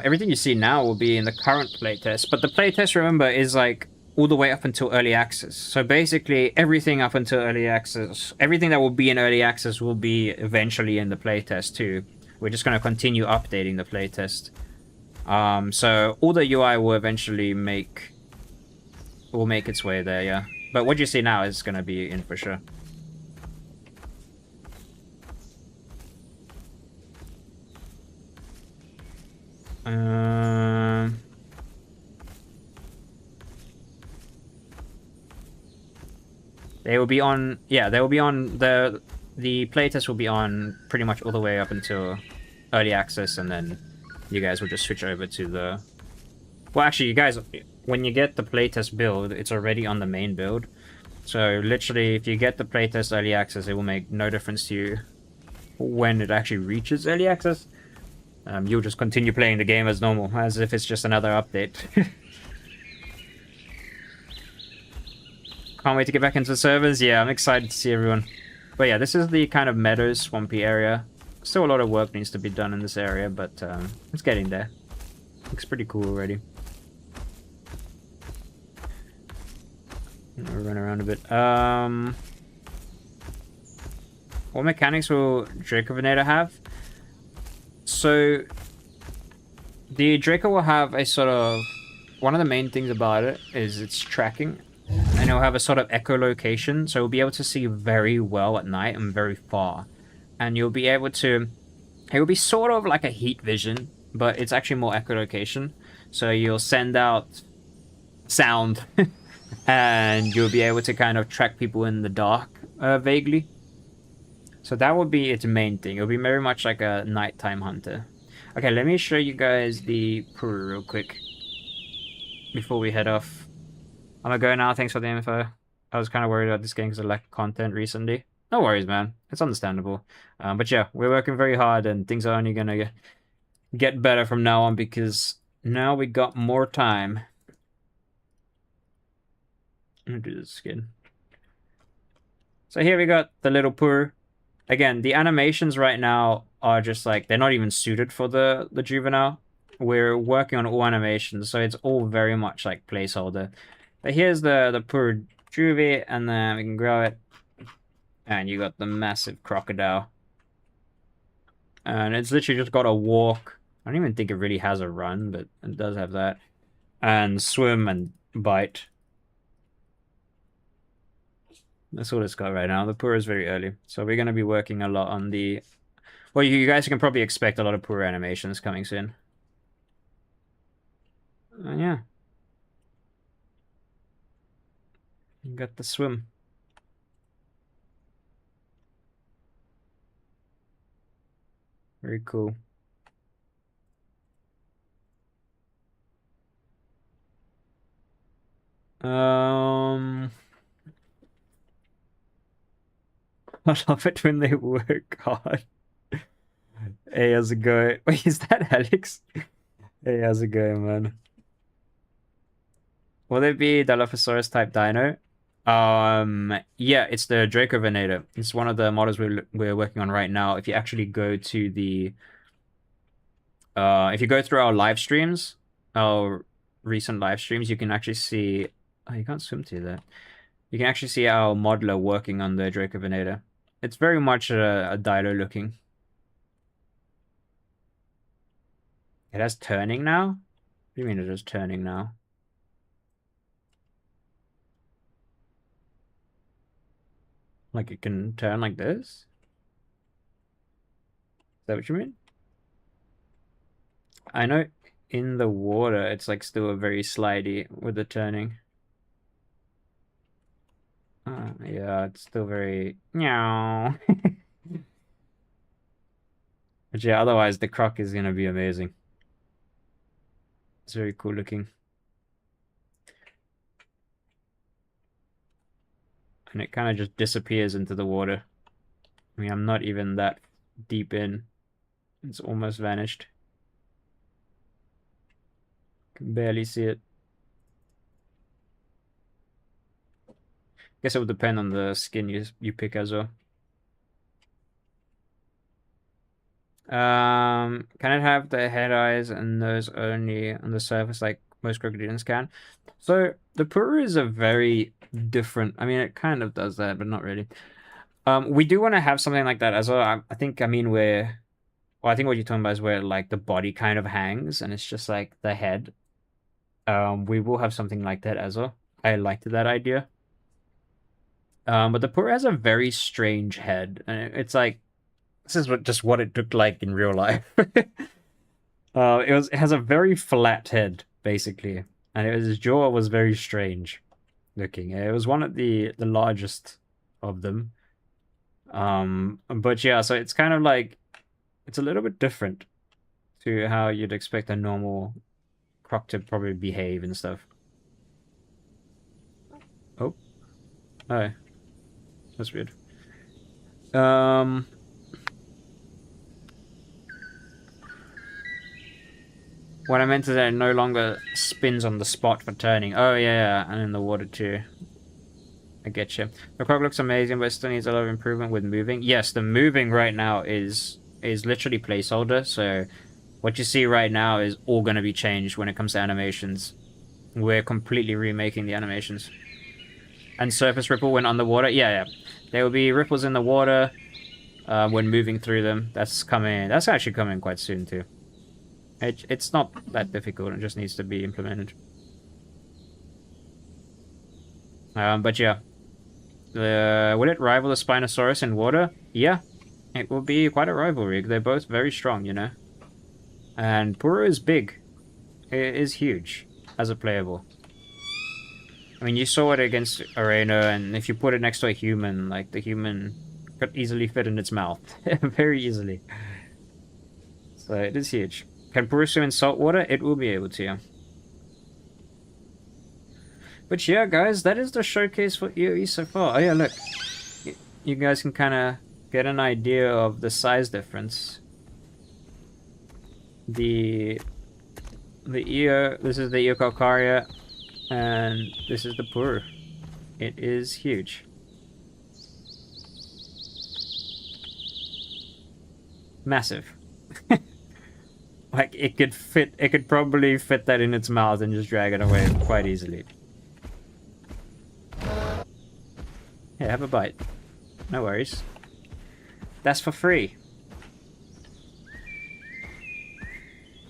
Everything you see now will be in the current playtest, but the playtest, remember, is like all the way up until early access. So basically, everything up until early access, everything that will be in early access will be eventually in the playtest too. We're just going to continue updating the playtest. So all the UI will eventually make its way there, yeah. But what you see now is going to be in for sure. They will be on, yeah, they will be on, the playtest will be on pretty much all the way up until early access, and then you guys will just switch over to the, well, actually, you guys, when you get the playtest build, it's already on the main build. So literally, if you get the playtest early access, it will make no difference to you when it actually reaches early access. You'll just continue playing the game as normal, as if it's just another update. Can't wait to get back into the servers. Yeah, I'm excited to see everyone. But yeah, this is the kind of meadows, swampy area. Still a lot of work needs to be done in this area, but it's getting there. Looks pretty cool already. I'll run around a bit. What mechanics will Dracovenator have? So, the Draco will have a sort of... One of the main things about it is its tracking. And it'll have a sort of echolocation, so you'll be able to see very well at night and very far. And you'll be able to... It will be sort of like a heat vision, but it's actually more echolocation. So you'll send out sound, and you'll be able to kind of track people in the dark, vaguely. So that would be its main thing. It'll be very much like a nighttime hunter. Okay, let me show you guys the Puru real quick before we head off. I'm gonna go now. Thanks for the info. I was kind of worried about this game because I lacked content recently. No worries, man. It's understandable. But yeah, we're working very hard, and things are only gonna get better from now on because now we got more time. I'm gonna do this again. So here we got the little Puru. Again, the animations right now are just like, they're not even suited for the juvenile. We're working on all animations, so it's all very much like placeholder. But here's the poor juvie, and then we can grow it. And you got the massive crocodile. And it's literally just got a walk. I don't even think it really has a run, but it does have that. And swim and bite. That's all it's got right now. The Pura is very early. So we're going to be working a lot on the... Well, you guys can probably expect a lot of Pura animations coming soon. Yeah. You got the swim. Very cool. I love it when they work hard. Hey, how's it going? Wait, is that Alex? Hey, how's it going, man? Will it be Dilophosaurus type dino? Yeah, it's the Dracovenator. It's one of the models we're working on right now. If you actually go to the if you go through our live streams, our recent live streams, you can actually see. Oh, you can't swim to that. You can actually see our modeler working on the Dracovenator. It's very much a dilo looking. It has turning now? What do you mean it is turning now? Like it can turn like this? Is that what you mean? I know in the water it's like still a very slidey with the turning. Yeah, it's still very meow. But yeah, otherwise the croc is gonna be amazing. It's very cool looking. And it kind of just disappears into the water. I mean, I'm not even that deep in. It's almost vanished. Can barely see it. Guess it would depend on the skin you pick as well. Can it have the head, eyes, and nose only on the surface like most crocodilians can? So the Puru is a very different. I mean, it kind of does that, but not really. We do want to have something like that as well. I think. I mean, where. Well, I think what you're talking about is where like the body kind of hangs, and it's just like the head. We will have something like that as well. I liked that idea. But the Puru has a very strange head, and it's like. This is just what it looked like in real life. It has a very flat head, basically, and his jaw was very strange looking. It was one of the largest of them. But yeah, so it's kind of like it's a little bit different to how you'd expect a normal croc to probably behave and stuff. Oh, that's weird. What I meant is that it no longer spins on the spot for turning. Oh, yeah, and in the water too. I get you. The croc looks amazing, but it still needs a lot of improvement with moving. Yes, the moving right now is literally placeholder, so what you see right now is all going to be changed when it comes to animations. We're completely remaking the animations. And surface ripple when underwater? Yeah. There will be ripples in the water when moving through them. That's coming. That's actually coming quite soon too. It's not that difficult, it just needs to be implemented. But yeah. Will it rival the Spinosaurus in water? Yeah. It will be quite a rivalry. They're both very strong, you know. And Puru is big. It is huge as a playable. I mean, you saw it against Arena, and if you put it next to a human, like, the human could easily fit in its mouth. Very easily. So, it is huge. Can Puru swim in salt water? It will be able to, yeah. But yeah, guys, that is the showcase for EOE so far. Oh yeah, look. You guys can kind of get an idea of the size difference. This is the Eocarcharia, and this is the Puru. It is huge. Massive. Like, it could probably fit that in its mouth and just drag it away quite easily. Yeah, have a bite. No worries. That's for free.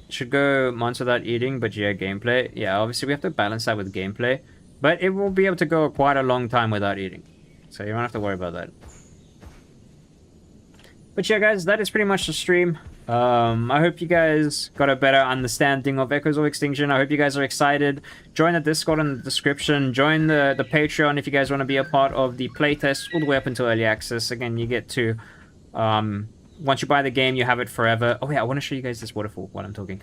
Should go months without eating, but yeah, gameplay. Yeah, obviously we have to balance that with gameplay. But it will be able to go quite a long time without eating. So you don't have to worry about that. But yeah, guys, that is pretty much the stream. I hope you guys got a better understanding of Echoes of Extinction. I hope you guys are excited. Join the Discord in the description. Join the Patreon if you guys want to be a part of the playtest all the way up until early access. Again, you get to... once you buy the game, you have it forever. Oh yeah, I want to show you guys this waterfall while I'm talking.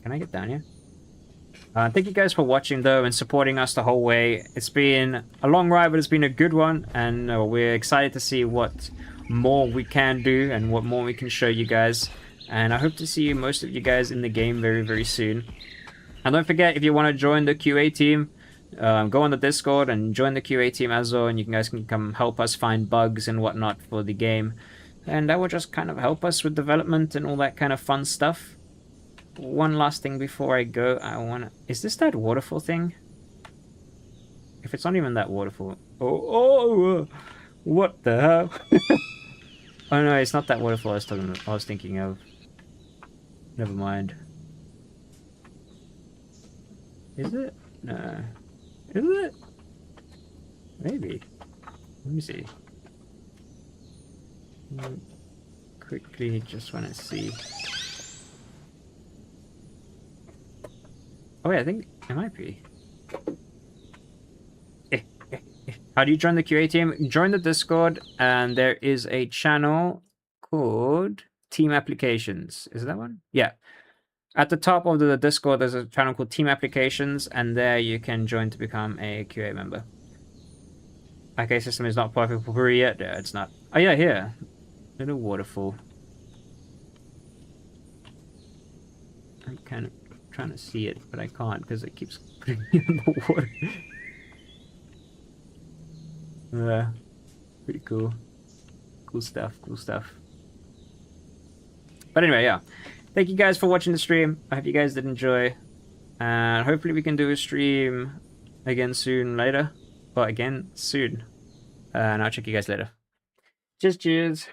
Can I get down here? Thank you guys for watching, though, and supporting us the whole way. It's been a long ride, but it's been a good one, and we're excited to see what more we can do and what more we can show you guys. And I hope to see most of you guys in the game very, very soon. And don't forget, if you want to join the QA team, go on the Discord and join the QA team as well, and you guys can come help us find bugs and whatnot for the game. And that will just kind of help us with development and all that kind of fun stuff. One last thing before I go, I wanna... Is this that waterfall thing? If it's not even that waterfall... What the hell? Oh no, it's not that waterfall I was thinking of. Never mind. Is it? No. Is it? Maybe. Let me see. Quickly, just want to see. Oh yeah, I think it might be. How do you join the QA team? Join the Discord, and there is a channel called Team Applications. Is that one? Yeah. At the top of the Discord, there's a channel called Team Applications, and there you can join to become a QA member. Okay, system is not perfect for free yet. Yeah, it's not. Oh yeah, here. Little waterfall. I'm kind of trying to see it, but I can't because it keeps putting me in the water. Pretty cool. Cool stuff, cool stuff. But anyway, yeah. Thank you guys for watching the stream. I hope you guys did enjoy. And hopefully we can do a stream again soon later. But again, soon. And I'll check you guys later. Cheers, cheers.